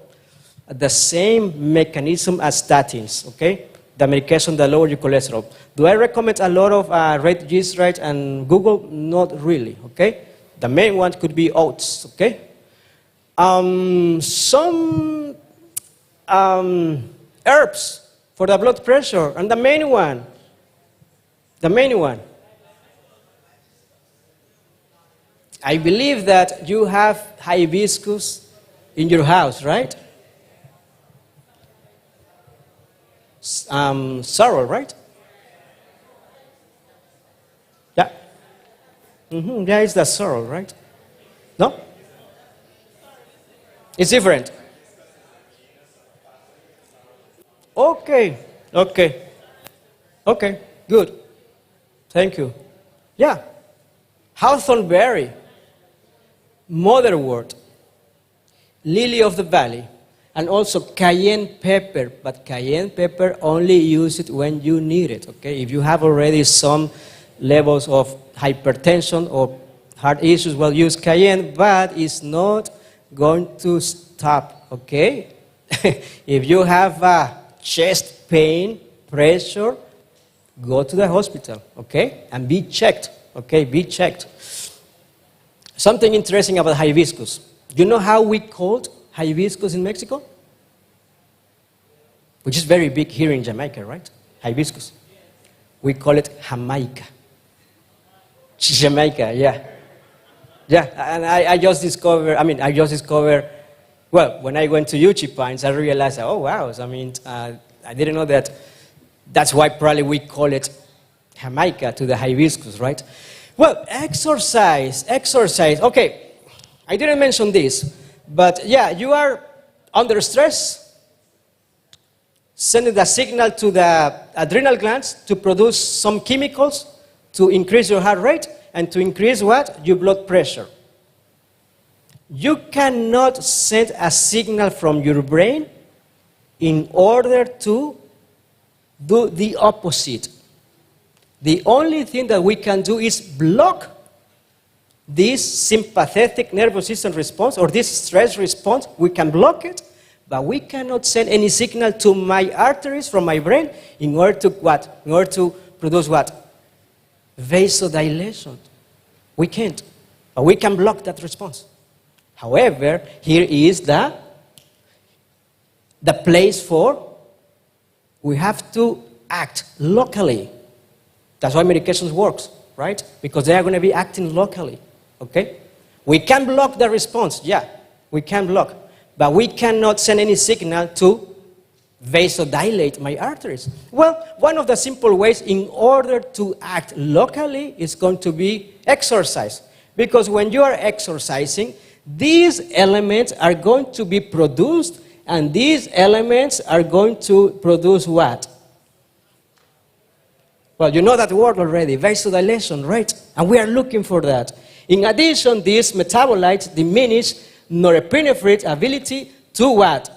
Speaker 6: the same mechanism as statins, okay? The medication that lower your cholesterol. Do I recommend a lot of red yeast rice and Google? Not really, okay? The main one could be oats, okay? Some herbs for the blood pressure, and the main one, I believe that you have hibiscus in your house, right? Sorrel, right? Yeah. Yeah, it's the sorrel, right? No? It's different. Okay. Okay, good. Thank you. Yeah. Hawthornberry, motherwort, lily of the valley, and also cayenne pepper, but cayenne pepper only use it when you need it, okay? If you have already some levels of hypertension or heart issues, well, use cayenne, but it's not going to stop, okay? If you have chest pain, pressure, go to the hospital, okay? And be checked, okay? Be checked. Something interesting about hibiscus. You know how we called hibiscus in Mexico? Which is very big here in Jamaica, right? Hibiscus. We call it Jamaica. Jamaica, yeah. Yeah, and I just discovered, well, when I went to Uchee Pines, I realized, oh, wow, I didn't know that. That's why probably we call it Jamaica to the hibiscus, right? Well, exercise. Okay, I didn't mention this, but yeah, you are under stress, sending the signal to the adrenal glands to produce some chemicals to increase your heart rate and to increase what? Your blood pressure. You cannot send a signal from your brain in order to do the opposite. The only thing that we can do is block this sympathetic nervous system response or this stress response. We can block it, but we cannot send any signal to my arteries from my brain in order to what? In order to produce what? Vasodilation. We can't. But we can block that response. However, here is the place for, we have to act locally. That's why medications works, right? Because they are going to be acting locally, okay? We can block the response, yeah, we can block. But we cannot send any signal to vasodilate my arteries. Well, one of the simple ways in order to act locally is going to be exercise. Because when you are exercising, these elements are going to be produced, and these elements are going to produce what? Well, you know that word already, vasodilation, right? And we are looking for that. In addition, these metabolites diminish norepinephrine's ability to what?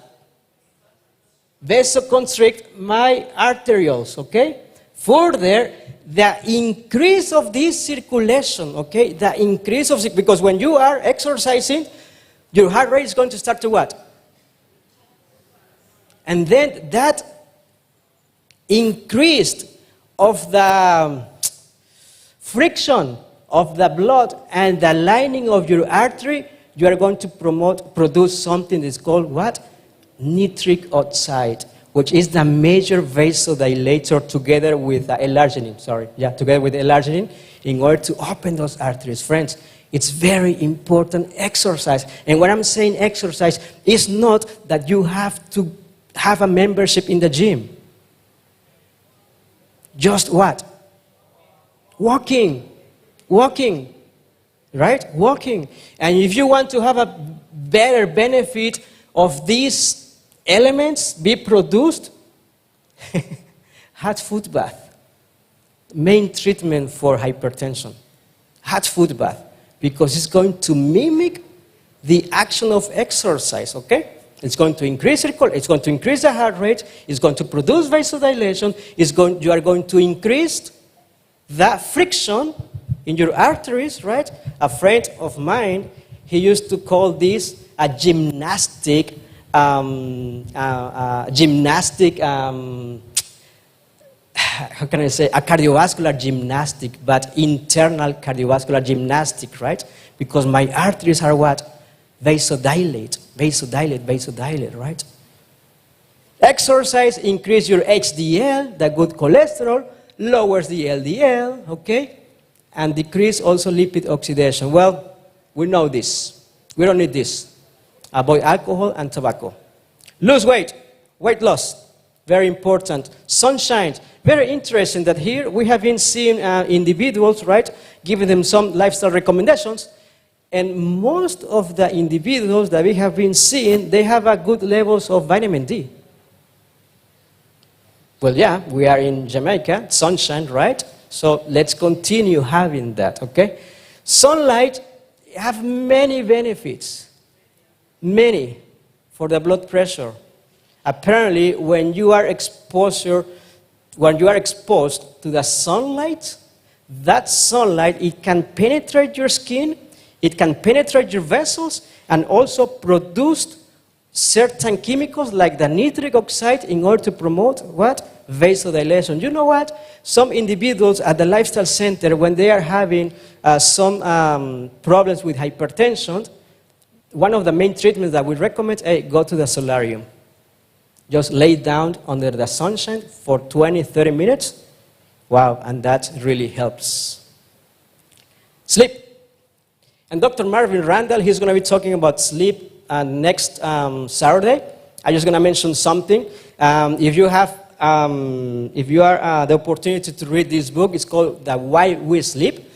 Speaker 6: Vasoconstrict my arterioles, okay? Further, the increase of this circulation, okay? The increase of, because when you are exercising, your heart rate is going to start to what? And then that increased of the friction of the blood and the lining of your artery, you are going to produce something that's called what? Nitric oxide, which is the major vasodilator together with L-arginine, together with L-arginine in order to open those arteries. Friends, it's very important exercise. And when I'm saying exercise, it's not that you have to have a membership in the gym. Just what? Walking, right? Walking. And if you want to have a better benefit of these elements be produced, hot foot bath. Main treatment for hypertension. Hot foot bath. Because it's going to mimic the action of exercise, okay? It's going to increase it's going to increase the heart rate, it's going to produce vasodilation, you are going to increase the friction in your arteries, right? A friend of mine, he used to call this a gymnastic, how can I say, a cardiovascular gymnastic, but internal cardiovascular gymnastic, right? Because my arteries are what? Vasodilate, right? Exercise increases your HDL, the good cholesterol, lowers the LDL, okay? And decrease also lipid oxidation. Well, we know this. We don't need this. Avoid alcohol and tobacco. Lose weight, weight loss, very important. Sunshine, very interesting that here we have been seeing individuals, right? Giving them some lifestyle recommendations. And most of the individuals that we have been seeing, they have a good levels of vitamin D. Well, yeah, we are in Jamaica, sunshine, right? So let's continue having that, okay? Sunlight have many benefits, many, for the blood pressure. Apparently, when you are exposed to the sunlight, that sunlight, it can penetrate your skin, it can penetrate your vessels, and also produce certain chemicals like the nitric oxide in order to promote what? Vasodilation. You know what? Some individuals at the lifestyle center, when they are having some problems with hypertension, one of the main treatments that we recommend is go to the solarium. Just lay down under the sunshine for 20, 30 minutes. Wow, and that really helps. Sleep. And Dr. Marvin Randall, he's going to be talking about sleep next Saturday. I'm just going to mention something. If you are the opportunity to read this book, it's called The Why We Sleep.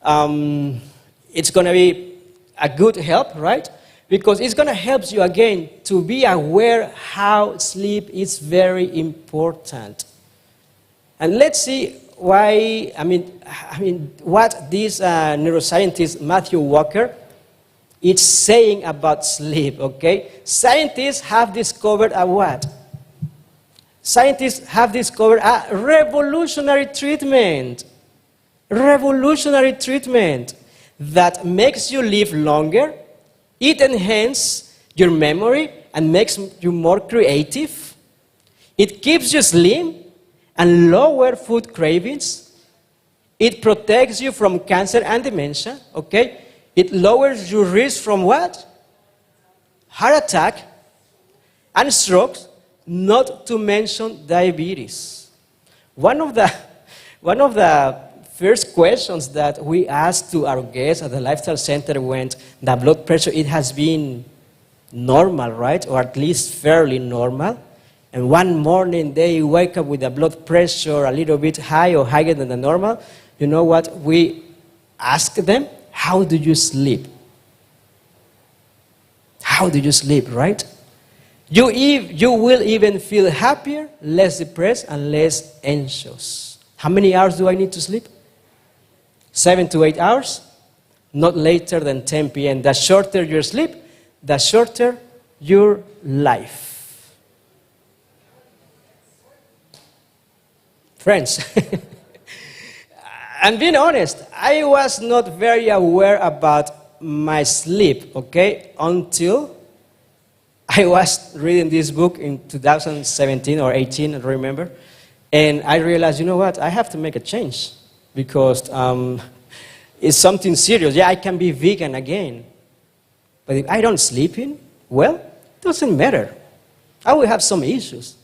Speaker 6: It's going to be a good help, right? Because it's going to help you again to be aware how sleep is very important. And let's see why, what this neuroscientist Matthew Walker is saying about sleep, okay? Scientists have discovered a what? Scientists have discovered a revolutionary treatment that makes you live longer. It enhances your memory and makes you more creative. It keeps you slim and lower food cravings. It protects you from cancer and dementia, okay? It lowers your risk from what? Heart attack and strokes, not to mention diabetes. One of the first questions that we asked to our guests at the Lifestyle Center when the blood pressure, it has been normal, right? Or at least fairly normal. And one morning they wake up with the blood pressure a little bit high or higher than the normal. You know what? We ask them, how do you sleep? How do you sleep, right? You will even feel happier, less depressed, and less anxious. How many hours do I need to sleep? 7 to 8 hours, not later than 10 p.m. The shorter your sleep, the shorter your life. Friends, I'm being honest, I was not very aware about my sleep, okay, until I was reading this book in 2017 or 18, I don't remember, and I realized, you know what, I have to make a change because it's something serious. Yeah, I can be vegan again, but if I don't sleep in, well, it doesn't matter. I will have some issues.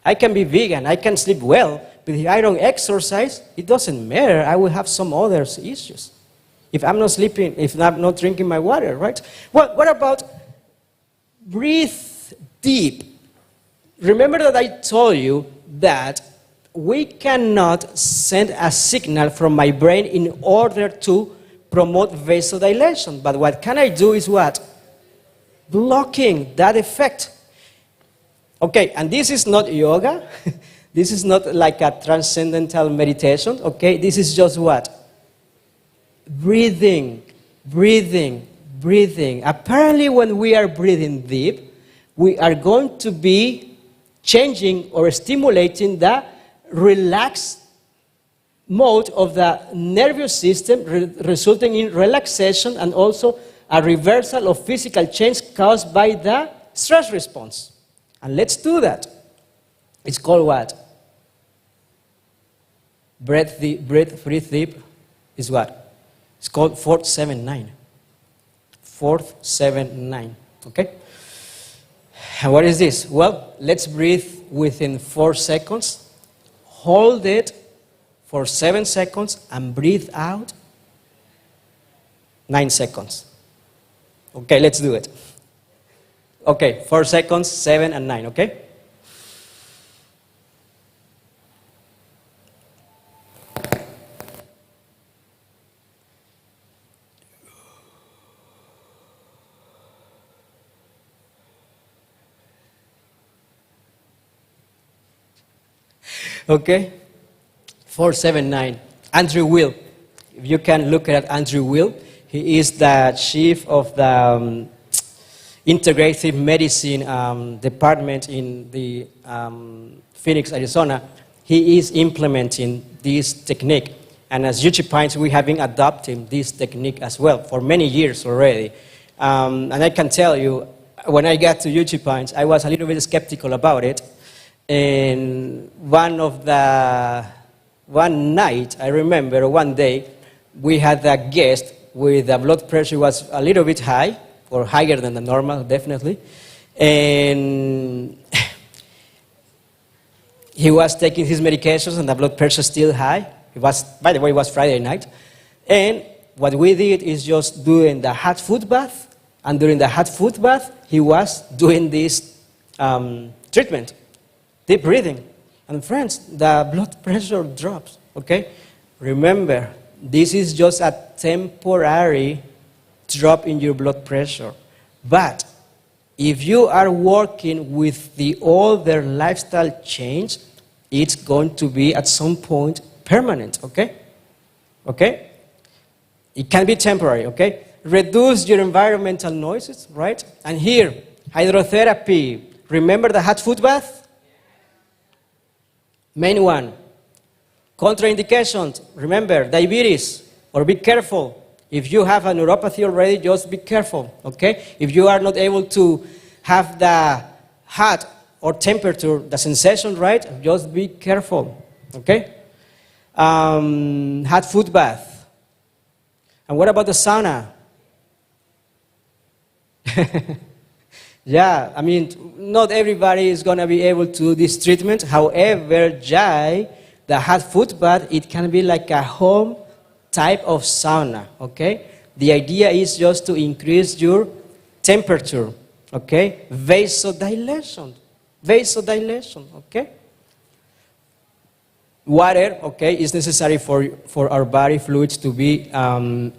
Speaker 6: I can be vegan, I can sleep well, but if I don't exercise, it doesn't matter. I will have some other issues. If I'm not sleeping, if I'm not drinking my water, right? What about breathe deep? Remember that I told you that we cannot send a signal from my brain in order to promote vasodilation. But what can I do is what? Blocking that effect. Okay, and this is not yoga. This is not like a transcendental meditation. Okay, this is just what? Breathing, breathing, breathing. Apparently, when we are breathing deep, we are going to be changing or stimulating the relaxed mode of the nervous system, resulting in relaxation and also a reversal of physical change caused by the stress response. And let's do that. It's called what? Breathe deep is what? It's called 4-7-9. 4-7-9. Okay? And what is this? Well, let's breathe within 4 seconds. Hold it for 7 seconds and breathe out 9 seconds. Okay, let's do it. Okay, 4 seconds, 7 and 9, okay? Okay? 479. Andrew Will. If you can look at Andrew Will, he is the chief of the integrative medicine department in the Phoenix, Arizona. He is implementing this technique. And as Uchee Pines, we have been adopting this technique as well for many years already. And I can tell you, when I got to Uchee Pines, I was a little bit skeptical about it. And one night, I remember one day, we had a guest with the blood pressure was a little bit high, or higher than the normal, definitely. And he was taking his medications and the blood pressure still high. It was, by the way, it was Friday night. And what we did is just doing the hot foot bath. And during the hot foot bath, he was doing this treatment. Deep breathing. And friends, the blood pressure drops, okay? Remember, this is just a temporary drop in your blood pressure. But if you are working with the older lifestyle change, it's going to be at some point permanent, okay? Okay? It can be temporary, okay? Reduce your environmental noises, right? And here, hydrotherapy. Remember the hot foot bath? Main one. Contraindications, remember, diabetes, or be careful. If you have a neuropathy already, just be careful, okay? If you are not able to have the hot or temperature, the sensation, right, just be careful, okay? Hot foot bath. And what about the sauna? Yeah, I mean, not everybody is going to be able to do this treatment. However, Jai, the hot foot bath, it can be like a home type of sauna, okay? The idea is just to increase your temperature, okay? Vasodilation, okay? Water, okay, is necessary for our body fluids to be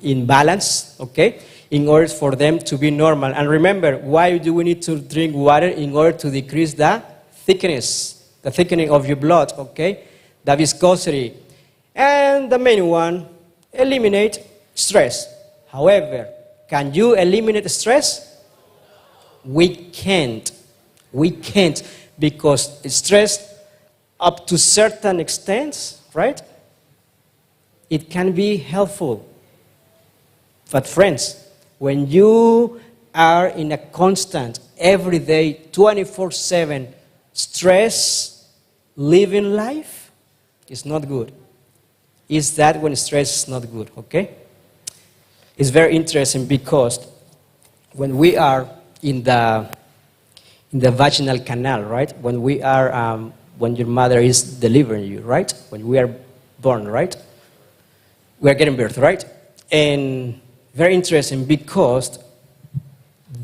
Speaker 6: in balance, okay, in order for them to be normal. And remember, why do we need to drink water? In order to decrease the thickening of your blood, okay, the viscosity. And the main one, eliminate stress. However, can you eliminate stress? We can't, because stress, up to certain extents, right? It can be helpful. But friends, when you are in a constant, everyday, 24/7 stress living life, it's not good. Is that when stress is not good, okay? It's very interesting because when we are in the vaginal canal, right? When we are when your mother is delivering you, right? When we are born, right? We are getting birth, right? And very interesting because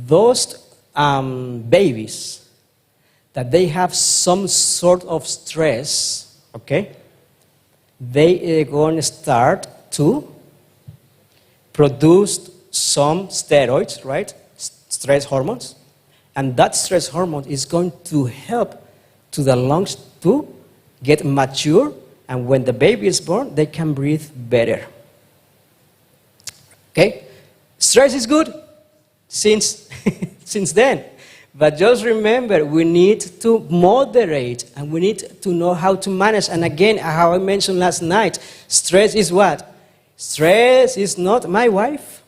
Speaker 6: those babies that they have some sort of stress, okay? They are going to start to produce some steroids, right? Stress hormones. And that stress hormone is going to help to the lungs to get mature, and when the baby is born, they can breathe better. Okay? Stress is good since then. But just remember, we need to moderate, and we need to know how to manage. And again, how I mentioned last night, stress is what? Stress is not my wife.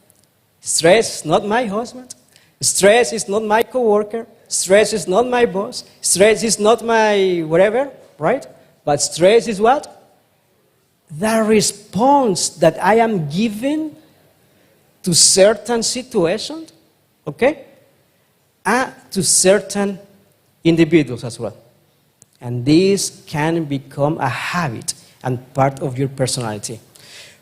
Speaker 6: Stress is not my husband. Stress is not my coworker. Stress is not my boss. Stress is not my whatever, right? But stress is what? The response that I am giving to certain situations, okay? And to certain individuals as well. And this can become a habit and part of your personality.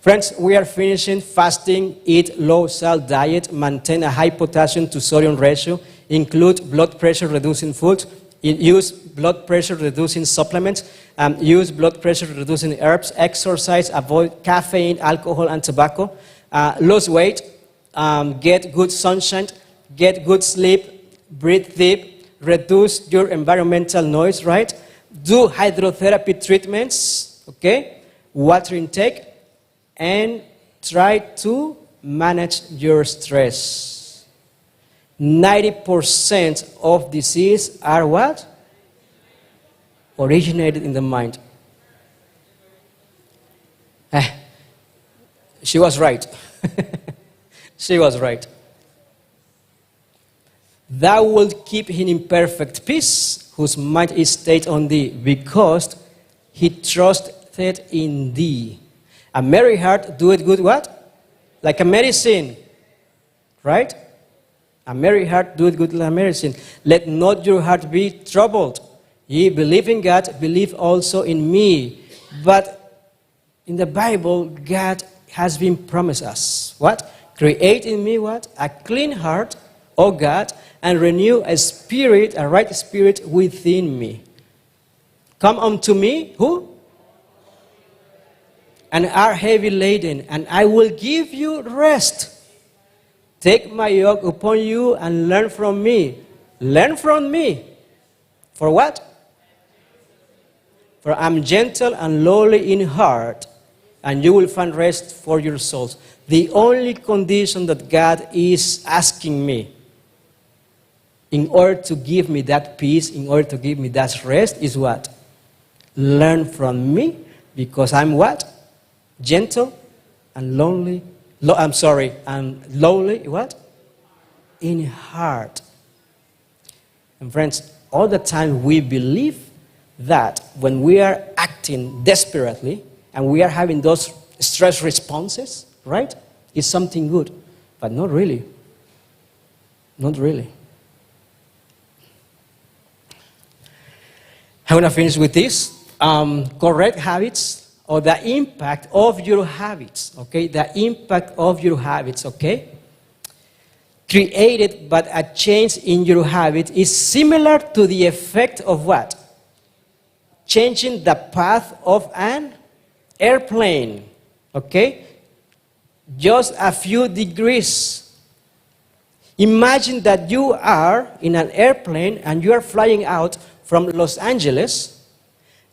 Speaker 6: Friends, we are finishing fasting, eat low-salt diet, maintain a high potassium to sodium ratio, include blood pressure reducing foods, use blood pressure reducing supplements, use blood pressure reducing herbs, exercise, avoid caffeine, alcohol, and tobacco, lose weight, get good sunshine, get good sleep, breathe deep, reduce your environmental noise, right? Do hydrotherapy treatments, okay? Water intake, and try to manage your stress. 90% of disease are what? Originated in the mind. She was right. She was right. Thou wilt keep him in perfect peace, whose mind is stayed on thee, because he trusted in thee. A merry heart doeth good what? Like a medicine. Right? A merry heart doeth good like a medicine. Let not your heart be troubled. Ye believe in God, believe also in me. But in the Bible, God has been promised us. What? Create in me what? A clean heart, O God, and renew a spirit, a right spirit within me. Come unto me, who? And are heavy laden, and I will give you rest. Take my yoke upon you and learn from me. Learn from me. For what? For I'm gentle and lowly in heart, and you will find rest for your souls. The only condition that God is asking me in order to give me that peace, in order to give me that rest, is what? Learn from me, because I'm what? Gentle and lonely. And lowly, what? In heart. And friends, all the time we believe that when we are acting desperately and we are having those stress responses, right? It's something good, but not really. Not really. I'm going to finish with this. Correct habits, or the impact of your habits, okay? The impact of your habits, okay? Created, but a change in your habit is similar to the effect of what? Changing the path of an airplane, okay? Just a few degrees. Imagine that you are in an airplane and you are flying out from Los Angeles,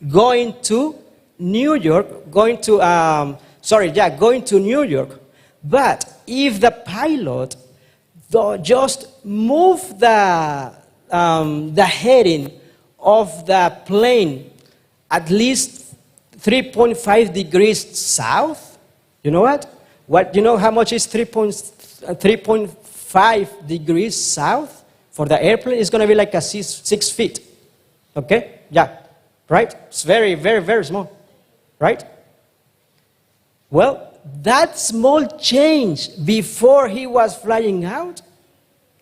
Speaker 6: going to New York, going to New York. But if the pilot just move the heading of the plane at least 3.5 degrees south, you know what? You know how much is 3.5 degrees south for the airplane? It's going to be like a 6 feet. Okay? Yeah. Right? It's very, very, very small. Right? Well, that small change before he was flying out,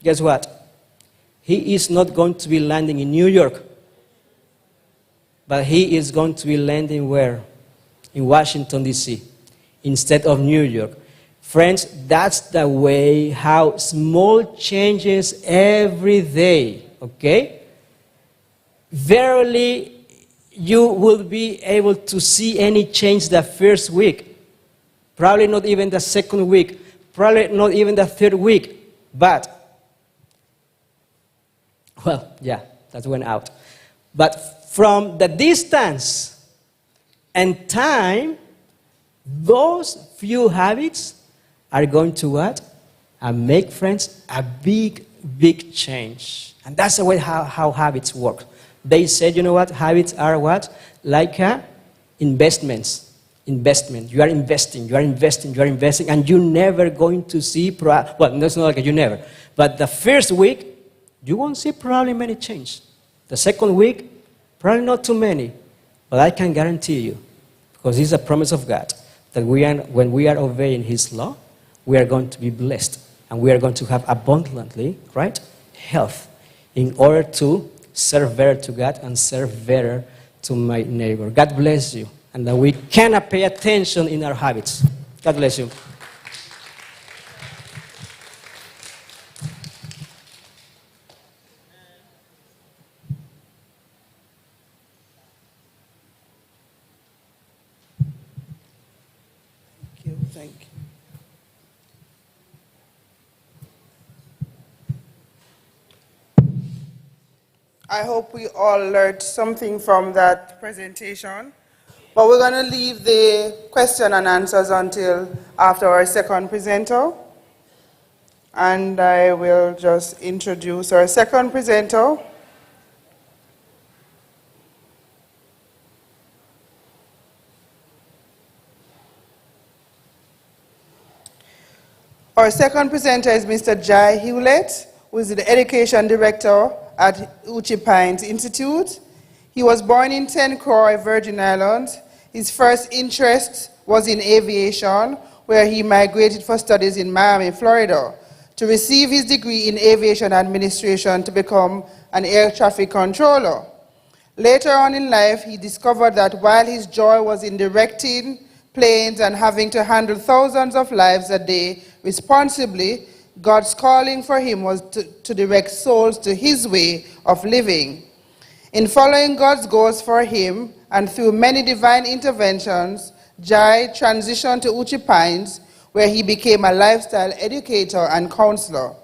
Speaker 6: guess what? He is not going to be landing in New York. But he is going to be landing where? In Washington, D.C., instead of New York. Friends, that's the way how small changes every day, okay? Verily, you will be able to see any change the first week. Probably not even the second week. Probably not even the third week. But, well, yeah, that went out. But from the distance and time, those few habits are going to what? Make, friends, a big, big change. And that's the way how habits work. They said, you know what? Habits are what? Like investments. Investment. You are investing, and you're never going to see, well, that's not like you never. But the first week, you won't see probably many change. The second week, probably not too many. But I can guarantee you, because it's a promise of God, that when we are obeying His law, we are going to be blessed. And we are going to have abundantly, right, health in order to serve better to God and serve better to my neighbor. God bless you. And that we cannot pay attention in our habits. God bless you.
Speaker 5: Thank you. I hope we all learned something from that presentation. But we're going to leave the question and answers until after our second presenter. And I will just introduce our second presenter. Our second presenter is Mr. Jai Hewlett, who is the Education Director at Uchee Pines Institute. He was born in St. Croix, Virgin Islands. His first interest was in aviation, where he migrated for studies in Miami, Florida, to receive his degree in aviation administration to become an air traffic controller. Later on in life, he discovered that while his joy was in directing planes and having to handle thousands of lives a day responsibly, God's calling for him was to direct souls to his way of living. In following God's goals for him, and through many divine interventions, Jai transitioned to Uchee Pines, where he became a lifestyle educator and counselor.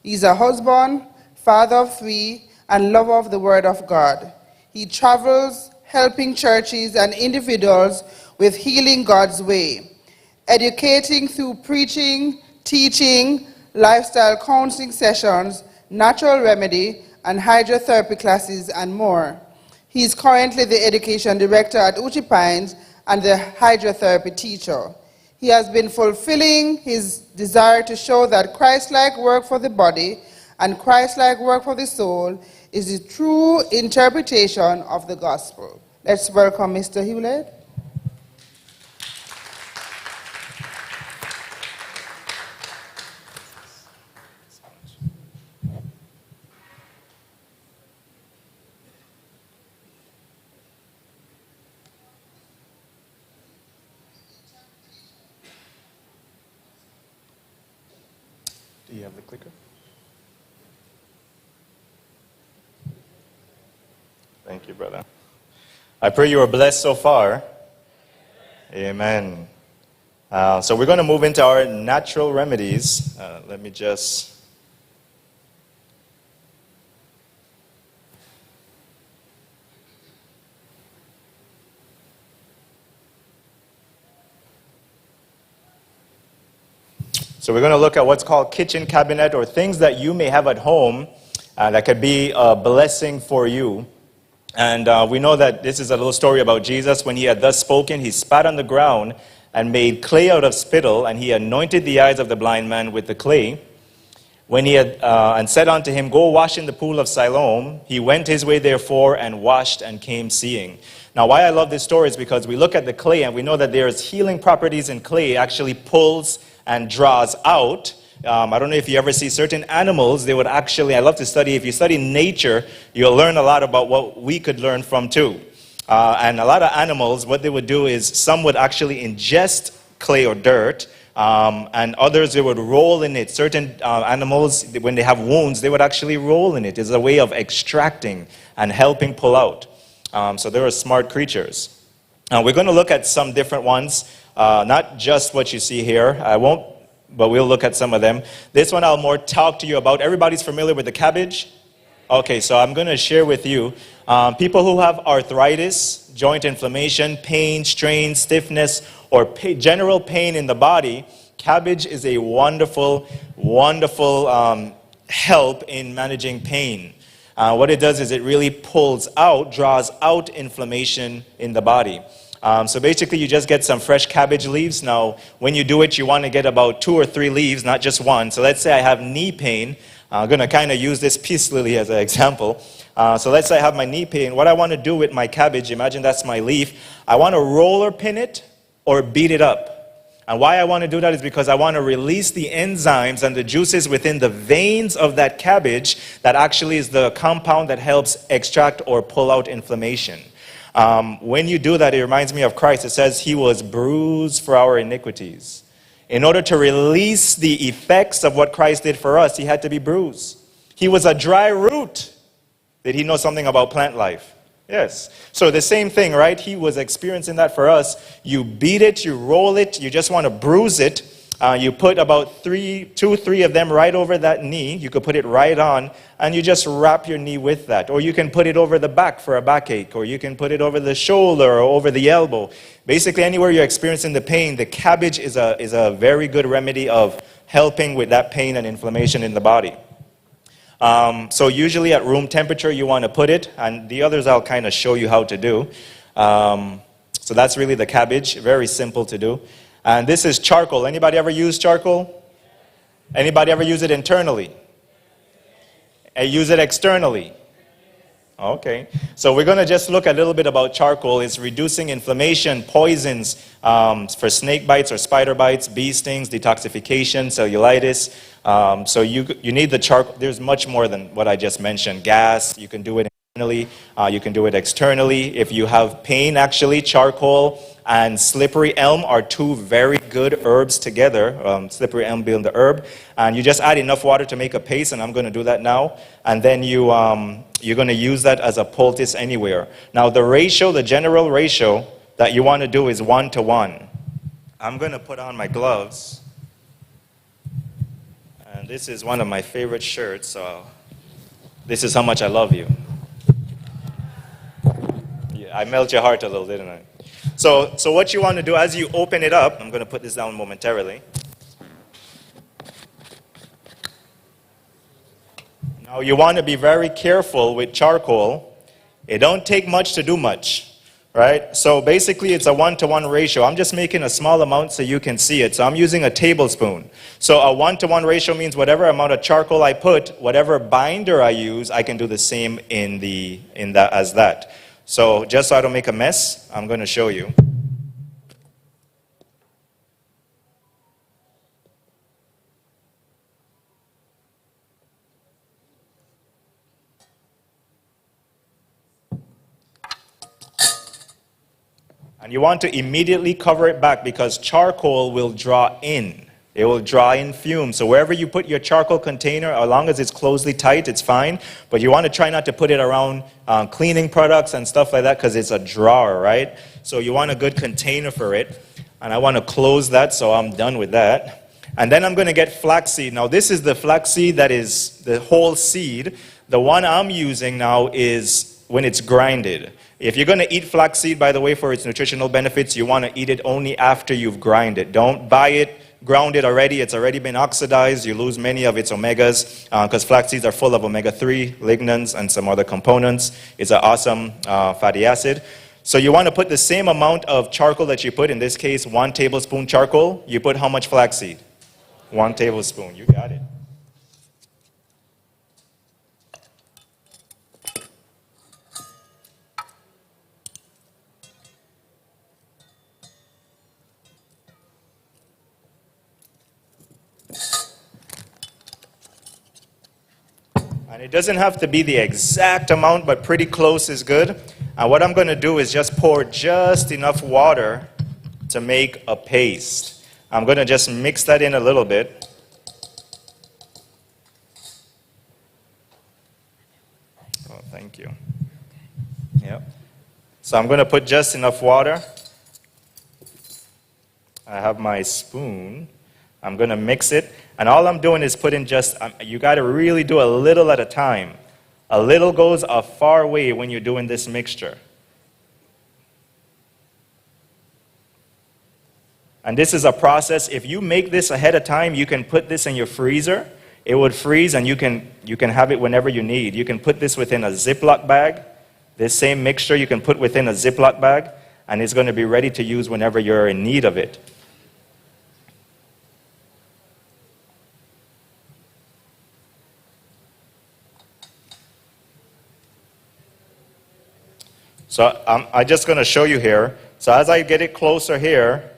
Speaker 5: He's a husband, father of 3, and lover of the Word of God. He travels helping churches and individuals with healing God's way, educating through preaching, teaching, lifestyle counseling sessions, natural remedy, and hydrotherapy classes, and more. He is currently the Education Director at Uchee Pines and the hydrotherapy teacher. He has been fulfilling his desire to show that Christ-like work for the body and Christ-like work for the soul is the true interpretation of the gospel. Let's welcome Mr. Hewlett.
Speaker 2: have the clicker? Thank you, brother. I pray you are blessed so far. Amen. So we're going to move into our natural remedies. Let me just... So we're going to look at what's called kitchen cabinet, or things that you may have at home that could be a blessing for you. And we know that this is a little story about Jesus. When he had thus spoken, he spat on the ground and made clay out of spittle, and he anointed the eyes of the blind man with the clay. When he had and said unto him, Go wash in the pool of Siloam, he went his way therefore and washed and came seeing. Now, why I love this story is because we look at the clay and we know that there's healing properties in clay. It actually pulls and draws out. I don't know if you ever see certain animals, they would actually, I love to study, if you study nature, you'll learn a lot about what we could learn from too. And a lot of animals, what they would do is some would actually ingest clay or dirt, and others, they would roll in it. Certain animals, when they have wounds, they would actually roll in it. It's a way of extracting and helping pull out. So they are smart creatures. We're going to look at some different ones, not just what you see here. I won't, but we'll look at some of them. This one I'll more talk to you about. Everybody's familiar with the cabbage? Okay, so I'm going to share with you people who have arthritis, joint inflammation, pain, strain, stiffness, or general pain in the body. Cabbage is a wonderful, wonderful help in managing pain. What it does is it really pulls out, draws out inflammation in the body. So basically, you just get some fresh cabbage leaves. Now, when you do it, you want to get about 2 or 3 leaves, not just one. So let's say I have knee pain. I'm going to kind of use this peace lily as an example. So let's say I have my knee pain. What I want to do with my cabbage, imagine that's my leaf. I want to roll or pin it or beat it up. And why I want to do that is because I want to release the enzymes and the juices within the veins of that cabbage that actually is the compound that helps extract or pull out inflammation. When you do that, it reminds me of Christ. It says he was bruised for our iniquities. In order to release the effects of what Christ did for us, he had to be bruised. He was a dry root. Did he know something about plant life? Yes. So the same thing, right? He was experiencing that for us. You beat it, you roll it, you just want to bruise it. You put about 2, 3 of them right over that knee. You could put it right on, and you just wrap your knee with that. Or you can put it over the back for a backache, or you can put it over the shoulder or over the elbow. Basically, anywhere you're experiencing the pain, the cabbage is a very good remedy of helping with that pain and inflammation in the body. So usually at room temperature, you want to put it, and the others I'll kind of show you how to do. So that's really the cabbage, very simple to do. And this is charcoal. Anybody ever use charcoal? Anybody ever use it internally? Use it externally? Okay. So we're going to just look a little bit about charcoal. It's reducing inflammation, poisons for snake bites or spider bites, bee stings, detoxification, cellulitis. So you need the charcoal. There's much more than what I just mentioned. Gas, you can do it internally. You can do it externally. If you have pain, actually, charcoal and slippery elm are 2 very good herbs together, slippery elm being the herb. And you just add enough water to make a paste, and I'm going to do that now. And then you're going to use that as a poultice anywhere. Now the ratio, the general ratio that you want to do is 1 to 1. I'm going to put on my gloves. And this is one of my favorite shirts, so this is how much I love you. Yeah, I melt your heart a little, didn't I? So what you want to do as you open it up, I'm going to put this down momentarily. Now you want to be very careful with charcoal. It don't take much to do much, right? So basically it's a 1-to-1 ratio. I'm just making a small amount so you can see it. So I'm using a tablespoon. So a 1-to-1 ratio means whatever amount of charcoal I put, whatever binder I use, I can do the same as that. So just so I don't make a mess, I'm going to show you. And you want to immediately cover it back because charcoal will draw in. It will draw in fumes. So wherever you put your charcoal container, as long as it's closely tight, it's fine. But you want to try not to put it around cleaning products and stuff like that because it's a drawer, right? So you want a good container for it. And I want to close that, so I'm done with that. And then I'm going to get flaxseed. Now this is the flaxseed that is the whole seed. The one I'm using now is when it's grinded. If you're going to eat flaxseed, by the way, for its nutritional benefits, you want to eat it only after you've ground it. Don't buy it, ground it already. It's already been oxidized. You lose many of its omegas because flax seeds are full of omega-3, lignans, and some other components. It's an awesome fatty acid. So you want to put the same amount of charcoal that you put, in this case, 1 tablespoon charcoal. You put how much flaxseed? 1 tablespoon. You got it. And it doesn't have to be the exact amount, but pretty close is good. And what I'm going to do is just pour just enough water to make a paste. I'm going to just mix that in a little bit. Oh, thank you. Yep. So I'm going to put just enough water. I have my spoon. I'm going to mix it. And all I'm doing is putting just, you got to really do a little at a time. A little goes a far way when you're doing this mixture. And this is a process. If you make this ahead of time, you can put this in your freezer. It would freeze and you can have it whenever you need. You can put this within a Ziploc bag. This same mixture you can put within a Ziploc bag, and it's going to be ready to use whenever you're in need of it. So I'm just going to show you here. So as I get it closer here,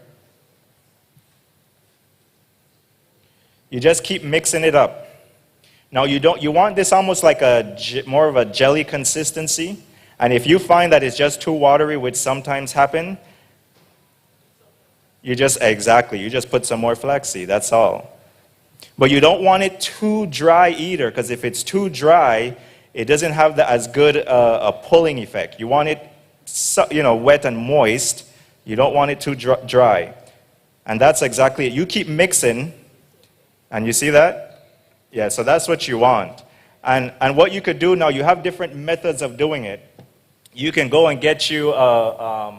Speaker 2: you just keep mixing it up. Now you want this almost like more of a jelly consistency. And if you find that it's just too watery, which sometimes happen, you just put some more flaxseed, that's all. But you don't want it too dry either, because if it's too dry, it doesn't have as good a pulling effect. You want it wet and moist. You don't want it too dry. And that's exactly it. You keep mixing, and you see that? Yeah, so that's what you want. And what you could do now, you have different methods of doing it. You can go and get you a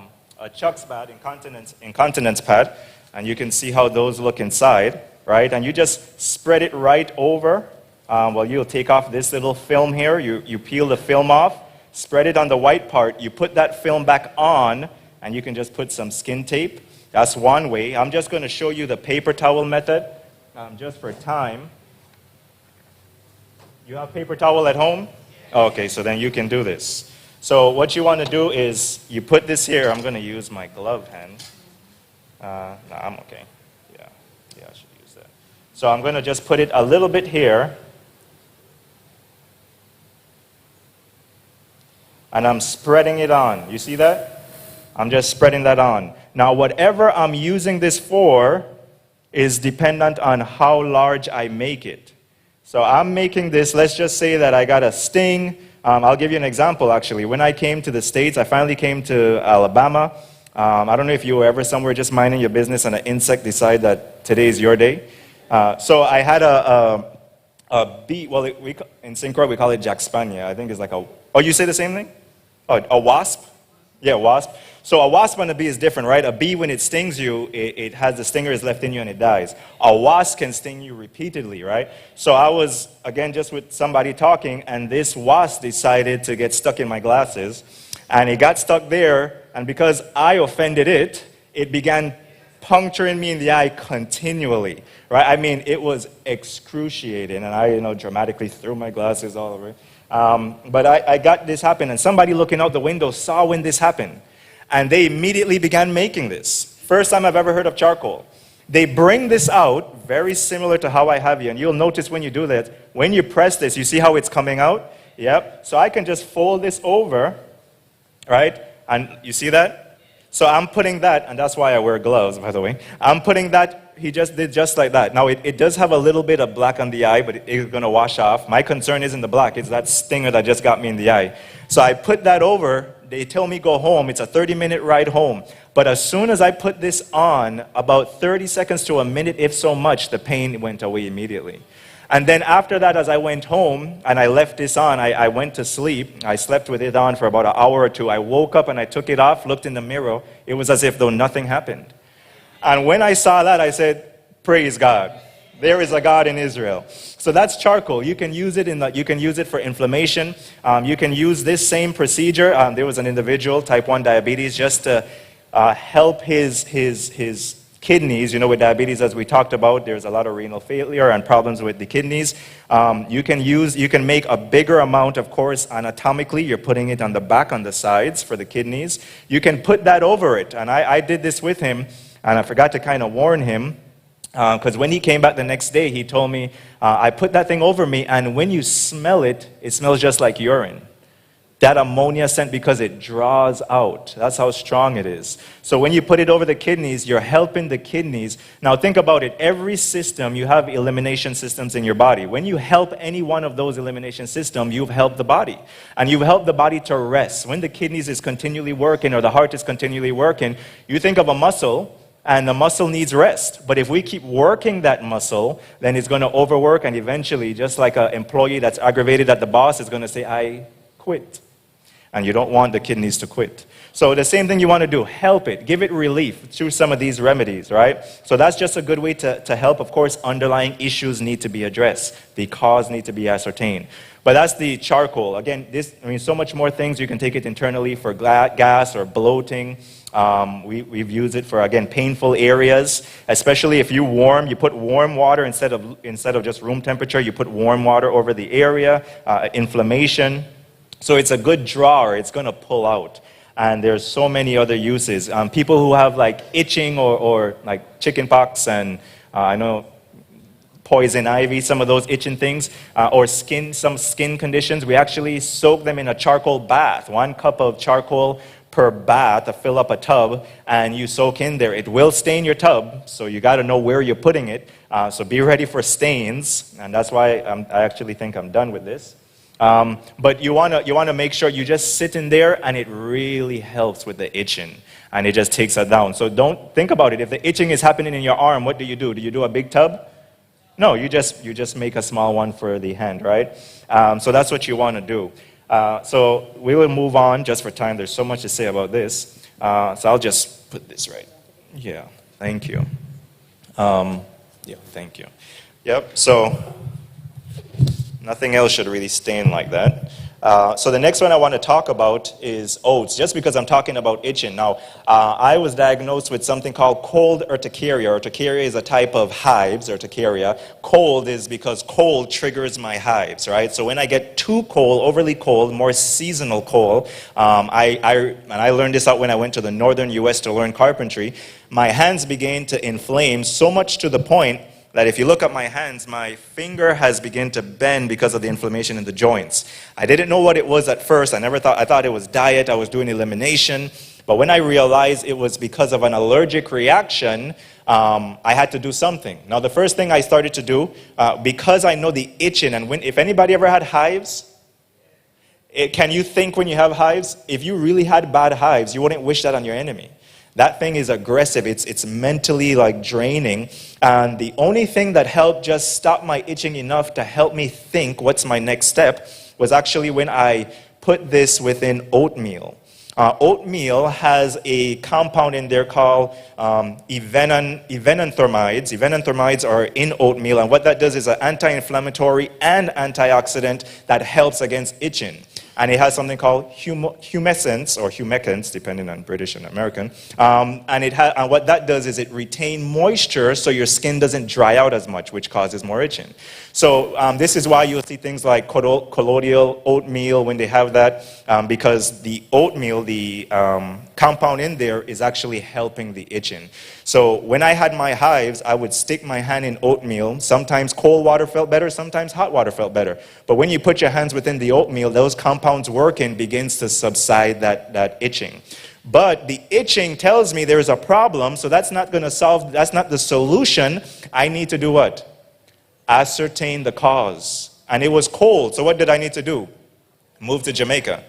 Speaker 2: Chuck's pad, incontinence pad, and you can see how those look inside, right? And you just spread it right over. You'll take off this little film here. You peel the film off, spread it on the white part. You put that film back on, and you can just put some skin tape. That's one way. I'm just going to show you the paper towel method, just for time. You have paper towel at home? Okay, so then you can do this. So what you want to do is you put this here. I'm going to use my glove hand. No, I'm okay. Yeah, I should use that. So I'm going to just put it a little bit here. And I'm spreading it on. You see that? I'm just spreading that on. Now, whatever I'm using this for is dependent on how large I make it. So I'm making this, let's just say that I got a sting. I'll give you an example, actually. When I came to the States, I finally came to Alabama. I don't know if you were ever somewhere just minding your business and an insect decide that today is your day. So I had a bee, in Syncro we call it Jack Spanier. I think it's like oh, you say the same thing? Oh, a wasp? Yeah, wasp. So a wasp and a bee is different, right? A bee, when it stings you, it has the stinger is left in you and it dies. A wasp can sting you repeatedly, right? So I was, again, just with somebody talking, and this wasp decided to get stuck in my glasses. And it got stuck there, and because I offended it, it began puncturing me in the eye continually, right? I mean, it was excruciating, and I, dramatically threw my glasses all over. But I got this happen, and somebody looking out the window saw when this happened. And they immediately began making this. First time I've ever heard of charcoal. They bring this out, very similar to how I have you. And you'll notice when you do that, when you press this, you see how it's coming out? Yep. So I can just fold this over, right? And you see that? So I'm putting that, and that's why I wear gloves, by the way. I'm putting that, he just did just like that. Now, it does have a little bit of black on the eye, but it's going to wash off. My concern isn't the black, it's that stinger that just got me in the eye. So I put that over. They tell me go home. It's a 30-minute ride home. But as soon as I put this on, about 30 seconds to a minute, if so much, the pain went away immediately. And then after that, as I went home and I left this on, I went to sleep. I slept with it on for about an hour or two. I woke up and I took it off, looked in the mirror. It was as if though nothing happened. And when I saw that, I said, praise God. There is a God in Israel. So that's charcoal. You can use it you can use it for inflammation. You can use this same procedure. There was an individual, type 1 diabetes, just to help his kidneys. You know, with diabetes, as we talked about, there's a lot of renal failure and problems with the kidneys. You can make a bigger amount, of course, anatomically. You're putting it on the back, on the sides for the kidneys. You can put that over it. And I did this with him, and I forgot to kind of warn him. Because when he came back the next day, he told me, I put that thing over me, and when you smell it, it smells just like urine. That ammonia scent, because it draws out. That's how strong it is. So when you put it over the kidneys, you're helping the kidneys. Now think about it. Every system, you have elimination systems in your body. When you help any one of those elimination systems, you've helped the body. And you've helped the body to rest. When the kidneys is continually working or the heart is continually working, you think of a muscle, and the muscle needs rest. But if we keep working that muscle, then it's going to overwork, and eventually, just like an employee that's aggravated at the boss is going to say, I quit. And you don't want the kidneys to quit. So the same thing you want to do, help it, give it relief through some of these remedies, right? So that's just a good way to help. Of course, underlying issues need to be addressed. The cause need to be ascertained. But that's the charcoal. Again, so much more things. You can take it internally for gas or bloating. We've used it for, again, painful areas, especially if you put warm water instead of just room temperature, you put warm water over the area, inflammation. So it's a good drawer, it's going to pull out. And there's so many other uses. People who have like itching or like chicken pox and I know poison ivy, some of those itching things, or some skin conditions, we actually soak them in a charcoal bath. 1 cup of charcoal per bath to fill up a tub, and you soak in there. It will stain your tub, so you got to know where you're putting it. So be ready for stains, and that's why I actually think I'm done with this. But you want to make sure you just sit in there, and it really helps with the itching, and it just takes it down. So don't think about it. If the itching is happening in your arm, what do? Do you do a big tub? No, you just make a small one for the hand, right? So that's what you want to do. So we will move on just for time. There's so much to say about this. So I'll just put this right. Yeah, thank you. Yeah, thank you. Yep, so nothing else should really stain like that. So the next one I want to talk about is oats, just because I'm talking about itching. Now, I was diagnosed with something called cold urticaria. Urticaria is a type of hives, urticaria. Cold is because cold triggers my hives, right? So when I get too cold, overly cold, more seasonal cold, and I learned this out when I went to the northern U.S. to learn carpentry, my hands began to inflame so much to the point that if you look at my hands, my finger has begun to bend because of the inflammation in the joints. I didn't know what it was at first. I thought it was diet. I was doing elimination. But when I realized it was because of an allergic reaction, I had to do something. Now, the first thing I started to do, because I know the itching, and if anybody ever had hives, can you think when you have hives? If you really had bad hives, you wouldn't wish that on your enemy. That thing is aggressive. It's mentally like draining. And the only thing that helped just stop my itching enough to help me think what's my next step was actually when I put this within oatmeal. Oatmeal has a compound in there called evenanthramides. Evenanthramides are in oatmeal, and what that does is an anti-inflammatory and antioxidant that helps against itching. And it has something called humescence, or humectants, depending on British and American. And what that does is it retains moisture so your skin doesn't dry out as much, which causes more itching. So this is why you'll see things like colloidal oatmeal when they have that, because the oatmeal, the compound in there is actually helping the itching. So when I had my hives, I would stick my hand in oatmeal. Sometimes cold water felt better, sometimes hot water felt better. But when you put your hands within the oatmeal, those compounds working begins to subside that itching. But the itching tells me there's a problem, so that's not going to solve, that's not the solution. I need to do what? Ascertain the cause. And it was cold, so what did I need to do? Move to Jamaica.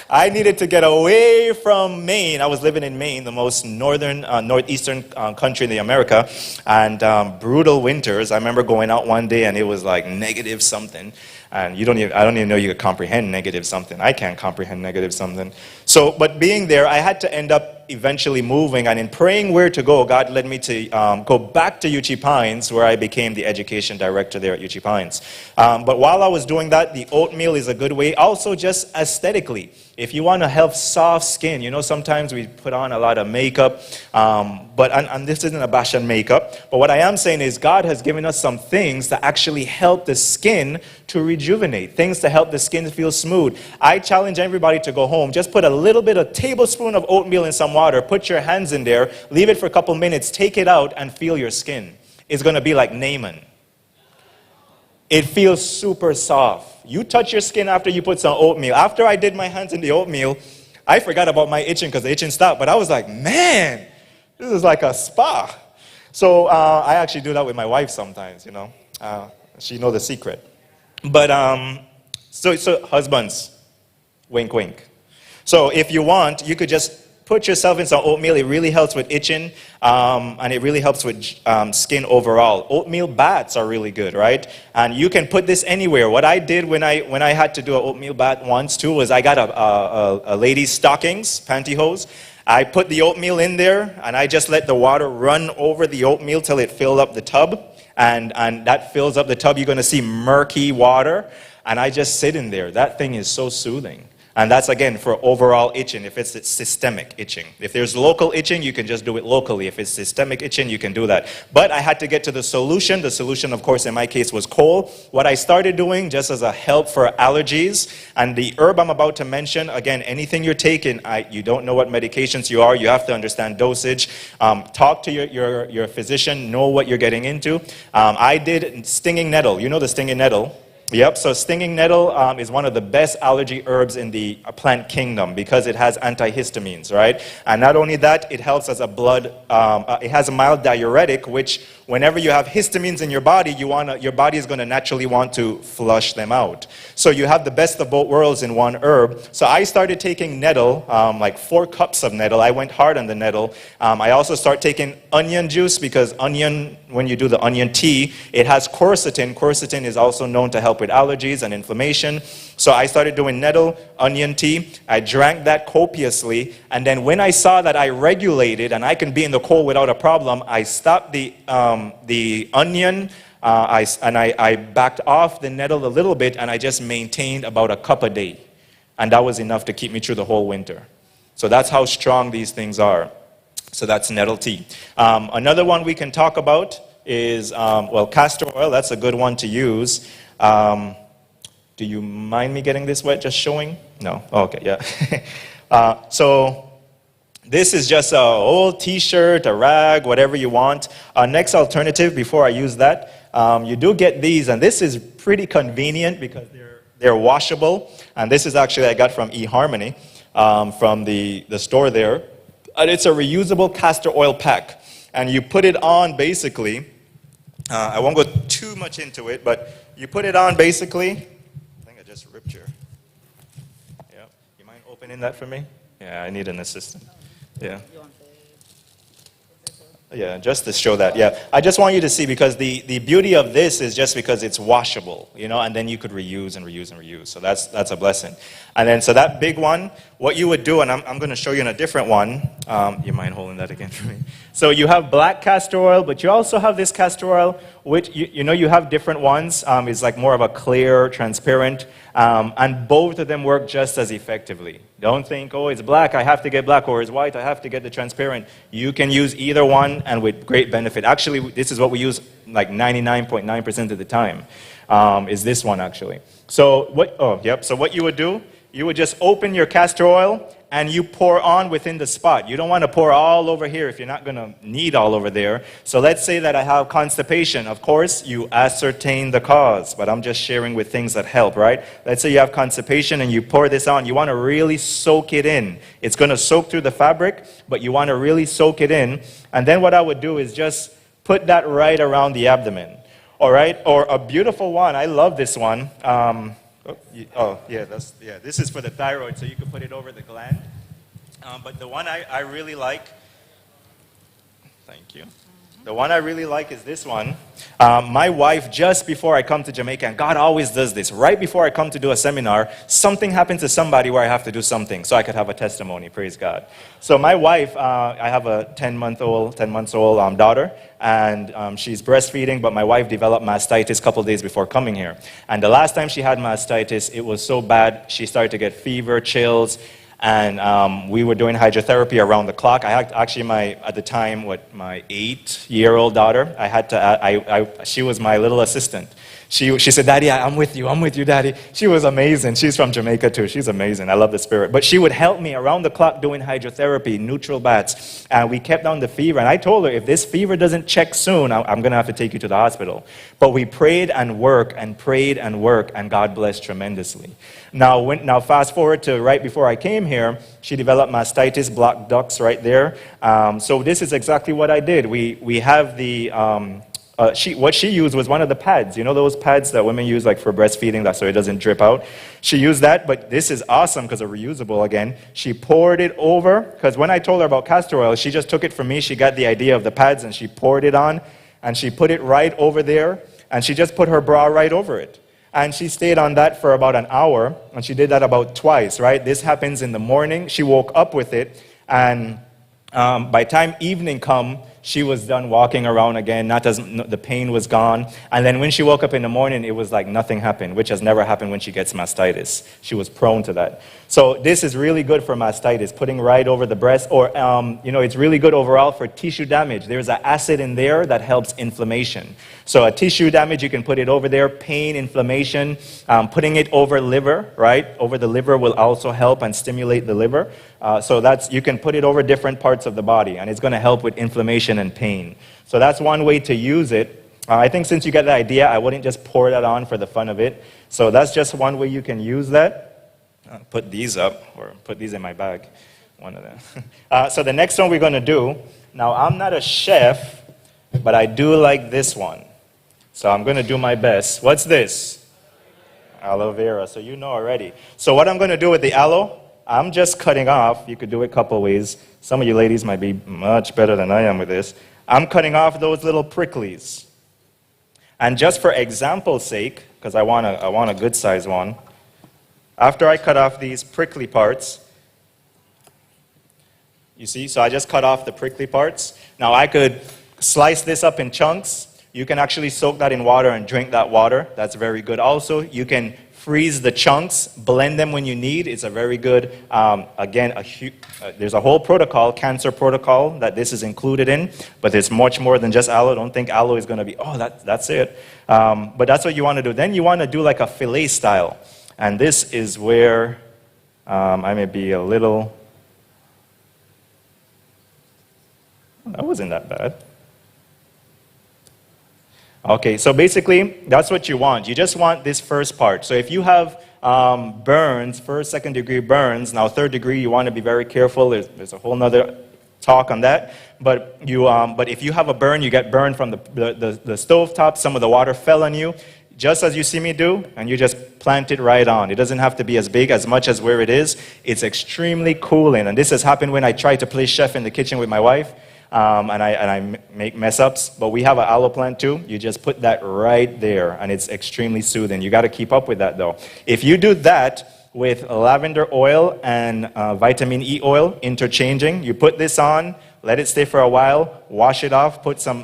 Speaker 2: I needed to get away from Maine. I was living in Maine, the most northeastern country in the America, and brutal winters. I remember going out one day and it was like negative something, and I don't even know you could comprehend negative something. I can't comprehend negative something. So, but being there, I had to end up eventually moving, and in praying where to go, God led me to go back to Uchee Pines, where I became the education director there at Uchee Pines. But while I was doing that, the oatmeal is a good way. Also, just aesthetically, if you want to have soft skin, you know, sometimes we put on a lot of makeup, and this isn't a bash on makeup, but what I am saying is God has given us some things to actually help the skin to rejuvenate, things to help the skin feel smooth. I challenge everybody to go home, just put a little bit, a tablespoon of oatmeal in some water, put your hands in there, leave it for a couple minutes, take it out, and feel your skin. It's going to be like Naaman. It feels super soft. You touch your skin after you put some oatmeal. After I did my hands in the oatmeal, I forgot about my itching because the itching stopped. But I was like, man, this is like a spa. So I actually do that with my wife sometimes, you know. She knows the secret. But so husbands, wink, wink. So if you want, you could just put yourself in some oatmeal. It really helps with itching, and it really helps with skin overall. Oatmeal baths are really good, right? And you can put this anywhere. What I did when I had to do an oatmeal bath once too was I got a lady's stockings, pantyhose. I put the oatmeal in there, and I just let the water run over the oatmeal till it filled up the tub. And that fills up the tub. You're going to see murky water. And I just sit in there. That thing is so soothing. And that's, again, for overall itching, if it's systemic itching. If there's local itching, you can just do it locally. If it's systemic itching, you can do that. But I had to get to the solution. The solution, of course, in my case was coal. What I started doing, just as a help for allergies, and the herb I'm about to mention, again, anything you're taking, you don't know what medications you are, you have to understand dosage. Talk to your physician, know what you're getting into. I did stinging nettle. You know the stinging nettle? Yep, so stinging nettle is one of the best allergy herbs in the plant kingdom because it has antihistamines, right? And not only that, it helps as a blood, it has a mild diuretic, which whenever you have histamines in your body, your body is going to naturally want to flush them out. So you have the best of both worlds in one herb. So I started taking nettle, like 4 cups of nettle. I went hard on the nettle. I also started taking onion juice because onion, when you do the onion tea, it has quercetin. Quercetin is also known to help with allergies and inflammation. So I started doing nettle, onion tea. I drank that copiously. And then when I saw that I regulated and I can be in the cold without a problem, I stopped the onion. I backed off the nettle a little bit, and I just maintained about a cup a day. And that was enough to keep me through the whole winter. So that's how strong these things are. So that's nettle tea. Another one we can talk about is, castor oil. That's a good one to use. Do you mind me getting this wet, just showing? No? Okay, yeah. So this is just an old t-shirt, a rag, whatever you want. Next alternative, before I use that, you do get these, and this is pretty convenient because they're washable. And this is actually I got from eHarmony, from the store there. And it's a reusable castor oil pack. And you put it on basically, I won't go too much into it, but you put it on basically, I think I just ripped your, yeah. You mind opening that for me? Yeah, I need an assistant. Yeah. Yeah, just to show that, yeah. I just want you to see, because the beauty of this is just because it's washable, you know, and then you could reuse and reuse and reuse. So that's a blessing. And then, so that big one, what you would do, and I'm going to show you in a different one. You mind holding that again for me? So you have black castor oil, but you also have this castor oil, which, you know, you have different ones. It's like more of a clear, transparent, and both of them work just as effectively. Don't think, oh, it's black, I have to get black, or it's white, I have to get the transparent. You can use either one, and with great benefit. Actually, this is what we use like 99.9% of the time, is this one actually. So what, so what you would do you would just open your castor oil and you pour on within the spot. You don't want to pour all over here if you're not going to need all over there. So let's say that I have constipation. Of course, you ascertain the cause, but I'm just sharing with things that help, right? Let's say you have constipation and you pour this on. You want to really soak it in. It's going to soak through the fabric, but you want to really soak it in. And then what I would do is just put that right around the abdomen, all right? Or a beautiful one, I love this one. This is for the thyroid, so you can put it over the gland. But the one I really like, thank you. The one I really like is this one. My wife, just before I come to Jamaica, and God always does this, right before I come to do a seminar, something happened to somebody where I have to do something, so I could have a testimony, praise God. So my wife, I have a 10 months old daughter, and she's breastfeeding, but my wife developed mastitis a couple days before coming here. And the last time she had mastitis, it was so bad, she started to get fever, chills, and we were doing hydrotherapy around the clock. I had actually at the time, my 8-year-old daughter, she was my little assistant. She said, Daddy, I'm with you, Daddy. She was amazing. She's from Jamaica too. She's amazing. I love the spirit. But she would help me around the clock doing hydrotherapy, neutral baths. And we kept down the fever. And I told her, if this fever doesn't check soon, I'm going to have to take you to the hospital. But we prayed and worked, and God blessed tremendously. Now fast forward to right before I came here, she developed mastitis, blocked ducts right there. So this is exactly what I did. We have the... what she used was one of the pads. You know those pads that women use like for breastfeeding, so it doesn't drip out? She used that, but this is awesome because it's reusable again. She poured it over, because when I told her about castor oil, she just took it from me. She got the idea of the pads and she poured it on, and she put it right over there, and she just put her bra right over it. And she stayed on that for about an hour, and she did that about twice, right? This happens in the morning. She woke up with it, and by time evening come, she was done walking around again, the pain was gone. And then when she woke up in the morning, it was like nothing happened, which has never happened when she gets mastitis. She was prone to that. So this is really good for mastitis, putting right over the breast, or it's really good overall for tissue damage. There's an acid in there that helps inflammation. So a tissue damage, you can put it over there, pain, inflammation, putting it over liver, right? Over the liver will also help and stimulate the liver. You can put it over different parts of the body, and it's going to help with inflammation and pain. So that's one way to use it. I think since you get the idea, I wouldn't just pour that on for the fun of it. So that's just one way you can use that. Put these up, or put these in my bag. One of them. So the next one we're going to do, now I'm not a chef, but I do like this one. So I'm going to do my best. What's this? Aloe vera. So you know already. So what I'm going to do with the aloe, I'm just cutting off. You could do it a couple ways. Some of you ladies might be much better than I am with this. I'm cutting off those little pricklies. And just for example's sake, because I want a good size one, after I cut off these prickly parts, you see, so I just cut off the prickly parts. Now I could slice this up in chunks. You can actually soak that in water and drink that water. That's very good. Also, you can freeze the chunks, blend them when you need. It's a very good, there's a whole protocol, cancer protocol, that this is included in, but there's much more than just aloe. Don't think aloe is going to be, that's it. But that's what you want to do. Then you want to do like a fillet style. And this is where I may be a little, that wasn't that bad. Okay, so basically, that's what you want. You just want this first part. So if you have burns, first, second degree burns, now third degree, you want to be very careful. There's a whole nother talk on that. But if you have a burn, you get burned from the stove top, some of the water fell on you, just as you see me do, and you just plant it right on. It doesn't have to be as big as much as where it is. It's extremely cooling. And this has happened when I try to play chef in the kitchen with my wife. And I make mess ups, but we have an aloe plant too. You just put that right there, and it's extremely soothing. You got to keep up with that though. If you do that with lavender oil and vitamin E oil interchanging, you put this on, let it stay for a while, wash it off, put some,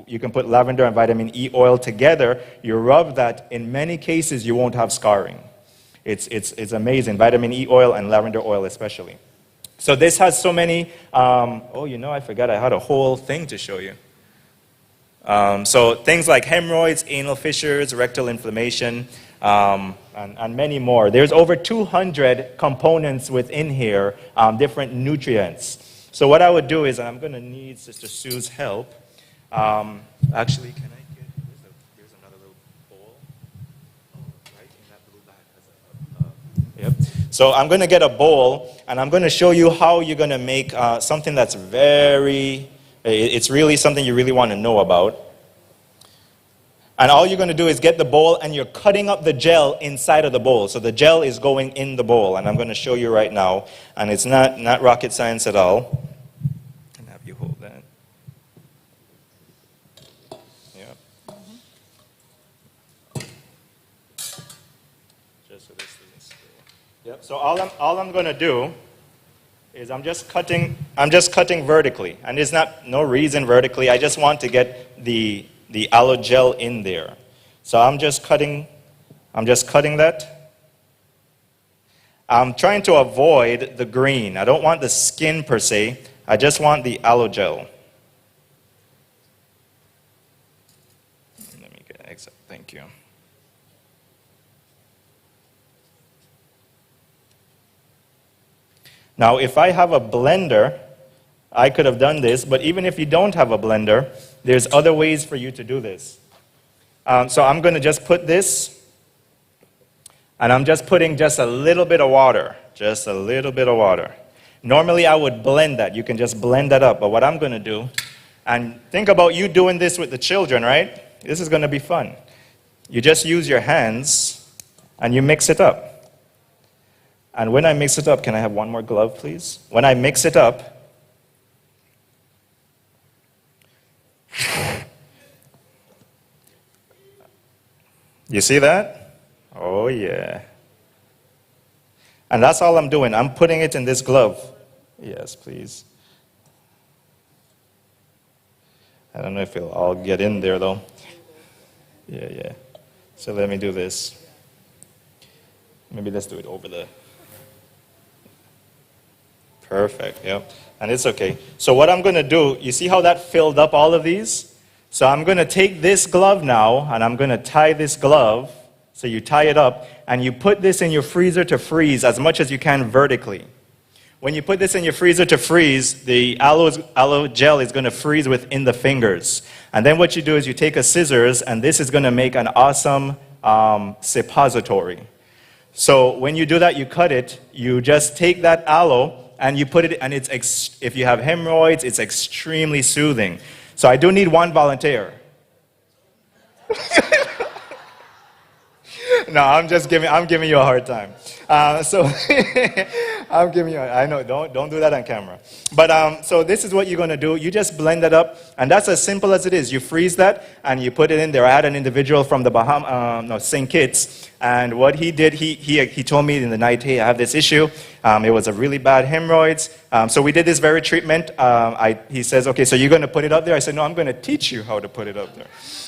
Speaker 2: you can put lavender and vitamin E oil together. You rub that. In many cases, you won't have scarring. It's amazing. Vitamin E oil and lavender oil especially. So this has so many, I forgot I had a whole thing to show you. So things like hemorrhoids, anal fissures, rectal inflammation, and many more. There's over 200 components within here, different nutrients. So what I would do is, and I'm going to need Sister Sue's help. Actually, can I get, there's another little bowl. Oh, right in that blue bag has yep. So I'm going to get a bowl, and I'm going to show you how you're going to make something that's it's really something you really want to know about. And all you're going to do is get the bowl, and you're cutting up the gel inside of the bowl. So the gel is going in the bowl, and I'm going to show you right now. And it's not rocket science at all. Can I have you hold that? Yeah. Just so this doesn't spill. Yep. So all I'm going to do is I'm just cutting vertically, and there's no reason vertically. I just want to get the aloe gel in there. So I'm just cutting that. I'm trying to avoid the green. I don't want the skin per se. I just want the aloe gel. Let me get exact. Thank you. Now, if I have a blender, I could have done this, but even if you don't have a blender, there's other ways for you to do this. So I'm going to just put this, and I'm just putting just a little bit of water, just a little bit of water. Normally I would blend that. You can just blend that up, but what I'm going to do, and think about you doing this with the children, right? This is going to be fun. You just use your hands, and you mix it up. And when I mix it up, can I have one more glove, please? When I mix it up, you see that? Oh, yeah. And that's all I'm doing. I'm putting it in this glove. Yes, please. I don't know if it'll all get in there, though. Yeah. So let me do this. Maybe let's do it over the... Perfect, yep. And it's okay. So what I'm going to do, you see how that filled up all of these? So I'm going to take this glove now, and I'm going to tie this glove. So you tie it up, and you put this in your freezer to freeze as much as you can vertically. When you put this in your freezer to freeze, the aloe gel is going to freeze within the fingers. And then what you do is you take a scissors, and this is going to make an awesome suppository. So when you do that, you cut it, you just take that aloe, and you put it, and if you have hemorrhoids, it's extremely soothing. So I do need one volunteer. No, I'm giving you a hard time. I'm giving you, I know, don't do that on camera. But so this is what you're going to do. You just blend it up, and that's as simple as it is. You freeze that, and you put it in there. I had an individual from the St. Kitts, and what he did, he told me in the night, hey, I have this issue. It was a really bad hemorrhoids. So we did this very treatment. He says, okay, so you're going to put it up there? I said, no, I'm going to teach you how to put it up there.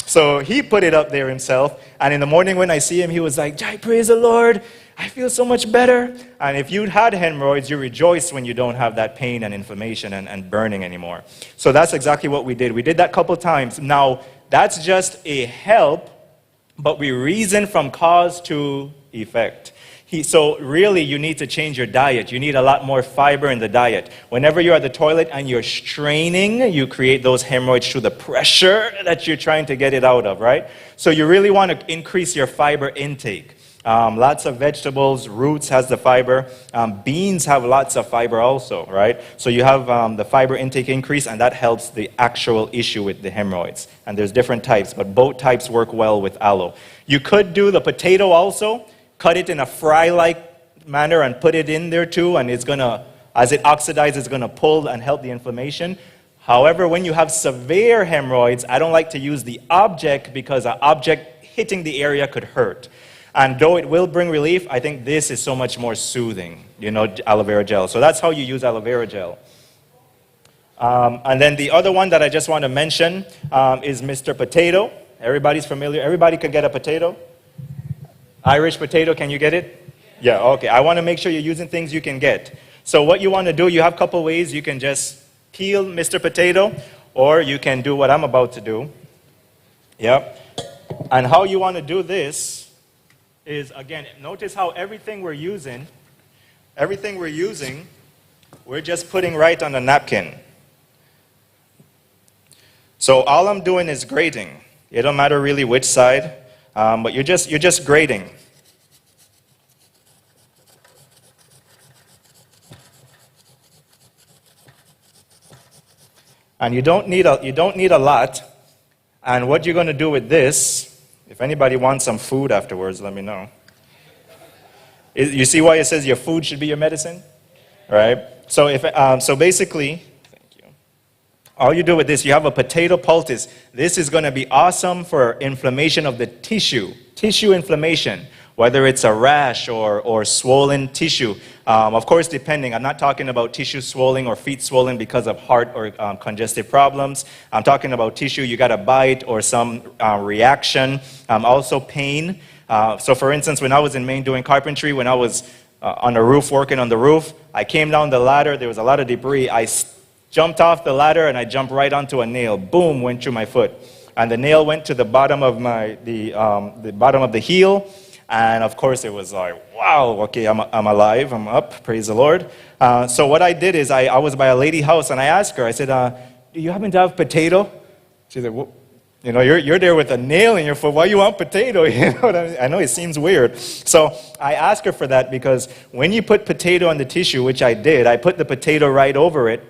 Speaker 2: So he put it up there himself, and in the morning when I see him, he was like, Jai, praise the Lord, I feel so much better. And if you'd had hemorrhoids, you rejoice when you don't have that pain and inflammation and burning anymore. So that's exactly what we did. We did that a couple times. Now, that's just a help, but we reason from cause to effect. So really, you need to change your diet. You need a lot more fiber in the diet. Whenever you're at the toilet and you're straining, you create those hemorrhoids through the pressure that you're trying to get it out of, right? So you really want to increase your fiber intake. Lots of vegetables, roots has the fiber. Beans have lots of fiber also, right? So you have the fiber intake increase, and that helps the actual issue with the hemorrhoids. And there's different types, but both types work well with aloe. You could do the potato also. Cut it in a fry-like manner and put it in there too, and it's going to, as it oxidizes, it's going to pull and help the inflammation. However, when you have severe hemorrhoids, I don't like to use the object because an object hitting the area could hurt. And though it will bring relief, I think this is so much more soothing, aloe vera gel. So that's how you use aloe vera gel. And then the other one that I just want to mention is Mr. Potato. Everybody's familiar. Everybody can get a potato. Irish potato, can you get it? Yeah, okay. I want to make sure you're using things you can get. So what you want to do, you have a couple ways. You can just peel Mr. Potato, or you can do what I'm about to do. Yep. And how you want to do this is, again, notice how everything we're using, we're just putting right on the napkin. So all I'm doing is grating. It don't matter really which side, but you're just grating. And you don't need a lot. And what you're going to do with this, if anybody wants some food afterwards, let me know. You see why it says your food should be your medicine? Right? So so basically, thank you. All you do with this, you have a potato poultice. This is going to be awesome for inflammation of the tissue inflammation, whether it's a rash or swollen tissue. Of course, depending. I'm not talking about tissue swelling or feet swollen because of heart or congestive problems. I'm talking about tissue, you got a bite or some reaction. Also pain. So for instance, when I was in Maine doing carpentry, when I was on the roof, working on the roof, I came down the ladder, there was a lot of debris. I jumped off the ladder and I jumped right onto a nail. Boom, went through my foot. And the nail went to the bottom of the bottom of the heel. And of course, it was like, wow, okay, I'm alive, I'm up, praise the Lord. So what I did is I was by a lady house and I asked her, I said, do you happen to have potato? She said, well, you know, you're there with a nail in your foot, why you want potato? You know what I mean? I know it seems weird. So I asked her for that because when you put potato on the tissue, which I did, I put the potato right over it.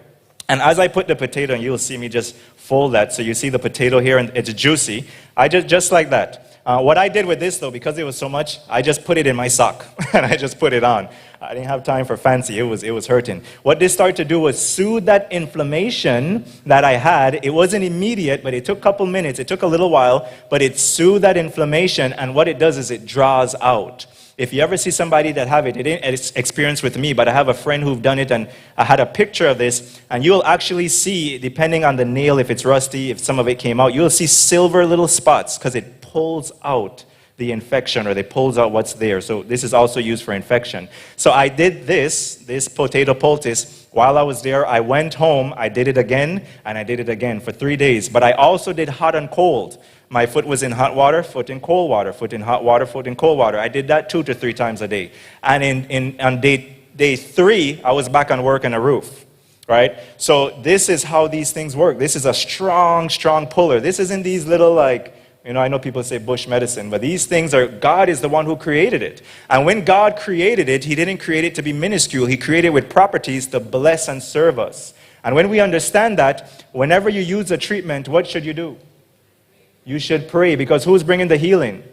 Speaker 2: And as I put the potato, and you'll see me just fold that, so you see the potato here and it's juicy. I just like that. What I did with this, though, because it was so much, I just put it in my sock, and I just put it on. I didn't have time for fancy. It was hurting. What this started to do was soothe that inflammation that I had. It wasn't immediate, but it took a couple minutes. It took a little while, but it soothed that inflammation, and what it does is it draws out. If you ever see somebody that have it didn't experience with me, but I have a friend who've done it, and I had a picture of this, and you'll actually see, depending on the nail, if it's rusty, if some of it came out, you'll see silver little spots, because it pulls out the infection, or they pulls out what's there. So this is also used for infection. So I did this potato poultice while I was there. I went home, I did it again, and I did it again for 3 days. But I also did hot and cold. My foot was in hot water, foot in cold water, foot in hot water, foot in cold water. I did that 2 to 3 times a day. And on day 3, I was back on work on a roof, right? So this is how these things work. This is a strong, strong puller. This isn't these little, like, you know, I know people say bush medicine, but these things are, God is the one who created it. And when God created it, He didn't create it to be minuscule. He created it with properties to bless and serve us. And when we understand that, whenever you use a treatment, what should you do? You should pray, because who's bringing the healing?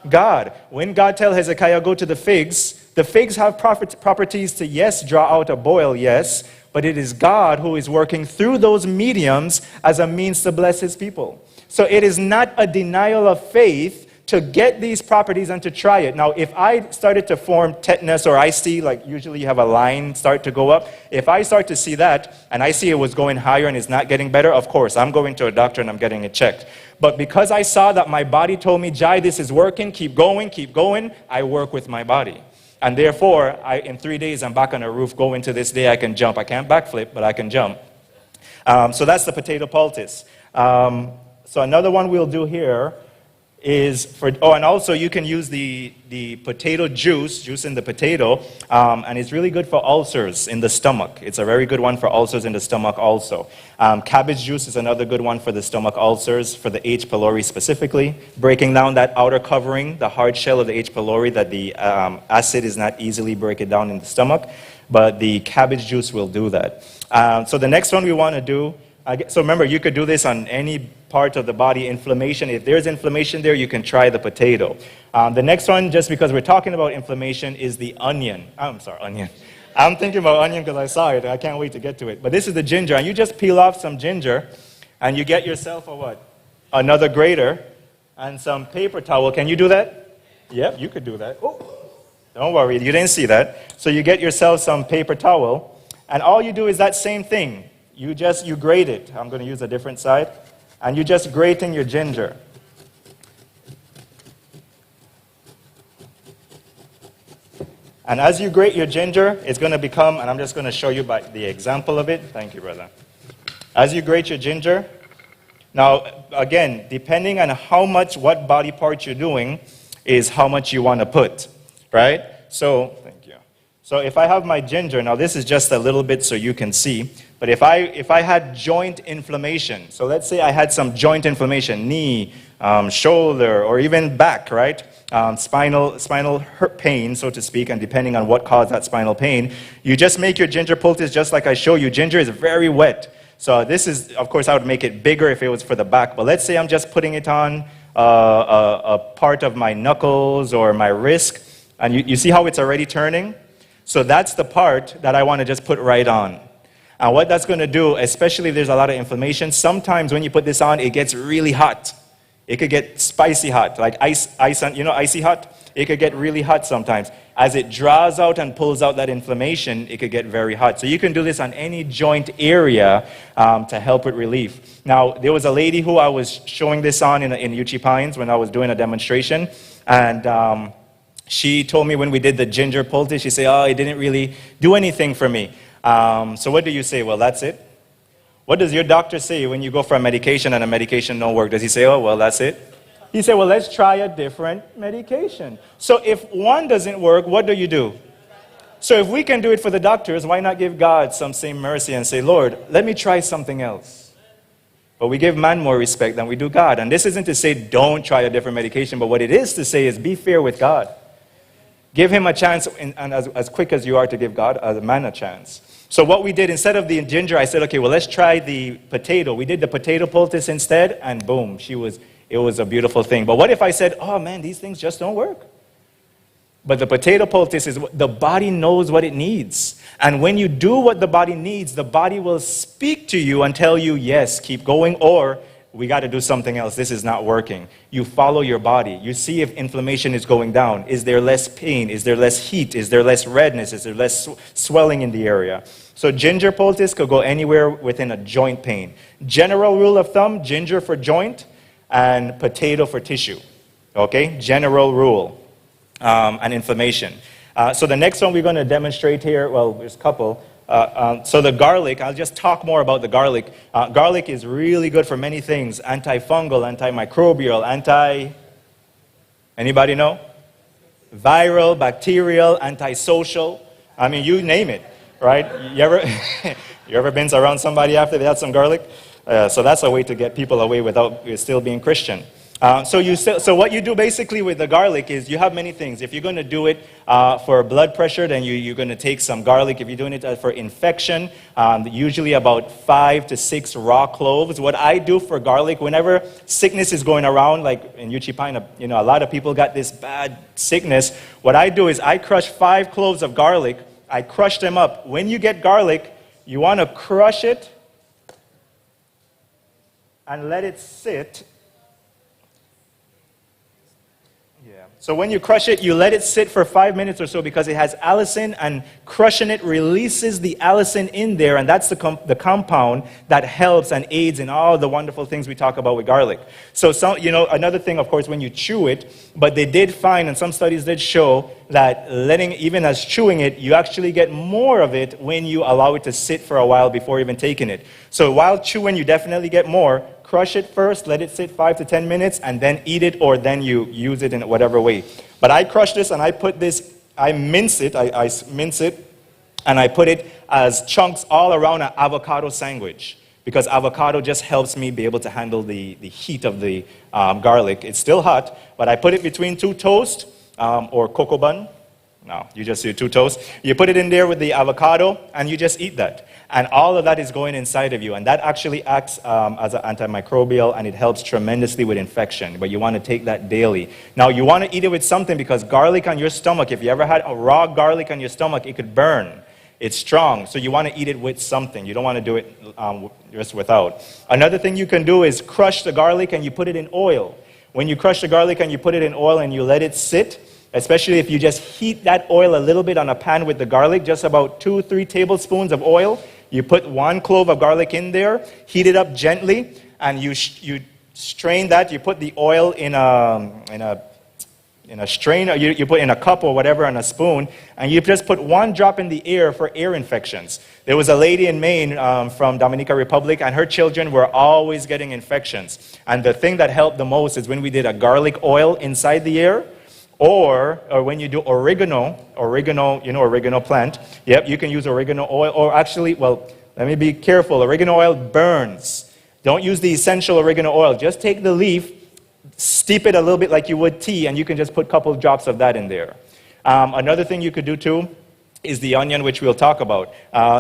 Speaker 2: God. When God tells Hezekiah, go to the figs have properties to, yes, draw out a boil, yes, but it is God who is working through those mediums as a means to bless His people. So it is not a denial of faith to get these properties and to try it. Now, if I started to form tetanus, or I see, like usually you have a line start to go up, if I start to see that and I see it was going higher and it's not getting better, of course, I'm going to a doctor and I'm getting it checked. But because I saw that my body told me, Jai, this is working, keep going, I work with my body. And therefore, in 3 days, I'm back on a roof going to this day. I can jump. I can't backflip, but I can jump. So that's the potato poultice. So another one we'll do here is for, and also you can use the potato juice in the potato, and it's really good for ulcers in the stomach. It's a very good one for ulcers in the stomach also. Cabbage juice is another good one for the stomach ulcers, for the H. pylori specifically, breaking down that outer covering, the hard shell of the H. pylori, that the acid is not easily break it down in the stomach, but the cabbage juice will do that. So the next one we want to do, so remember, you could do this on any part of the body, inflammation. If there's inflammation there, you can try the potato. The next one, just because we're talking about inflammation, is the onion. I'm sorry, onion. I'm thinking about onion because I saw it. I can't wait to get to it. But this is the ginger. And you just peel off some ginger, and you get yourself a what? Another grater and some paper towel. Can you do that? Yep, you could do that. Oh, don't worry, you didn't see that. So you get yourself some paper towel, and all you do is that same thing. You grate it. I'm going to use a different side. And you just grate in your ginger. And as you grate your ginger, it's going to become, and I'm just going to show you by the example of it. Thank you, brother. As you grate your ginger, now, again, depending on what body part you're doing, is how much you want to put, right? So, thank you. So if I have my ginger, now this is just a little bit so you can see, but if I had joint inflammation, so let's say I had some joint inflammation, knee, shoulder, or even back, right? Spinal hurt pain, so to speak, and depending on what caused that spinal pain, you just make your ginger poultice just like I show you. Ginger is very wet. So this is, of course, I would make it bigger if it was for the back, but let's say I'm just putting it on a part of my knuckles or my wrist, and you see how it's already turning? So that's the part that I want to just put right on. And what that's going to do, especially if there's a lot of inflammation, sometimes when you put this on, it gets really hot. It could get spicy hot, like ice, you know, icy hot? It could get really hot sometimes. As it draws out and pulls out that inflammation, it could get very hot. So you can do this on any joint area to help with relief. Now, there was a lady who I was showing this on in Uchee Pines when I was doing a demonstration, and she told me when we did the ginger poultice, she said, oh, it didn't really do anything for me. So what do you say? Well, that's it. What does your doctor say when you go for a medication and a medication don't work? Does he say, oh, well, that's it? He said, well, let's try a different medication. So if one doesn't work, what do you do? So if we can do it for the doctors, why not give God some same mercy and say, Lord, let me try something else? But we give man more respect than we do God. And this isn't to say don't try a different medication, but what it is to say is be fair with God. Give him a chance, and as quick as you are to give God, as a man, a chance. So what we did, instead of the ginger, I said, okay, well, let's try the potato. We did the potato poultice instead, and boom, it was a beautiful thing. But what if I said, oh, man, these things just don't work? But the potato poultice is, the body knows what it needs. And when you do what the body needs, the body will speak to you and tell you, yes, keep going, or we got to do something else. This is not working. You follow your body. You see if inflammation is going down. Is there less pain? Is there less heat? Is there less redness? Is there less swelling in the area? So ginger poultice could go anywhere within a joint pain. General rule of thumb, ginger for joint and potato for tissue. Okay? General rule. And inflammation. So the next one we're going to demonstrate here, well, there's a couple. So the garlic, I'll just talk more about the garlic. Garlic is really good for many things. Antifungal, antimicrobial, anybody know? Viral, bacterial, antisocial. I mean, you name it, right? You ever been around somebody after they had some garlic? So that's a way to get people away without still being Christian. So what you do basically with the garlic is you have many things. If you're going to do it for blood pressure, then you're going to take some garlic. If you're doing it for infection, usually about 5 to 6 raw cloves. What I do for garlic, whenever sickness is going around, like in Uchee Pine, you know, a lot of people got this bad sickness. What I do is I crush 5 cloves of garlic. I crush them up. When you get garlic, you want to crush it and let it sit. So when you crush it, you let it sit for 5 minutes or so because it has allicin, and crushing it releases the allicin in there, and that's the compound that helps and aids in all the wonderful things we talk about with garlic. So another thing, of course, when you chew it, but they did find, and some studies did show, that even as chewing it, you actually get more of it when you allow it to sit for a while before even taking it. So while chewing, you definitely get more. Crush it first, let it sit 5 to 10 minutes, and then eat it, or then you use it in whatever way. But I crush this, and I put this, I mince it, and I put it as chunks all around an avocado sandwich, because avocado just helps me be able to handle the heat of the garlic. It's still hot, but I put it between 2 toast or cocoa bun. No, you just do 2 toasts. You put it in there with the avocado, and you just eat that. And all of that is going inside of you. And that actually acts as an antimicrobial, and it helps tremendously with infection. But you want to take that daily. Now, you want to eat it with something, because garlic on your stomach, if you ever had a raw garlic on your stomach, it could burn. It's strong. So you want to eat it with something. You don't want to do it just without. Another thing you can do is crush the garlic and you put it in oil. When you crush the garlic and you put it in oil and you let it sit, especially if you just heat that oil a little bit on a pan with the garlic, just about 2-3 tablespoons of oil. You put 1 clove of garlic in there, heat it up gently, and you strain that. You put the oil in a strainer. You put in a cup or whatever on a spoon, and you just put 1 drop in the air for ear infections. There was a lady in Maine from Dominican Republic, and her children were always getting infections. And the thing that helped the most is when we did a garlic oil inside the ear. Or when you do oregano, you know oregano plant. Yep, you can use oregano oil. Or actually, well, let me be careful. Oregano oil burns. Don't use the essential oregano oil. Just take the leaf, steep it a little bit like you would tea, and you can just put a couple of drops of that in there. Another thing you could do too is the onion, which we'll talk about.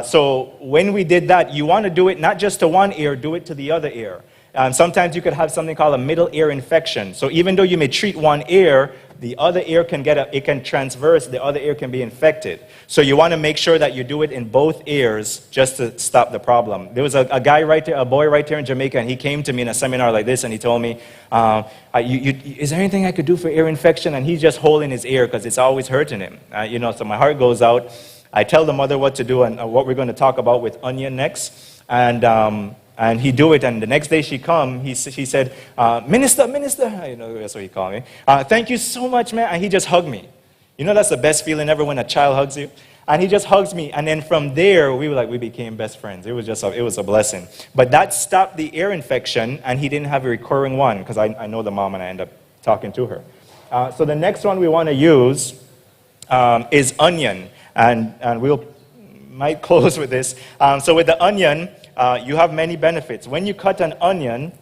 Speaker 2: So when we did that, you want to do it not just to one ear, do it to the other ear. Sometimes you could have something called a middle ear infection. So even though you may treat one ear, the other ear can it can transverse, the other ear can be infected. So you want to make sure that you do it in both ears just to stop the problem. There was a guy right there, a boy right there in Jamaica, and he came to me in a seminar like this, and he told me, is there anything I could do for ear infection? And he's just holding his ear because it's always hurting him. So my heart goes out. I tell the mother what to do and what we're going to talk about with onion next. And he do it, and the next day she come, he said, Minister, that's what he called me. Thank you so much, man. And he just hugged me. You know, that's the best feeling ever when a child hugs you. And he just hugs me. And then from there, we became best friends. It was a blessing. But that stopped the ear infection, and he didn't have a recurring one, because I know the mom, and I end up talking to her. So the next one we want to use is onion. And might close with this. So with the onion, you have many benefits. When you cut an onion,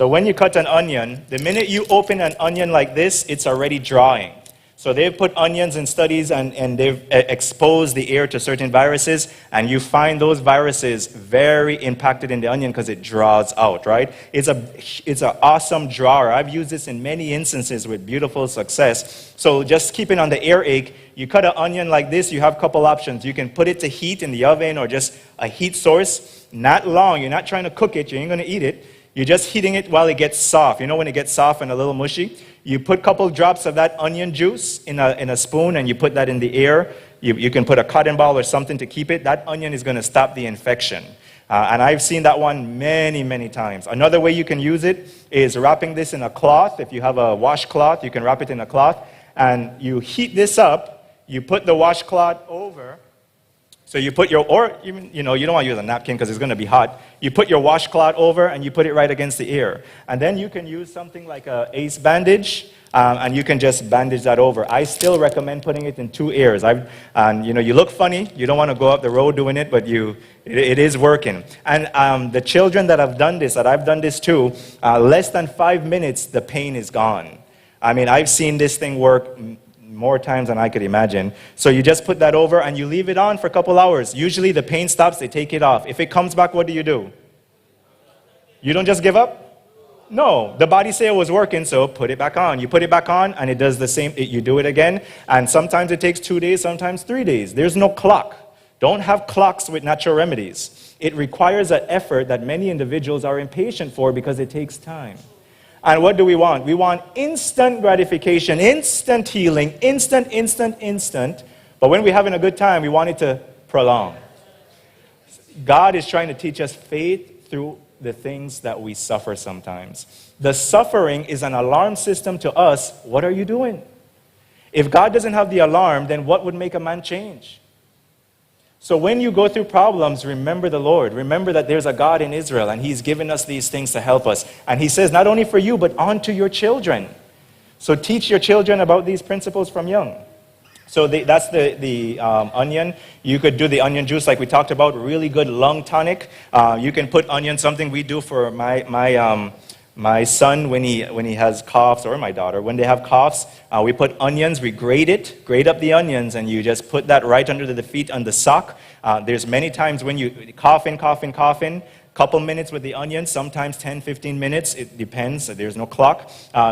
Speaker 2: So when you cut an onion, the minute you open an onion like this, it's already drying. So they've put onions in studies and they've exposed the air to certain viruses, and you find those viruses very impacted in the onion because it draws out, right? It's an awesome drawer. I've used this in many instances with beautiful success. So just keeping on the earache, you cut an onion like this, you have a couple options. You can put it to heat in the oven or just a heat source. Not long. You're not trying to cook it. You ain't going to eat it. You're just heating it while it gets soft. You know when it gets soft and a little mushy? You put a couple drops of that onion juice in a spoon, and you put that in the air. You can put a cotton ball or something to keep it. That onion is going to stop the infection. And I've seen that one many, many times. Another way you can use it is wrapping this in a cloth. If you have a washcloth, you can wrap it in a cloth. And you heat this up. You put the washcloth over. So you put you don't want to use a napkin because it's going to be hot. You put your washcloth over and you put it right against the ear. And then you can use something like a ace bandage, and you can just bandage that over. I still recommend putting it in 2 ears. You look funny. You don't want to go up the road doing it, but it is working. And the children that I've done this too, less than 5 minutes, the pain is gone. I mean, I've seen this thing work more times than I could imagine. So you just put that over and you leave it on for a couple hours. Usually the pain stops, they take it off. If it comes back, what do? You don't just give up? No. The body say it was working, so put it back on. You put it back on and it does the same. You do it again, and sometimes it takes 2 days, sometimes 3 days. There's no clock. Don't have clocks with natural remedies. It requires an effort that many individuals are impatient for because it takes time. And what do we want? We want instant gratification, instant healing, instant. But when we're having a good time, we want it to prolong. God is trying to teach us faith through the things that we suffer sometimes. The suffering is an alarm system to us. What are you doing? If God doesn't have the alarm, then what would make a man change? So when you go through problems, remember the Lord. Remember that there's a God in Israel, and He's given us these things to help us. And He says, not only for you, but onto your children. So teach your children about these principles from young. So that's the onion. You could do the onion juice like we talked about, really good lung tonic. You can put onion, something we do for my son when he has coughs, or my daughter, when they have coughs, we put onions, we grate up the onions, and you just put that right under the feet on the sock. There's many times when you coughing, couple minutes with the onions, sometimes 10, 15 minutes, it depends, there's no clock.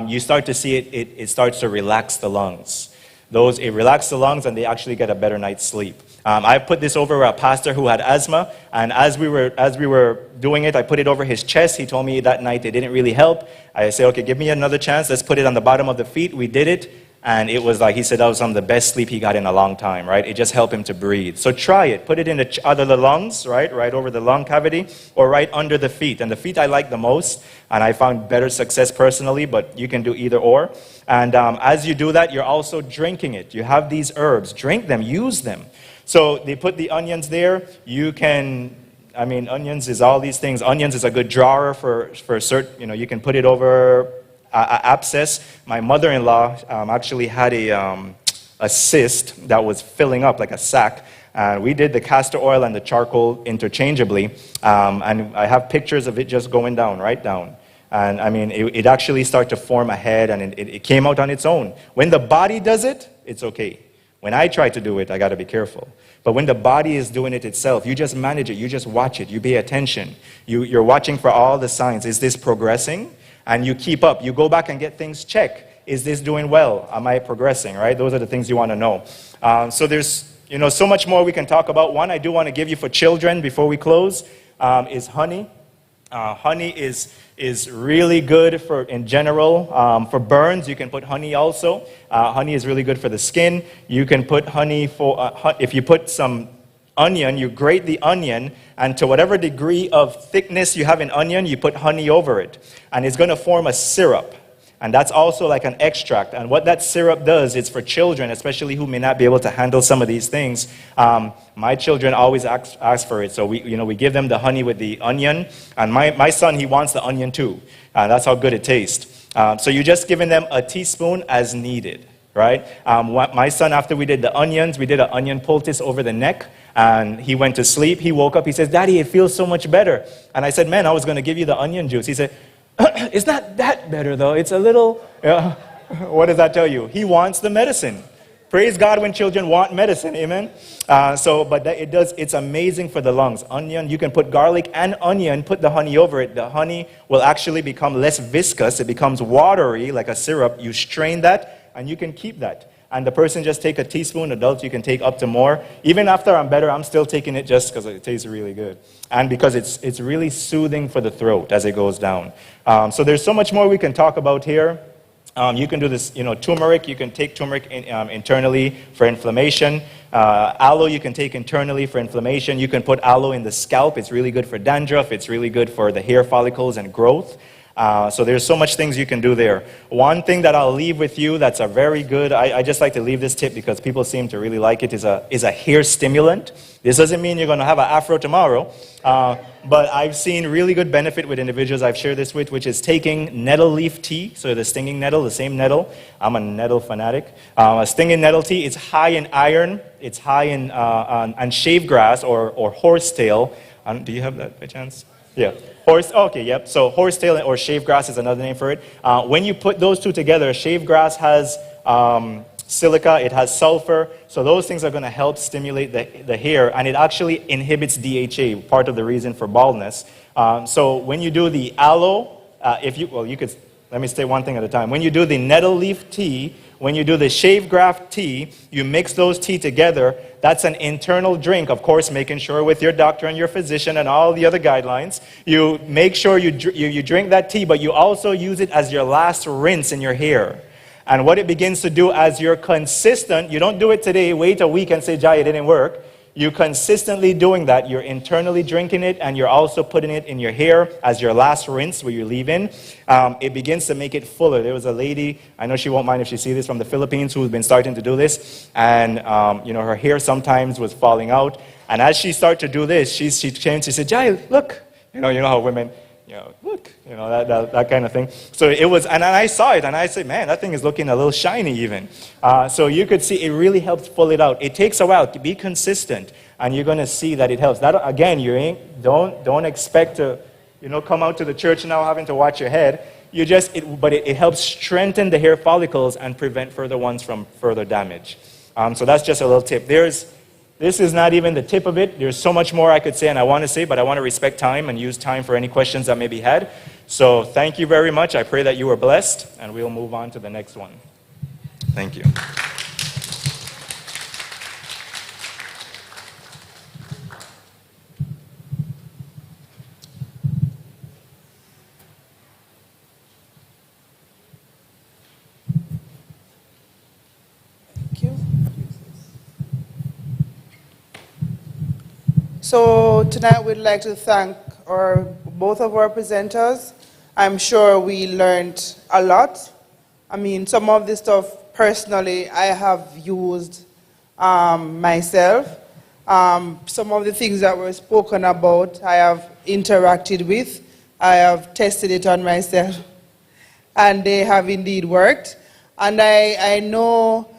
Speaker 2: You start to see it starts to relax the lungs. It relaxes the lungs, and they actually get a better night's sleep. I put this over a pastor who had asthma, and as we were doing it, I put it over his chest. He told me that night it didn't really help. I said, okay, give me another chance. Let's put it on the bottom of the feet. We did it, and it was like, he said that was some of the best sleep he got in a long time, right? It just helped him to breathe. So try it. Put it in under the lungs, right over the lung cavity, or right under the feet. And the feet I like the most, and I found better success personally, but you can do either or. And as you do that, you're also drinking it. You have these herbs. Drink them. Use them. So they put the onions there. You can I mean, onions is all these things. Onions is a good drawer for certain, you can put it over abscess. My mother-in-law actually had a cyst that was filling up like a sack. And we did the castor oil and the charcoal interchangeably. And I have pictures of it just going down, right down. And I mean, it actually started to form a head, and it came out on its own. When the body does it, it's okay. When I try to do it, I got to be careful. But when the body is doing it itself, you just manage it, you just watch it, you pay attention. You're watching for all the signs. Is this progressing? And you keep up. You go back and get things checked. Is this doing well? Am I progressing, right? Those are the things you want to know. So there's, so much more we can talk about. One I do want to give you for children before we close is honey. Honey is really good in general. For burns, you can put honey also. Honey is really good for the skin. You can put honey if you put some onion, you grate the onion, and to whatever degree of thickness you have in onion, you put honey over it. And it's going to form a syrup. And that's also like an extract. And what that syrup does, it's for children, especially who may not be able to handle some of these things. My children always ask for it. So we give them the honey with the onion. And my son, he wants the onion too. That's how good it tastes. So you're just giving them a teaspoon as needed, right? My son, after we did the onions, we did an onion poultice over the neck. And he went to sleep. He woke up. He says, "Daddy, it feels so much better." And I said, "Man, I was going to give you the onion juice." He said, "It's not that better, though. It's a little..." What does that tell you? He wants the medicine. Praise God when children want medicine. Amen? It's amazing for the lungs. Onion, you can put garlic and onion, put the honey over it. The honey will actually become less viscous. It becomes watery, like a syrup. You strain that, and you can keep that. And the person just take a teaspoon. Adults, you can take up to more. Even after I'm better, I'm still taking it just because it tastes really good. And because it's really soothing for the throat as it goes down. So there's so much more we can talk about here. You can do this, turmeric. You can take turmeric internally for inflammation. Aloe you can take internally for inflammation. You can put aloe in the scalp. It's really good for dandruff. It's really good for the hair follicles and growth. So there's so much things you can do there. One thing that I'll leave with you that's a very good, I just like to leave this tip because people seem to really like it, is a hair stimulant. This doesn't mean you're going to have an afro tomorrow, but I've seen really good benefit with individuals I've shared this with, which is taking nettle leaf tea, so the stinging nettle, the same nettle. I'm a nettle fanatic. A stinging nettle tea, it's high in iron, it's high in shave grass or horsetail. Do you have that by chance? Yeah. So horsetail or shave grass is another name for it. When you put those two together, shave grass has silica, it has sulfur, so those things are going to help stimulate the hair, and it actually inhibits DHA, part of the reason for baldness. So when you do the aloe, let me say one thing at a time. When you do the nettle leaf tea, when you do the shave grass tea, you mix those tea together. That's an internal drink, of course, making sure with your doctor and your physician and all the other guidelines. You make sure you drink that tea, but you also use it as your last rinse in your hair. And what it begins to do as you're consistent, you don't do it today, wait a week and say, "Jai, it didn't work." You consistently doing that, you're internally drinking it, and you're also putting it in your hair as your last rinse where you leave in. It begins to make it fuller. There was a lady, I know she won't mind if she sees this, from the Philippines who's been starting to do this, and her hair sometimes was falling out. And as she started to do this, she said, "Jai, look." You know how women, look, that kind of thing. So it was, and I saw it, and I said, "Man, that thing is looking a little shiny even." So you could see it really helps pull it out. It takes a while to be consistent, and you're going to see that it helps. That again, don't expect to, come out to the church now having to watch your head. But it helps strengthen the hair follicles and prevent further ones from further damage. So that's just a little tip. This is not even the tip of it. There's so much more I could say and I want to say, but I want to respect time and use time for any questions that may be had. So thank you very much. I pray that you were blessed, and we'll move on to the next one. Thank you.
Speaker 5: So tonight we'd like to thank both of our presenters. I'm sure we learned a lot. I mean, some of this stuff personally I have used myself. Some of the things that were spoken about, I have interacted with. I have tested it on myself, and they have indeed worked. And I know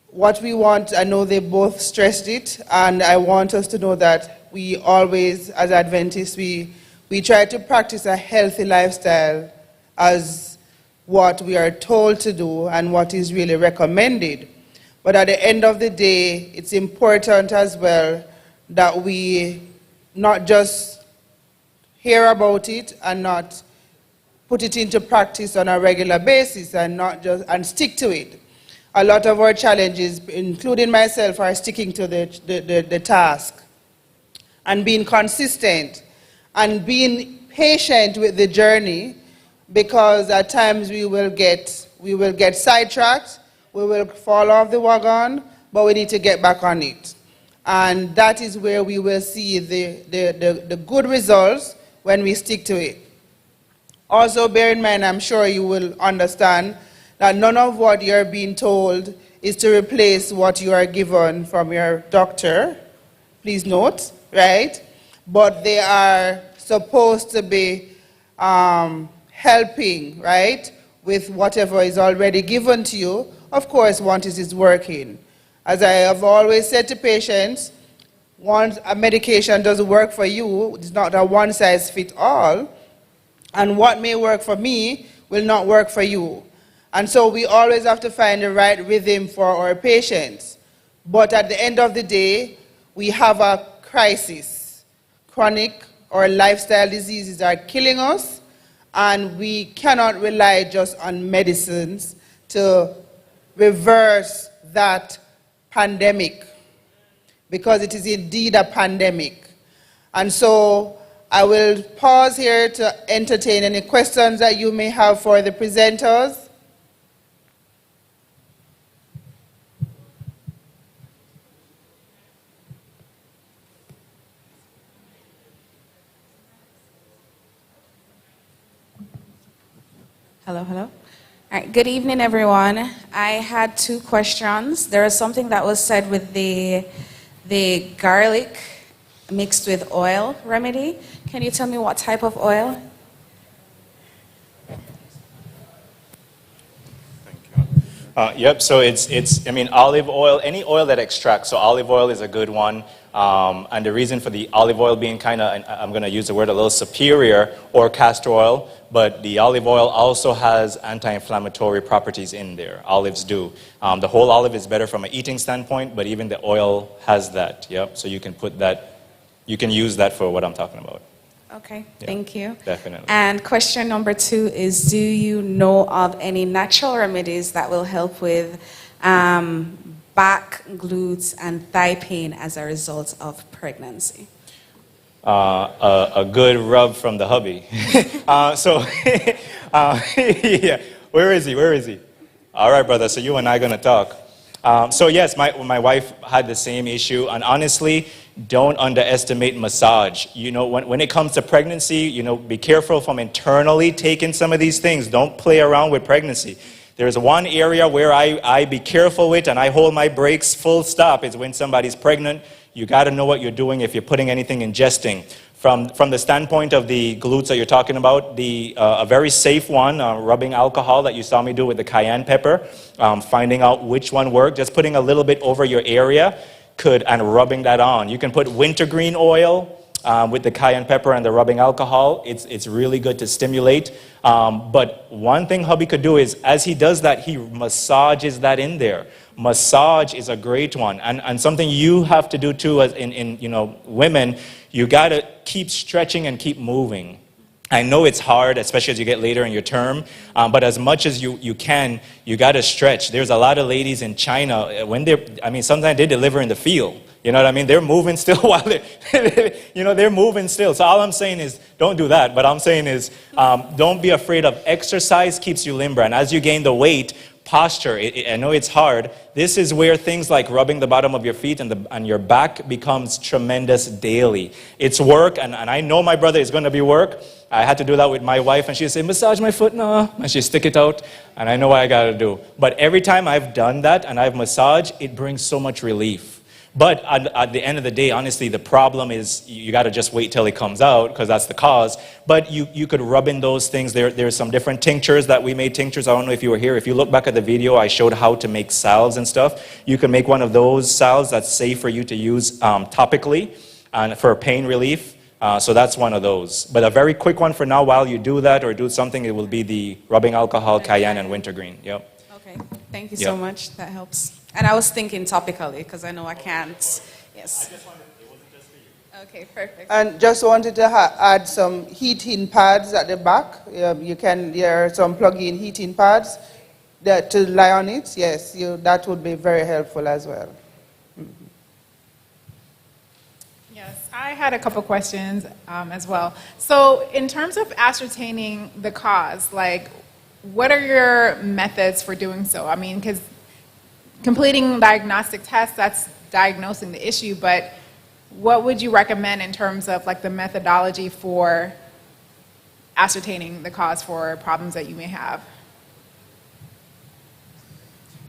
Speaker 5: what we want. I know they both stressed it, and I want us to know that we always, as Adventists, we try to practice a healthy lifestyle as what we are told to do and what is really recommended. But at the end of the day, it's important as well that we not just hear about it and not put it into practice on a regular basis and stick to it. A lot of our challenges, including myself, are sticking to the task and being consistent and being patient with the journey, because at times we will get sidetracked, we will fall off the wagon, but we need to get back on it. And that is where we will see the good results when we stick to it. Also bear in mind, I'm sure you will understand, that none of what you're being told is to replace what you are given from your doctor. Please note, right? But they are supposed to be helping, right, with whatever is already given to you. Of course, once it is working. As I have always said to patients, once a medication doesn't work for you, it's not a one-size-fits-all, and what may work for me will not work for you. And so we always have to find the right rhythm for our patients. But at the end of the day, we have a crisis. Chronic or lifestyle diseases are killing us, and we cannot rely just on medicines to reverse that pandemic, because it is indeed a pandemic. And so I will pause here to entertain any questions that you may have for the presenters.
Speaker 7: Hello, hello. All right, good evening, everyone. I had two questions. There was something that was said with the garlic mixed with oil remedy. Can you tell me what type of oil?
Speaker 2: Yep, so it's, I mean, olive oil, any oil that extracts, so olive oil is a good one. And the reason for the olive oil being kind of, I'm going to use the word a little superior, or castor oil, but the olive oil also has anti-inflammatory properties in there. Olives do. The whole olive is better from an eating standpoint, but even the oil has that, yep. So you can put that, you can use that for what I'm talking about.
Speaker 7: Okay,
Speaker 2: Yeah,
Speaker 7: thank you.
Speaker 2: definitely.
Speaker 7: And question number 2 is, do you know of any natural remedies that will help with back, glutes, and thigh pain as a result of pregnancy?
Speaker 2: A good rub from the hubby. Yeah, where is he? All right, brother, so you and I are going to talk. So yes, my wife had the same issue, and honestly, don't underestimate massage. You know, when it comes to pregnancy, you know, be careful from internally taking some of these things. Don't play around with pregnancy. There's one area where I be careful with, and I hold my brakes full stop, is when somebody's pregnant. You got to know what you're doing if you're putting anything ingesting. From the standpoint of the glutes that you're talking about, a very safe one, rubbing alcohol that you saw me do with the cayenne pepper, finding out which one worked, just putting a little bit over your area and rubbing that on. You can put wintergreen oil with the cayenne pepper and the rubbing alcohol. It's really good to stimulate. But one thing hubby could do is, as he does that, he massages that in there. Massage is a great one, and something you have to do too, as in you know, women, you got to keep stretching and keep moving. I know it's hard, especially as you get later in your term, but as much as you can, you got to stretch. There's a lot of ladies in China, sometimes they deliver in the field. You know what I mean? They're moving still while they're moving still. So all I'm saying is, don't do that. But I'm saying is, don't be afraid of exercise. Keeps you limber. And as you gain the weight, posture, I know it's hard. This is where things like rubbing the bottom of your feet and your back becomes tremendous daily. It's work, and I know my brother is going to be work. I had to do that with my wife, and she'd say, massage my foot, no. And she'd stick it out, and I know what I got to do. But every time I've done that and I've massaged, it brings so much relief. But at the end of the day, honestly, the problem is you got to just wait till it comes out because that's the cause. But you could rub in those things. There's some different tinctures that we made tinctures. I don't know if you were here. If you look back at the video, I showed how to make salves and stuff. You can make one of those salves that's safe for you to use topically and for pain relief. So that's one of those. But a very quick one for now while you do that or do something, it will be the rubbing alcohol, cayenne, and wintergreen. Yep.
Speaker 7: Okay, thank you so much. That helps. And I was thinking topically because I know I can't. Yes.
Speaker 2: I just wanted, it wasn't just for you.
Speaker 7: Okay, perfect.
Speaker 5: And just wanted to add some heating pads at the back. There are some plug-in heating pads to lie on it. Yes, that would be very helpful as well.
Speaker 8: Yes, I had a couple questions as well. So in terms of ascertaining the cause, like, what are your methods for doing so? I mean, because completing diagnostic tests, that's diagnosing the issue, but what would you recommend in terms of like the methodology for ascertaining the cause for problems that you may have?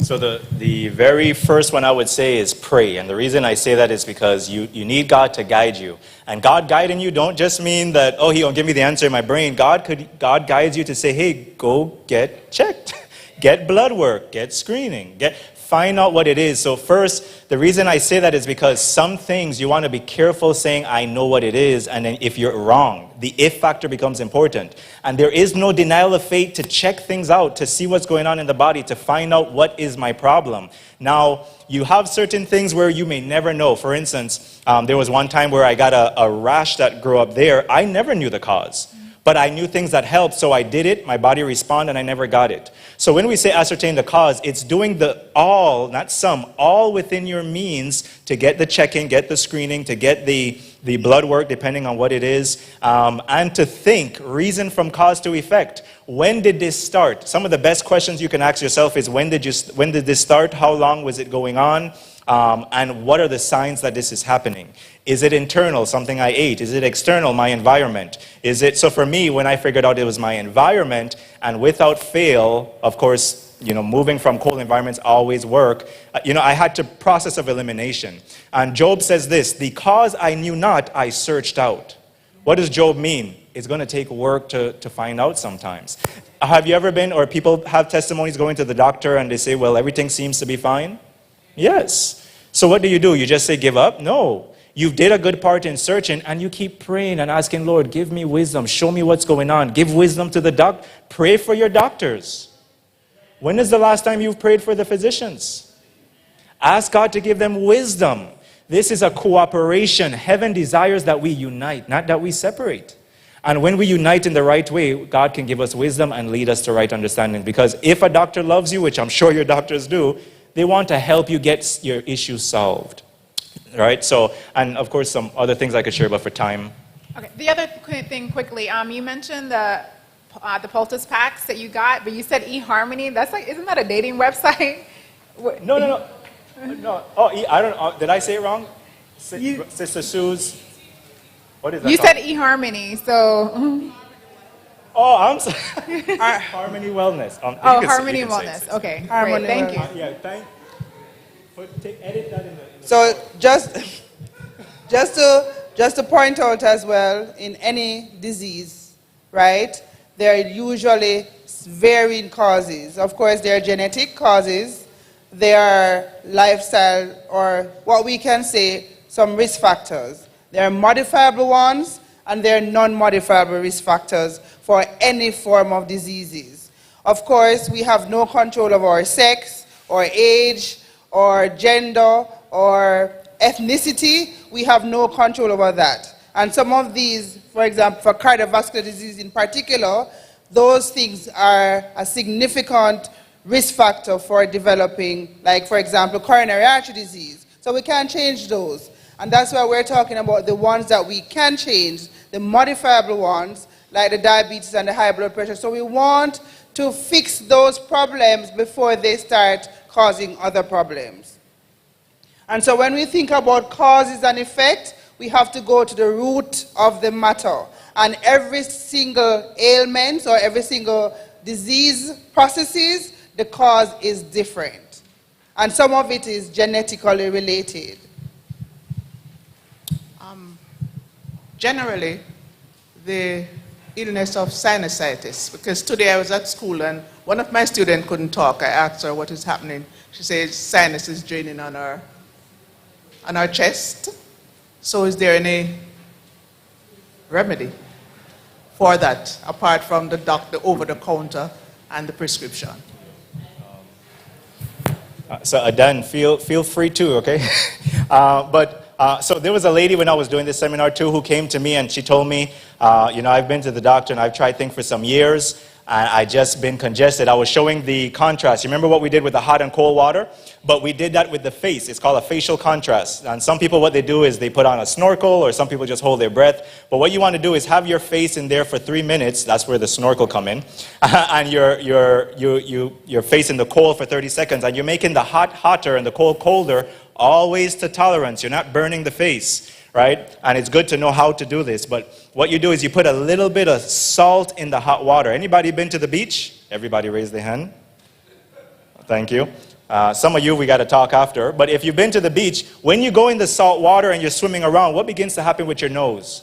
Speaker 2: So the very first one I would say is pray. And the reason I say that is because you need God to guide you. And God guiding you don't just mean that, oh, He'll give me the answer in my brain. God guides you to say, hey, go get checked. Get blood work. Get screening. Find out what it is. So first, the reason I say that is because some things you want to be careful saying, I know what it is, and then if you're wrong, the if factor becomes important. And there is no denial of faith to check things out, to see what's going on in the body, to find out what is my problem. Now, you have certain things where you may never know. For instance, there was one time where I got a rash that grew up there. I never knew the cause. But I knew things that helped, so I did it, my body responded, and I never got it. So when we say ascertain the cause, it's doing the all, not some, all within your means to get the checking, get the screening, to get the blood work, depending on what it is, and to think, reason from cause to effect. When did this start? Some of the best questions you can ask yourself is, when did this start? How long was it going on? And what are the signs that this is happening? Is it internal, something I ate? Is it external, my environment? So for me, when I figured out it was my environment, and without fail, of course, moving from cold environments always work, I had to process of elimination. And Job says this, the cause I knew not, I searched out. What does Job mean? It's going to take work to find out sometimes. Have you ever been, or people have testimonies going to the doctor and they say, well, everything seems to be fine? Yes. So what do? You just say give up? No. You did a good part in searching, and you keep praying and asking, Lord, give me wisdom. Show me what's going on. Give wisdom to the doctor. Pray for your doctors. When is the last time you've prayed for the physicians? Ask God to give them wisdom. This is a cooperation. Heaven desires that we unite, not that we separate. And when we unite in the right way, God can give us wisdom and lead us to right understanding. Because if a doctor loves you, which I'm sure your doctors do, they want to help you get your issues solved. Right? So, and of course, some other things I could share, but for time.
Speaker 8: Okay. The other thing quickly, you mentioned the poultice packs that you got, but you said eHarmony. That's like, isn't that a dating website?
Speaker 2: No. Oh, I don't know. Did I say it wrong? Sister Sue's. What is that?
Speaker 8: You said eHarmony, so.
Speaker 2: Oh, I'm sorry. Harmony Wellness.
Speaker 8: Harmony Wellness. Okay.
Speaker 5: Harmony
Speaker 8: great. Thank
Speaker 5: Wellness.
Speaker 8: you.
Speaker 2: Yeah, edit that in the
Speaker 5: So just to point out as well, in any disease, right, there are usually varying causes. Of course, there are genetic causes, there are lifestyle, or what we can say, some risk factors. There are modifiable ones, and there are non-modifiable risk factors for any form of diseases. Of course, we have no control of our sex, or age, or gender, or ethnicity. We have no control over that. And some of these, for example, for cardiovascular disease in particular, those things are a significant risk factor for developing, like, for example, coronary artery disease. So we can't change those. And that's why we're talking about the ones that we can change, the modifiable ones, like the diabetes and the high blood pressure. So we want to fix those problems before they start causing other problems. And so when we think about causes and effect, we have to go to the root of the matter. And every single ailment or every single disease processes, the cause is different. And some of it is genetically related.
Speaker 9: Generally, the illness of sinusitis, because today I was at school and one of my students couldn't talk. I asked her what is happening. She says sinus is draining on her chest. So is there any remedy for that, apart from the doctor over-the-counter and the prescription?
Speaker 2: So Adan, feel free too, okay? So there was a lady when I was doing this seminar too who came to me and she told me, I've been to the doctor and I've tried things for some years and I just been congested. I was showing the contrast. You remember what we did with the hot and cold water? But we did that with the face. It's called a facial contrast. And some people, what they do is they put on a snorkel, or some people just hold their breath. But what you want to do is have your face in there for 3 minutes. That's where the snorkel come in. And your face in the cold for 30 seconds. And you're making the hot hotter and the cold colder, always to tolerance. You're not burning the face, right? And it's good to know how to do this. But what you do is you put a little bit of salt in the hot water. Anybody been to the beach? Everybody raise their hand. Thank you. Some of you, we got to talk after. But if you've been to the beach, when you go in the salt water and you're swimming around, what begins to happen with your nose?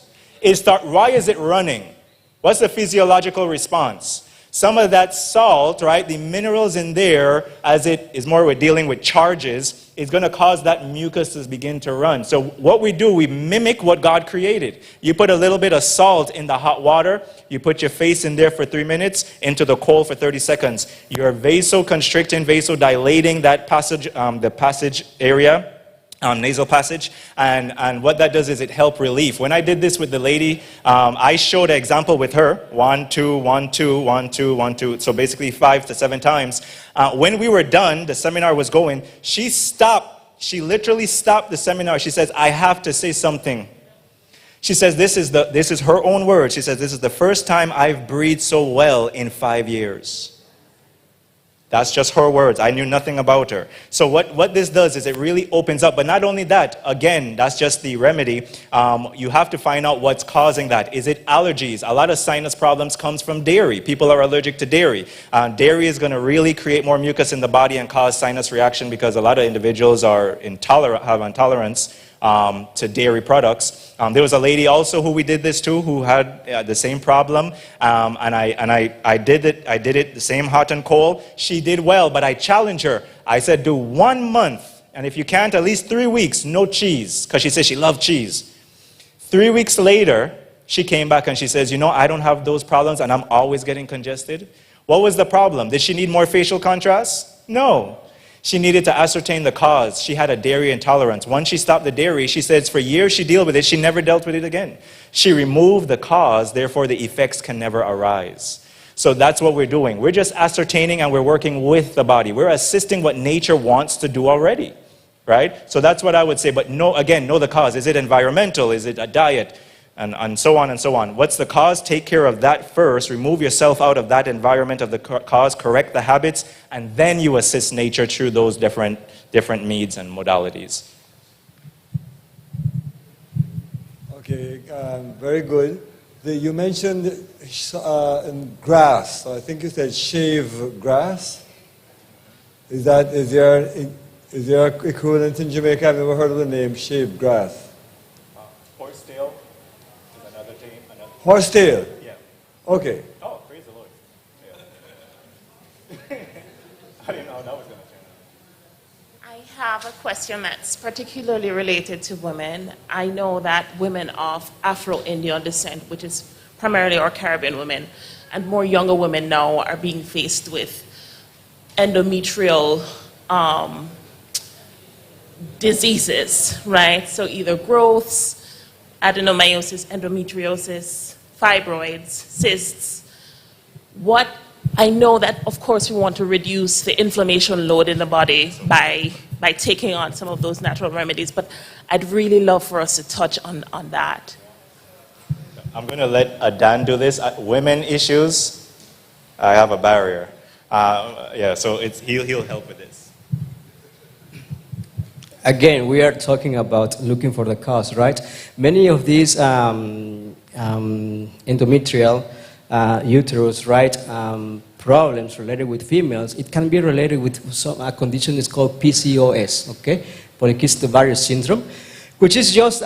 Speaker 2: Why is it running? What's the physiological response? Some of that salt, right, the minerals in there, as it is more we're dealing with charges, is going to cause that mucus to begin to run. So what we do, we mimic what God created. You put a little bit of salt in the hot water, you put your face in there for 3 minutes, into the cold for 30 seconds. You're vasoconstricting, vasodilating that passage, the passage area, nasal passage, and what that does is it helps relief. When I did this with the lady, I showed an example with her, 1, 2, 1, 2, 1, 2, 1, 2, so basically 5 to 7 times. When we were done, the seminar was going, she literally stopped the seminar. She says, I have to say something. She says, this is her own word. She says, this is the first time I've breathed so well in 5 years. That's just her words. I knew nothing about her. So what this does is it really opens up. But not only that, again, that's just the remedy. You have to find out what's causing that. Is it allergies? A lot of sinus problems comes from dairy. People are allergic to dairy. Dairy is going to really create more mucus in the body and cause sinus reaction because a lot of individuals have intolerance to dairy products. There was a lady also who we did this to who had the same problem, and I did it the same hot and cold. She did well, but I challenged her. I said, do 1 month, and if you can't, at least 3 weeks, no cheese, because she said she loved cheese. 3 weeks later, she came back and she says, I don't have those problems, and I'm always getting congested. What was the problem? Did she need more facial contrast? No. She needed to ascertain the cause. She had a dairy intolerance. Once she stopped the dairy, she says for years she dealt with it. She never dealt with it again. She removed the cause, therefore the effects can never arise. So that's what we're doing. We're just ascertaining and we're working with the body. We're assisting what nature wants to do already, right? So that's what I would say. But know the cause. Is it environmental? Is it a diet? And so on and so on. What's the cause? Take care of that first. Remove yourself out of that environment of the cause. Correct the habits. And then you assist nature through those different needs and modalities.
Speaker 10: Okay, very good. You mentioned grass. I think you said shave grass. Is there equivalent in Jamaica? I've never heard of the name shave grass.
Speaker 2: Horsetail is another thing.
Speaker 10: Horsetail?
Speaker 2: Yeah.
Speaker 10: Okay.
Speaker 2: Oh, praise the Lord. Yeah. I didn't know how that was going to turn out.
Speaker 11: I have a question that's particularly related to women. I know that women of Afro-Indian descent, which is primarily our Caribbean women, and more younger women now are being faced with endometrial diseases, right? So either growths, adenomyosis, endometriosis, fibroids, cysts. I know that, of course, we want to reduce the inflammation load in the body by taking on some of those natural remedies, but I'd really love for us to touch on that.
Speaker 2: I'm going to let Adan do this. Women issues, I have a barrier. So he'll help with this.
Speaker 6: Again, we are talking about looking for the cause, right? Many of these endometrial uterus, right, problems related with females, it can be related with a condition that's called PCOS, okay? Polycystic ovarian syndrome, which is just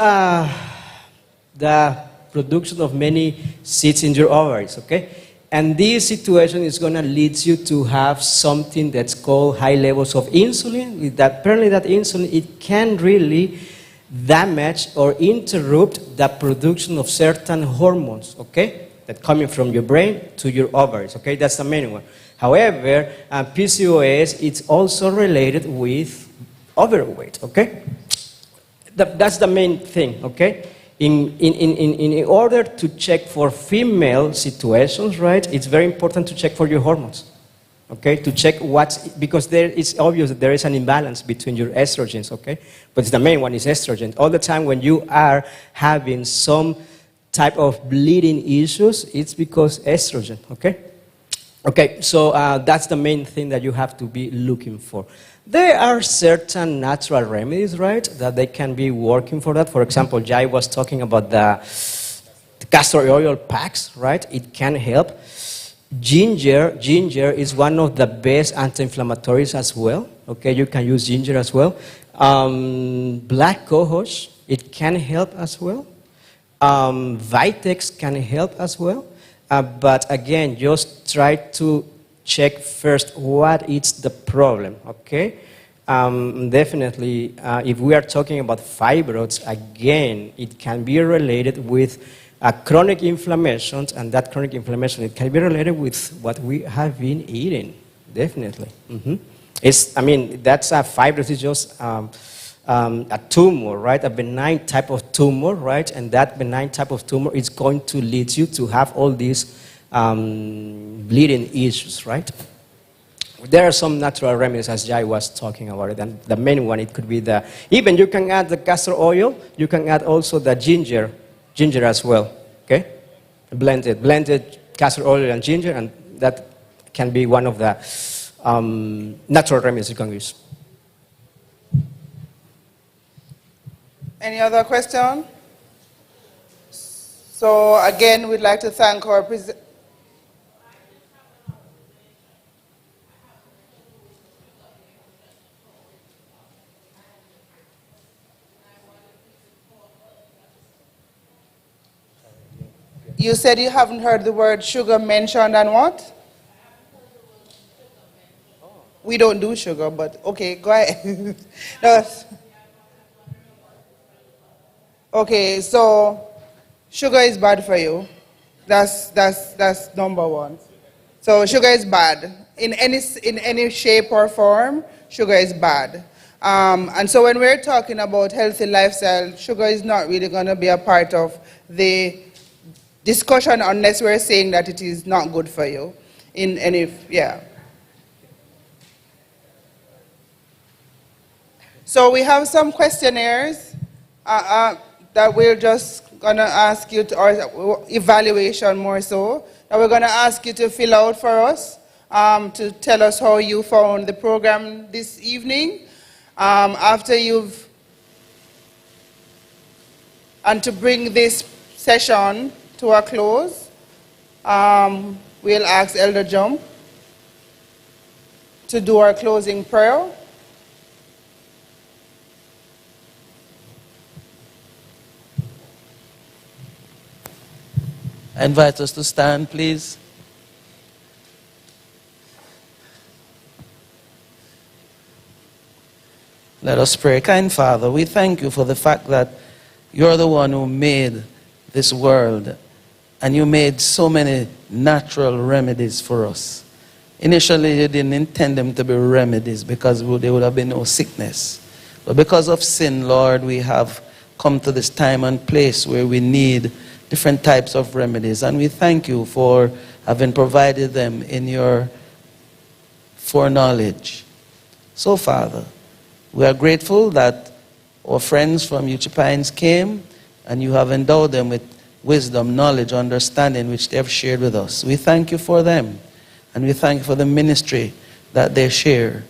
Speaker 6: the production of many seeds in your ovaries, okay? And this situation is going to lead you to have something that's called high levels of insulin. Apparently that insulin, it can really damage or interrupt the production of certain hormones, okay? That coming from your brain to your ovaries, okay? That's the main one. However, PCOS is also related with overweight, okay? That's the main thing, okay? In order to check for female situations, right, it's very important to check for your hormones, okay? To check because it's obvious that there is an imbalance between your estrogens, okay? But the main one is estrogen. All the time when you are having some type of bleeding issues, it's because estrogen, okay? Okay, so that's the main thing that you have to be looking for. There are certain natural remedies, right, that they can be working for that. For example, Jai was talking about the castor oil packs, right? It can help. Ginger is one of the best anti-inflammatories as well. Okay, you can use ginger as well. Black cohosh, it can help as well. Vitex can help as well. But again, just try to check first what is the problem, okay? Definitely, if we are talking about fibroids, again, it can be related with chronic inflammations, and that chronic inflammation, it can be related with what we have been eating, definitely. That's a fibroid is just a tumor, right? A benign type of tumor, right? And that benign type of tumor is going to lead you to have all these bleeding issues, right? There are some natural remedies, as Jai was talking about it, and the main one, it could be even you can add the castor oil, you can add also the ginger as well, okay? Blended castor oil and ginger, and that can be one of the natural remedies you can use.
Speaker 5: Any other question? So again, we'd like to thank our presenters. You said you haven't heard the word sugar mentioned and what? We don't do sugar, but okay, go ahead. No. Okay, so sugar is bad for you. That's number one. So sugar is bad. In any shape or form, sugar is bad. And so when we're talking about healthy lifestyle, sugar is not really going to be a part of the discussion unless we're saying that it is not good for you. So we have some questionnaires that we're just going to ask you to, or evaluation more so, that we're going to ask you to fill out for us to tell us how you found the program this evening. After you've, and to bring this session to a close, we'll ask Elder Jump to do our closing prayer.
Speaker 12: I invite us to stand, please. Let us pray. Kind Father, we thank you for the fact that you're the one who made this world, and you made so many natural remedies for us. Initially, you didn't intend them to be remedies because there would have been no sickness. But because of sin, Lord, we have come to this time and place where we need different types of remedies. And we thank you for having provided them in your foreknowledge. So, Father, we are grateful that our friends from Uchee Pines came, and you have endowed them with wisdom, knowledge, understanding, which they have shared with us. We thank you for them, and we thank you for the ministry that they share.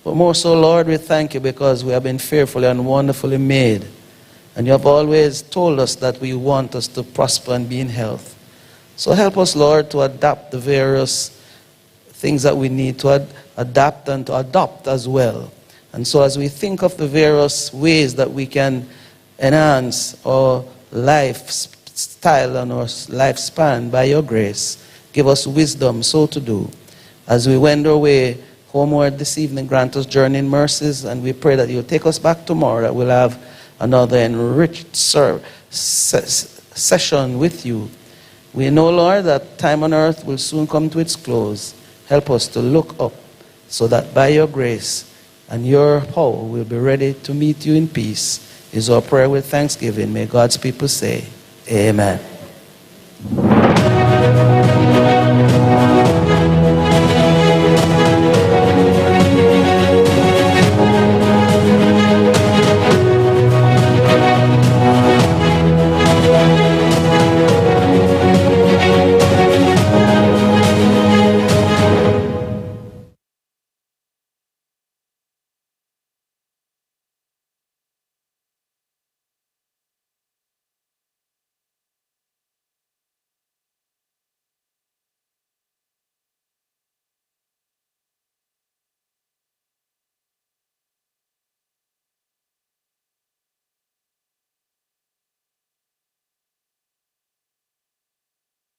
Speaker 12: But more so, Lord, we thank you because we have been fearfully and wonderfully made. And you have always told us that we want us to prosper and be in health. So help us, Lord, to adapt the various things that we need to adapt and to adopt as well. And so as we think of the various ways that we can enhance or lifestyle and our lifespan by your grace. Give us wisdom so to do. As we wend our way homeward this evening, grant us journeying mercies, and we pray that you'll take us back tomorrow, that we'll have another enriched session with you. We know, Lord, that time on earth will soon come to its close. Help us to look up so that by your grace and your power we'll be ready to meet you in peace. Is our prayer with thanksgiving. May God's people say, Amen.